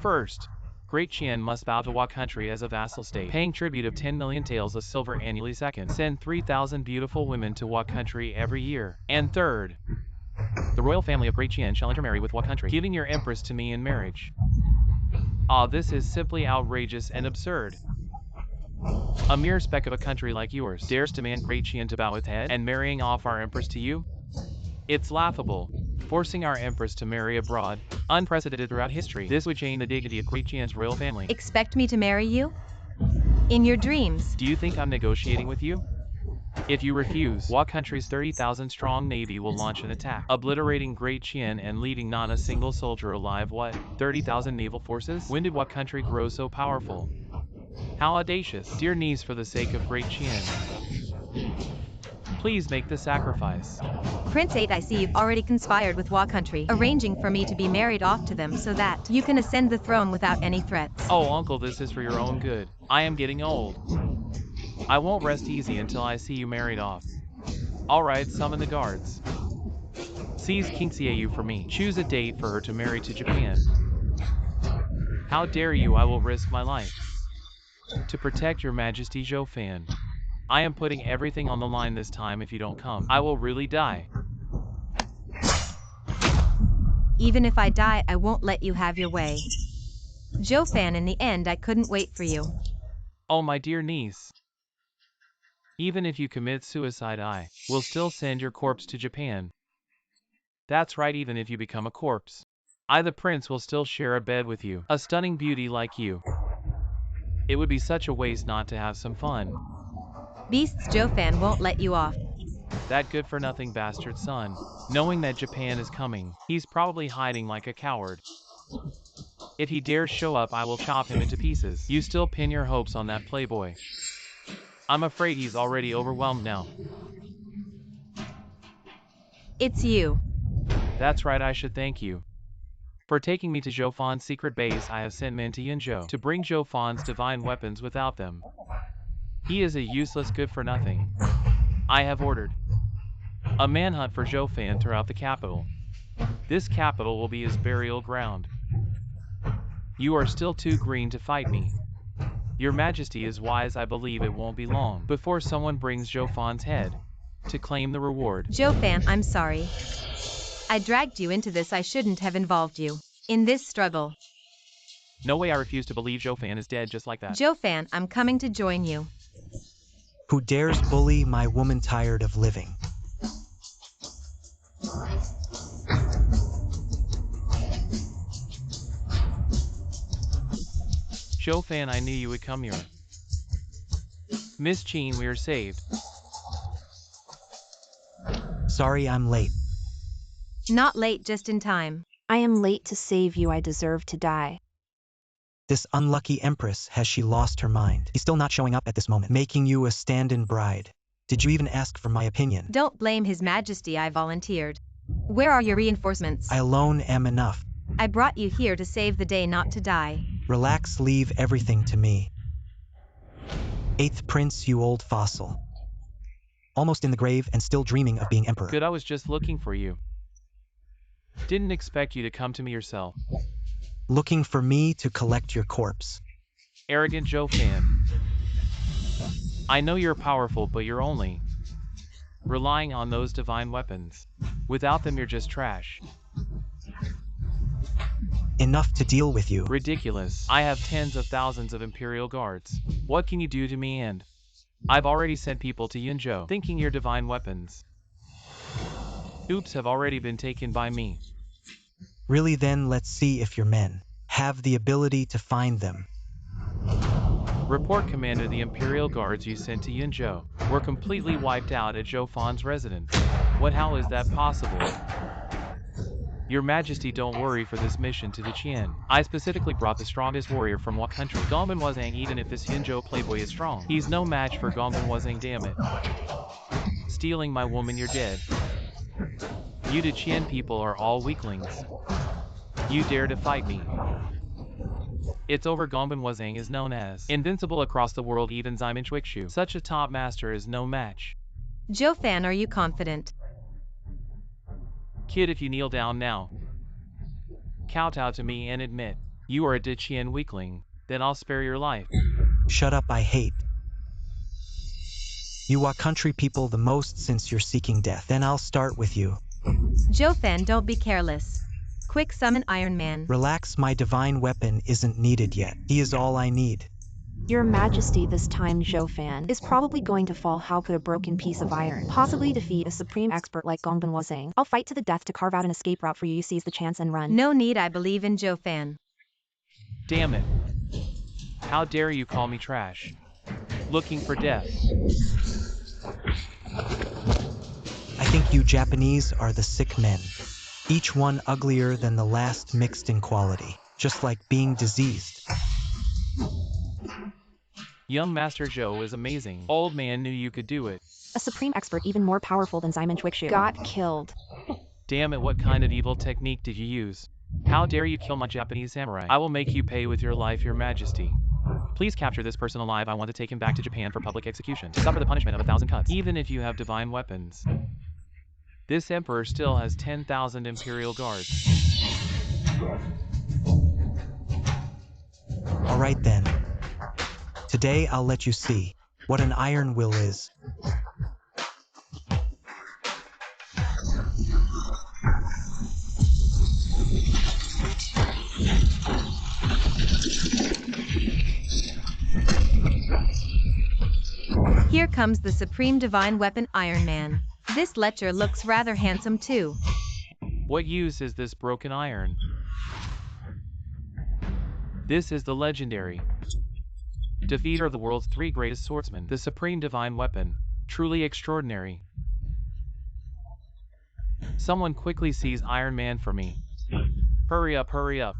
First, Great Qian must bow to Wa country as a vassal state, paying tribute of 10 million taels of silver annually. Second, send 3,000 beautiful women to Wa country every year. And third, the royal family of Great Qian shall intermarry with Wa country, giving your empress to me in marriage. Ah, this is simply outrageous and absurd. A mere speck of a country like yours dares demand Great Qian to bow its head and marrying off our empress to you? It's laughable. Forcing our empress to marry abroad, unprecedented throughout history. This would change the dignity of Great Qian's royal family. Expect me to marry you? In your dreams. Do you think I'm negotiating with you? If you refuse, Wa country's 30,000 strong navy will launch an attack, obliterating Great Qian and leaving not a single soldier alive. What? 30,000 naval forces? When did Wa country grow so powerful? How audacious. Dear niece, for the sake of Great Qian, please make the sacrifice. Prince 8, I see you've already conspired with Wa country, arranging for me to be married off to them so that you can ascend the throne without any threats. Oh, uncle, this is for your own good. I am getting old. I won't rest easy until I see you married off. Alright, summon the guards. Seize King Xiaoyu for me. Choose a date for her to marry to Japan. How dare you? I will risk my life to protect your majesty, Zhou Fan. I am putting everything on the line this time. If you don't come, I will really die. Even if I die, I won't let you have your way. Zhou Fan, in the end, I couldn't wait for you. Oh, my dear niece. Even if you commit suicide, I will still send your corpse to Japan. That's right, even if you become a corpse, I, the prince, will still share a bed with you. A stunning beauty like you. It would be such a waste not to have some fun. Beasts, Zhou Fan won't let you off. That good-for-nothing bastard son, knowing that Japan is coming, he's probably hiding like a coward. If he dares show up, I will chop him into pieces. You still pin your hopes on that playboy. I'm afraid he's already overwhelmed now. It's you. That's right, I should thank you for taking me to Zhou Fan's secret base. I have sent men to Yinzhou to bring Zhou Fan's divine weapons. Without them, he is a useless good-for-nothing. I have ordered a manhunt for Zhou Fan throughout the capital. This capital will be his burial ground. You are still too green to fight me. Your Majesty is wise. I believe it won't be long before someone brings Zhou Fan's head to claim the reward. Zhou Fan, I'm sorry. I dragged you into this. I shouldn't have involved you in this struggle. No way, I refuse to believe Zhou Fan is dead just like that. Zhou Fan, I'm coming to join you. Who dares bully my woman tired of living? Zhou Fan, I knew you would come here. Miss Qin, we are saved. Sorry I'm late. Not late, just in time. I am late to save you. I deserve to die. This unlucky empress, has she lost her mind? He's still not showing up at this moment, making you a stand-in bride. Did you even ask for my opinion? Don't blame His Majesty, I volunteered. Where are your reinforcements? I alone am enough. I brought you here to save the day, not to die. Relax, leave everything to me. 8th Prince, you old fossil. Almost in the grave and still dreaming of being emperor. Good, I was just looking for you. Didn't expect you to come to me yourself. Looking for me to collect your corpse. Arrogant Zhou Fan. I know you're powerful, but you're only relying on those divine weapons. Without them, you're just trash. Enough to deal with you. Ridiculous. I have tens of thousands of Imperial guards. What can you do to me? And I've already sent people to Yinzhou, thinking your divine weapons. Oops, have already been taken by me. Really, then let's see if your men have the ability to find them. Report, Commander. The Imperial guards you sent to Yinzhou were completely wiped out at Zhou Fan's residence. How is that possible? Your Majesty, don't worry. For this mission to the Qian, I specifically brought the strongest warrior from what country? Gongban Wazang. Even if this Yinzhou playboy is strong, he's no match for Gongban Wazang. Damn it. Stealing my woman, you're dead. You the Qian people are all weaklings. You dare to fight me? It's over. Gongban Wazang is known as invincible across the world. Even Ximen Chuixu, such a top master, is no match. Zhou Fan, are you confident? Kid, if you kneel down now, kowtow to me and admit You are a Dacian weakling. Then I'll spare your life. Shut up, I hate. You are country people the most since you're seeking death. Then I'll start with you. Jofan, don't be careless. Quick summon Iron Man. Relax, my divine weapon isn't needed yet. He is all I need. Your Majesty, this time Jofan is probably going to fall. How could a broken piece of iron possibly defeat a supreme expert like Gongbin was saying? I'll fight to the death to carve out an escape route for you. You seize the chance and run. No need, I believe in Jofan. Damn it. How dare you call me trash? Looking for death. I think you Japanese are the sick men. Each one uglier than the last, mixed in quality. Just like being diseased. Young Master Joe is amazing. Old man knew you could do it. A supreme expert even more powerful than Simon Twickshoe got killed. Damn it, what kind of evil technique did you use? How dare you kill my Japanese samurai? I will make you pay with your life, Your Majesty. Please capture this person alive. I want to take him back to Japan for public execution, to suffer the punishment of 1,000 cuts. Even if you have divine weapons, this emperor still has 10,000 imperial guards. All right then. Today I'll let you see what an iron will is. Here comes the supreme divine weapon Iron Man. This lecher looks rather handsome too. What use is this broken iron? This is the legendary defeater of the world's 3 greatest swordsmen, the supreme divine weapon. Truly extraordinary. Someone quickly seize Iron Man for me. Hurry up, hurry up.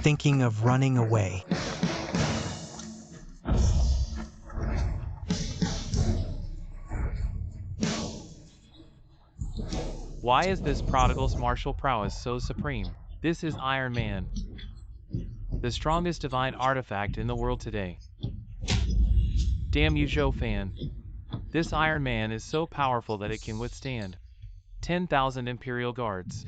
Thinking of running away. Why is this prodigal's martial prowess so supreme? This is Iron Man, the strongest divine artifact in the world today. Damn you, Jofan. This Iron Man is so powerful that it can withstand 10,000 imperial guards.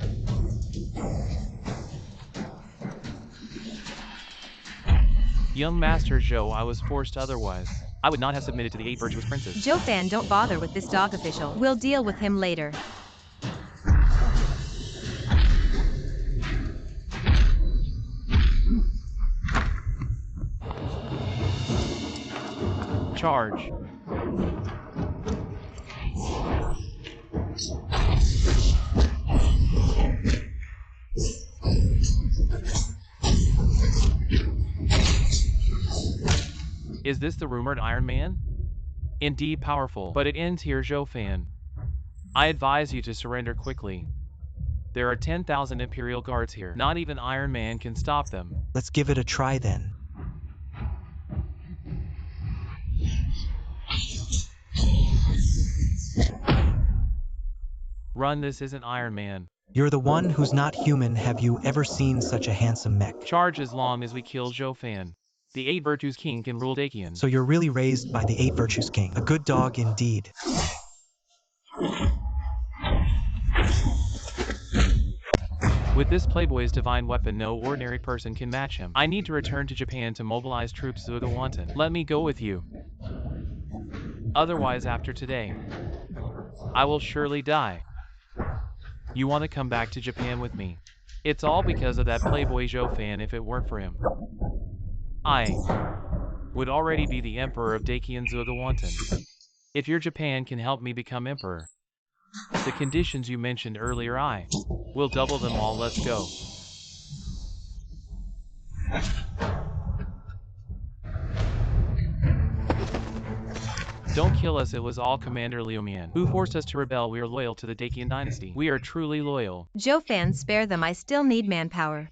Young Master Joe, I was forced otherwise. I would not have submitted to the 8 virtuous princes. Jofan, don't bother with this dog official. We'll deal with him later. Charge. Is this the rumored Iron Man? Indeed powerful, but it ends here, Jofan. I advise you to surrender quickly. There are 10,000 Imperial guards here. Not even Iron Man can stop them. Let's give it a try then. Run, this isn't Iron Man. You're the one who's not human. Have you ever seen such a handsome mech? Charge as long as we kill Jofan. The 8 Virtues King can rule Dacian. So you're really raised by the 8 Virtues King. A good dog indeed. With this playboy's divine weapon, no ordinary person can match him. I need to return to Japan to mobilize troops Zugawantan. Let me go with you. Otherwise, after today, I will surely die. You want to come back to Japan with me? It's all because of that playboy Jofan. If it weren't for him, I would already be the emperor of Dacian Zugawantan. If your Japan can help me become emperor, the conditions you mentioned earlier, I will double them all. Let's go. Don't kill us. It was all Commander Liumian who forced us to rebel. We are loyal to the Dacian dynasty. We are truly loyal. Jofan, spare them. I still need manpower.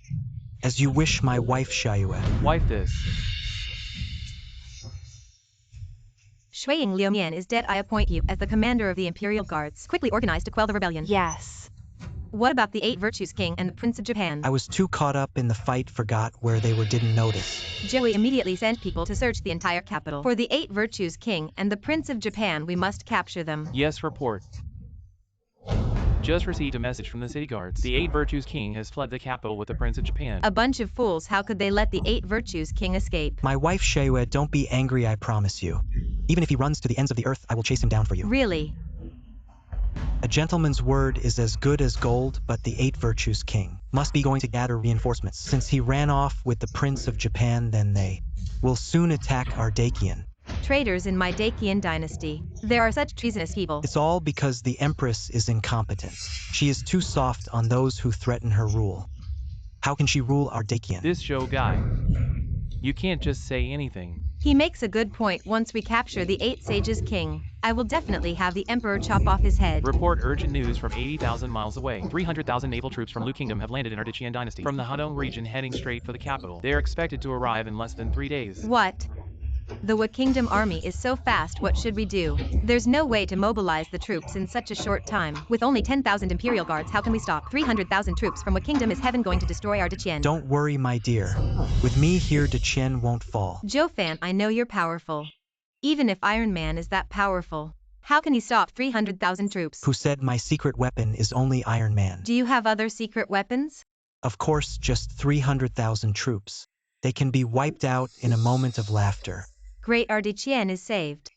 As you wish, my wife Xiaoyue. Wipe this. Shuiying Liumian is dead. I appoint you as the commander of the Imperial Guards. Quickly organize to quell the rebellion. Yes. What about the 8 Virtues King and the Prince of Japan? I was too caught up in the fight, forgot where they were, didn't notice. Joey immediately sent people to search the entire capital. For the 8 Virtues King and the Prince of Japan, we must capture them. Yes, report. Just received a message from the city guards. The 8 Virtues King has fled the capital with the Prince of Japan. A bunch of fools, how could they let the 8 Virtues King escape? My wife Shayue, don't be angry, I promise you. Even if he runs to the ends of the earth, I will chase him down for you. Really? A gentleman's word is as good as gold, but the 8 Virtues King must be going to gather reinforcements. Since he ran off with the Prince of Japan, then they will soon attack our Dakian. Traitors in my Dakian dynasty. There are such treasonous people. It's all because the Empress is incompetent. She is too soft on those who threaten her rule. How can she rule our Dakian? This Joe guy. You can't just say anything. He makes a good point. Once we capture the 8 Sages King, I will definitely have the Emperor chop off his head. Report urgent news from 80,000 miles away. 300,000 naval troops from Liu Kingdom have landed in our Dacian dynasty. From the Hudong region heading straight for the capital. They are expected to arrive in less than 3 days. What? The Wu Kingdom army is so fast, what should we do? There's no way to mobilize the troops in such a short time. With only 10,000 imperial guards, how can we stop 300,000 troops from Wu Kingdom? Is heaven going to destroy our Dacian? Don't worry, my dear. With me here, Dacian won't fall. Joe Fan, I know you're powerful. Even if Iron Man is that powerful, how can he stop 300,000 troops? Who said my secret weapon is only Iron Man? Do you have other secret weapons? Of course, just 300,000 troops. They can be wiped out in a moment of laughter. Great, our Dacian is saved.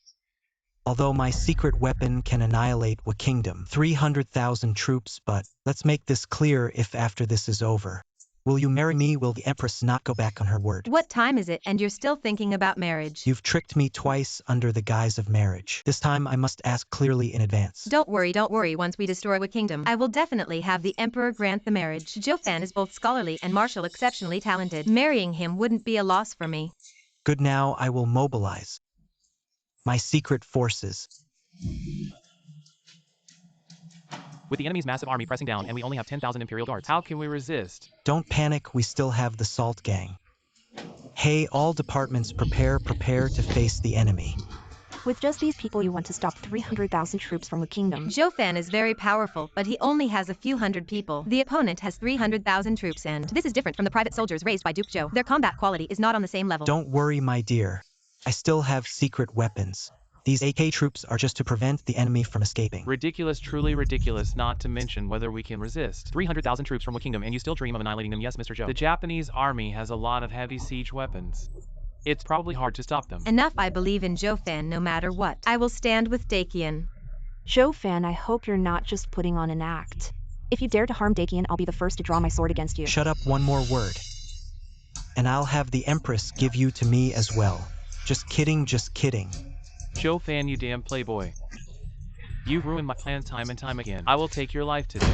Although my secret weapon can annihilate Wu Kingdom, 300,000 troops, but let's make this clear. If after this is over, will you marry me? Will the Empress not go back on her word? What time is it and you're still thinking about marriage? You've tricked me twice under the guise of marriage. This time I must ask clearly in advance. Don't worry. Once we destroy Wu Kingdom, I will definitely have the Emperor grant the marriage. Joe Fan is both scholarly and martial, exceptionally talented. Marrying him wouldn't be a loss for me. Good, now I will mobilize my secret forces. With the enemy's massive army pressing down and we only have 10,000 imperial guards, how can we resist? Don't panic, we still have the Salt Gang. Hey, all departments, prepare to face the enemy. With just these people, you want to stop 300,000 troops from the kingdom. Joe Fan is very powerful, but he only has a few hundred people. The opponent has 300,000 troops, and this is different from the private soldiers raised by Duke Joe. Their combat quality is not on the same level. Don't worry, my dear. I still have secret weapons. These AK troops are just to prevent the enemy from escaping. Ridiculous, truly ridiculous, not to mention whether we can resist. 300,000 troops from Wu Kingdom and you still dream of annihilating them? Yes, Mr. Joe. The Japanese army has a lot of heavy siege weapons. It's probably hard to stop them. Enough, I believe in Joe Fan no matter what. I will stand with Dakian. Joe Fan, I hope you're not just putting on an act. If you dare to harm Dakian, I'll be the first to draw my sword against you. Shut up, one more word. And I'll have the Empress give you to me as well. Just kidding, just kidding. Joe Fan, you damn playboy. You've ruined my plans time and time again. I will take your life today.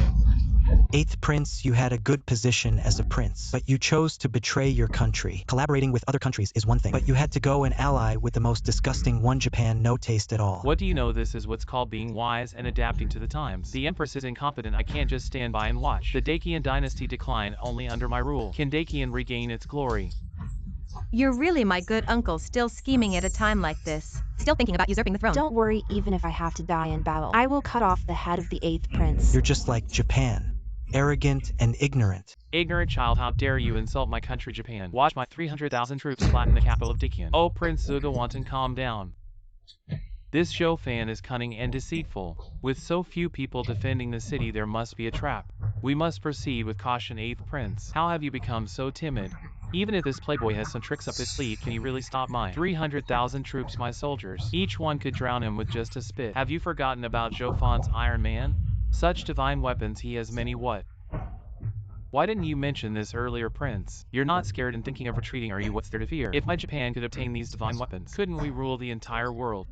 8th Prince, you had a good position as a prince, but you chose to betray your country. Collaborating with other countries is one thing, but you had to go and ally with the most disgusting one. Japan, no taste at all. What do you know? This is what's called being wise and adapting to the times. The Empress is incompetent. I can't just stand by and watch the Dakian dynasty decline only under my rule. Can Dakian regain its glory? You're really my good uncle, still scheming at a time like this. Still thinking about usurping the throne. Don't worry, even if I have to die in battle, I will cut off the head of the 8th prince. You're just like Japan. Arrogant and ignorant. Ignorant child, how dare you insult my country, Japan. Watch my 300,000 troops flatten the capital of Dakian. Oh, Prince Zugawantan, calm down. This Joe Fan is cunning and deceitful. With so few people defending the city, there must be a trap. We must proceed with caution, 8th Prince. How have you become so timid? Even if this playboy has some tricks up his sleeve, can he really stop my 300,000 troops, my soldiers? Each one could drown him with just a spit. Have you forgotten about Joe Fan's Iron Man? Such divine weapons, he has many. What? Why didn't you mention this earlier, Prince? You're not scared and thinking of retreating, are you? What's there to fear? If my Japan could obtain these divine weapons, couldn't we rule the entire world?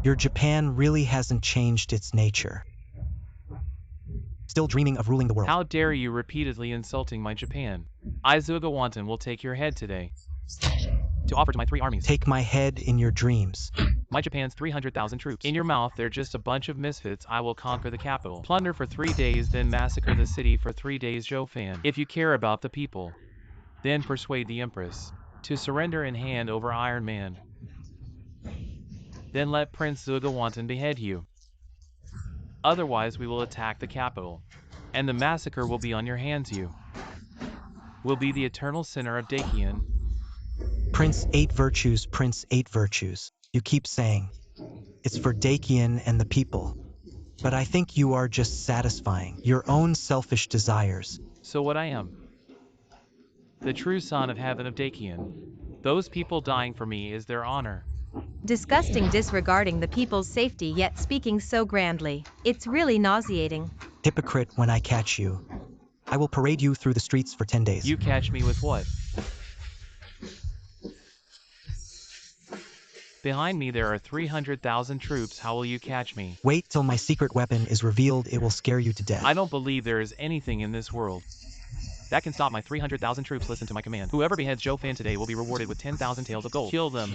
Your Japan really hasn't changed its nature. Still dreaming of ruling the world. How dare you repeatedly insulting my Japan? I, Zugawantan, will take your head today. To offer to my 3 armies. Take my head in your dreams. My Japan's 300,000 troops. In your mouth, they're just a bunch of misfits. I will conquer the capital. Plunder for 3 days, then massacre the city for 3 days, Joe Fan. If you care about the people, then persuade the Empress to surrender and hand over Iron Man. Then let Prince Zugawantan behead you. Otherwise we will attack the capital, and the massacre will be on your hands. You will be the eternal sinner of Dacian. Prince 8 virtues, Prince 8 virtues. You keep saying. It's for Dacian and the people. But I think you are just satisfying your own selfish desires. So what I am? The true son of heaven of Dacian. Those people dying for me is their honor. Disgusting, disregarding the people's safety yet speaking so grandly. It's really nauseating. Hypocrite, when I catch you, I will parade you through the streets for 10 days. You catch me with what? Behind me there are 300,000 troops. How will you catch me? Wait till my secret weapon is revealed. It will scare you to death. I don't believe there is anything in this world that can stop my 300,000 troops. Listen to my command. Whoever beheads Zhou Fan today will be rewarded with 10,000 taels of gold. Kill them.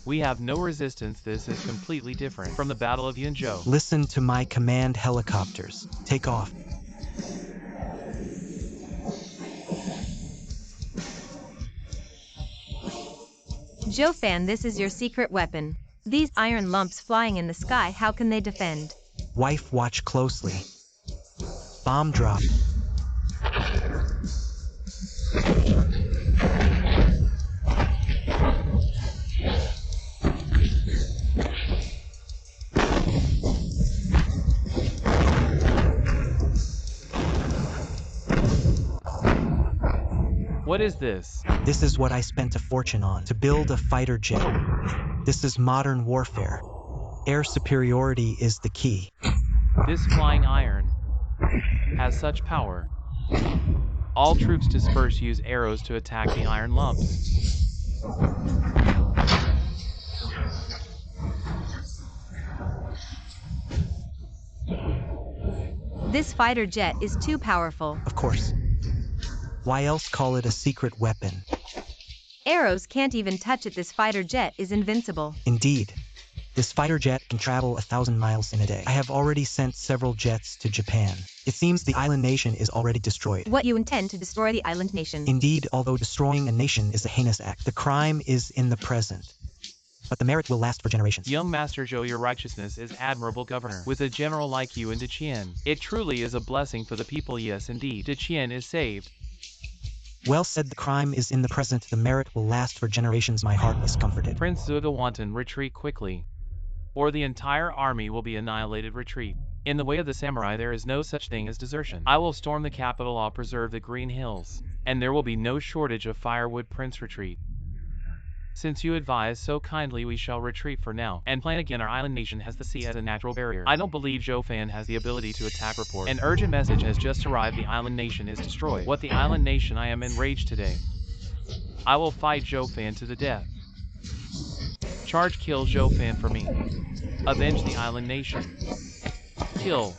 We have no resistance. This is completely different from the Battle of Yunzhou. Listen to my command. Helicopters, take off. Zhou Fan, this is your secret weapon. These iron lumps flying in the sky, how can they defend? Wife, watch closely. Bomb drop. What is this? This is what I spent a fortune on, to build a fighter jet. This is modern warfare. Air superiority is the key. This flying iron has such power. All troops disperse. Use arrows to attack the iron lumps. This fighter jet is too powerful. Of course. Why else call it a secret weapon? Arrows can't even touch it. This fighter jet is invincible. Indeed. This fighter jet can travel 1,000 miles in a day. I have already sent several jets to Japan. It seems the island nation is already destroyed. What, you intend to destroy the island nation? Indeed, although destroying a nation is a heinous act, the crime is in the present. But the merit will last for generations. Young Master Zhou, your righteousness is admirable, Governor. With a general like you in Dacian, it truly is a blessing for the people. Yes, indeed. Dacian is saved. Well said. The crime is in the present. The merit will last for generations. My heart is comforted. Prince Zhuge Wanton, retreat quickly, or the entire army will be annihilated. Retreat. In the way of the samurai there is no such thing as desertion. I will storm the capital. I'll preserve the green hills, and there will be no shortage of firewood. Prince, retreat. Since you advise so kindly, we shall retreat for now, and plan again. Our island nation has the sea as a natural barrier. I don't believe Zhou Fan has the ability to attack. Report. An urgent message has just arrived. The island nation is destroyed. What, the island nation? I am enraged today. I will fight Zhou Fan to the death. Charge, kill Zhou Fan for me. Avenge the island nation. Kill.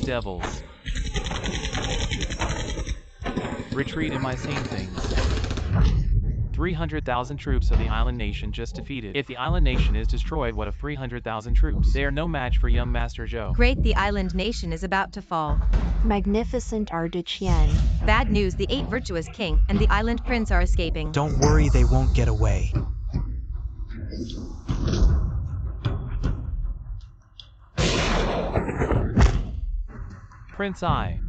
Devils. Retreat. Am I saying things? 300,000 troops of the island nation just defeated. If the island nation is destroyed, what of 300,000 troops? They are no match for young Master Zhou. Great, the island nation is about to fall. Magnificent Ardichian. Bad news, the 8 virtuous king and the island prince are escaping. Don't worry, they won't get away. Prince I.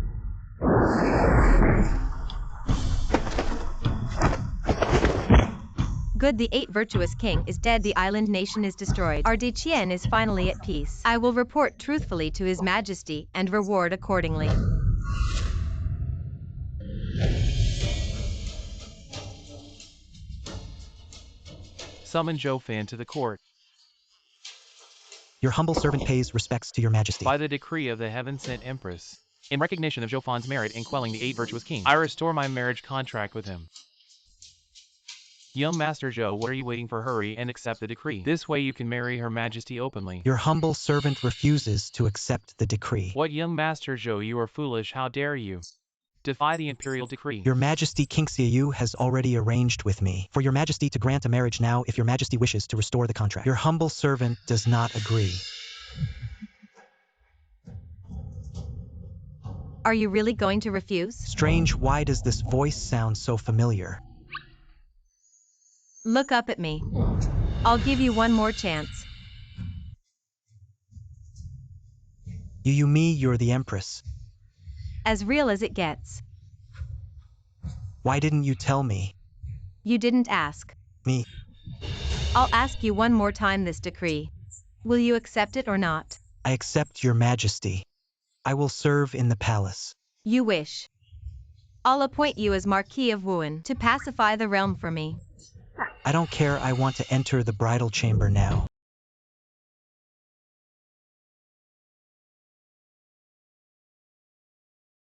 Good, the 8 virtuous king is dead. The island nation is destroyed. Ardichian is finally at peace. I will report truthfully to His Majesty and reward accordingly. Summon Zhou Fan to the court. Your humble servant pays respects to your majesty. By the decree of the heaven-sent empress, in recognition of Zhou Fan's merit in quelling the 8 virtuous king, I restore my marriage contract with him. Young Master Zhou, what are you waiting for? Hurry and accept the decree. This way you can marry Her Majesty openly. Your humble servant refuses to accept the decree. What, young Master Zhou, you are foolish. How dare you? defy the imperial decree. Your Majesty, King Xiaoyu has already arranged with me for your Majesty to grant a marriage now if your Majesty wishes to restore the contract. Your humble servant does not agree. Are you really going to refuse? Strange, why does this voice sound so familiar? Look up at me. I'll give you one more chance. You're the Empress. As real as it gets. Why didn't you tell me? You didn't ask. Me. I'll ask you one more time this decree. Will you accept it or not? I accept your Majesty. I will serve in the palace. You wish. I'll appoint you as Marquis of Wuhan to pacify the realm for me. I don't care, I want to enter the bridal chamber now.